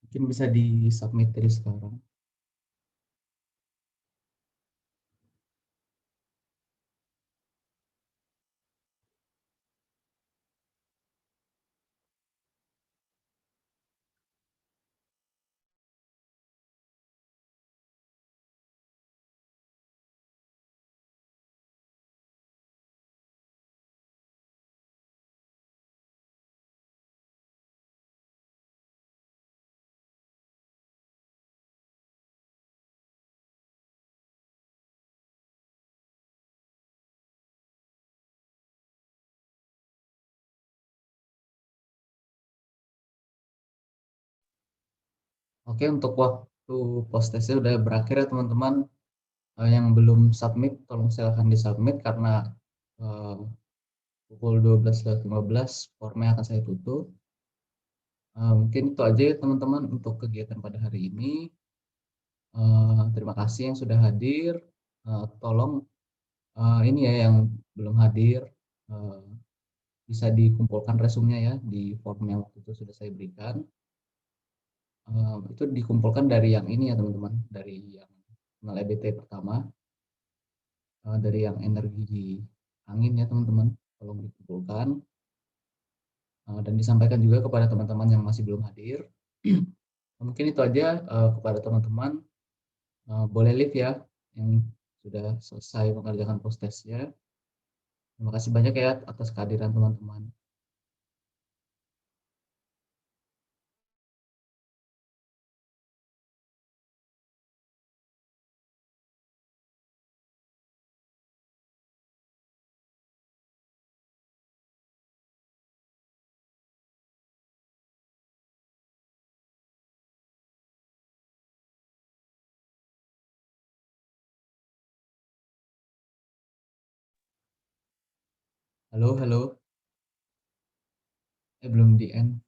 Mungkin bisa di-submit dari sekarang. Oke, untuk waktu post testnya udah berakhir ya teman-teman. Yang belum submit, tolong silahkan di-submit karena pukul 12.15 formnya akan saya tutup. Mungkin itu aja ya teman-teman untuk kegiatan pada hari ini. Terima kasih yang sudah hadir. Tolong ini ya yang belum hadir eh, bisa dikumpulkan resumenya ya di form yang waktu itu sudah saya berikan. Itu dikumpulkan dari yang ini ya teman-teman, dari yang kenal EBT pertama, dari yang energi angin ya teman-teman, tolong dikumpulkan dan disampaikan juga kepada teman-teman yang masih belum hadir. Mungkin itu aja kepada teman-teman. Boleh live ya yang sudah selesai mengerjakan post testnya. Terima kasih banyak ya atas kehadiran teman-teman. Halo, halo. Belum di end.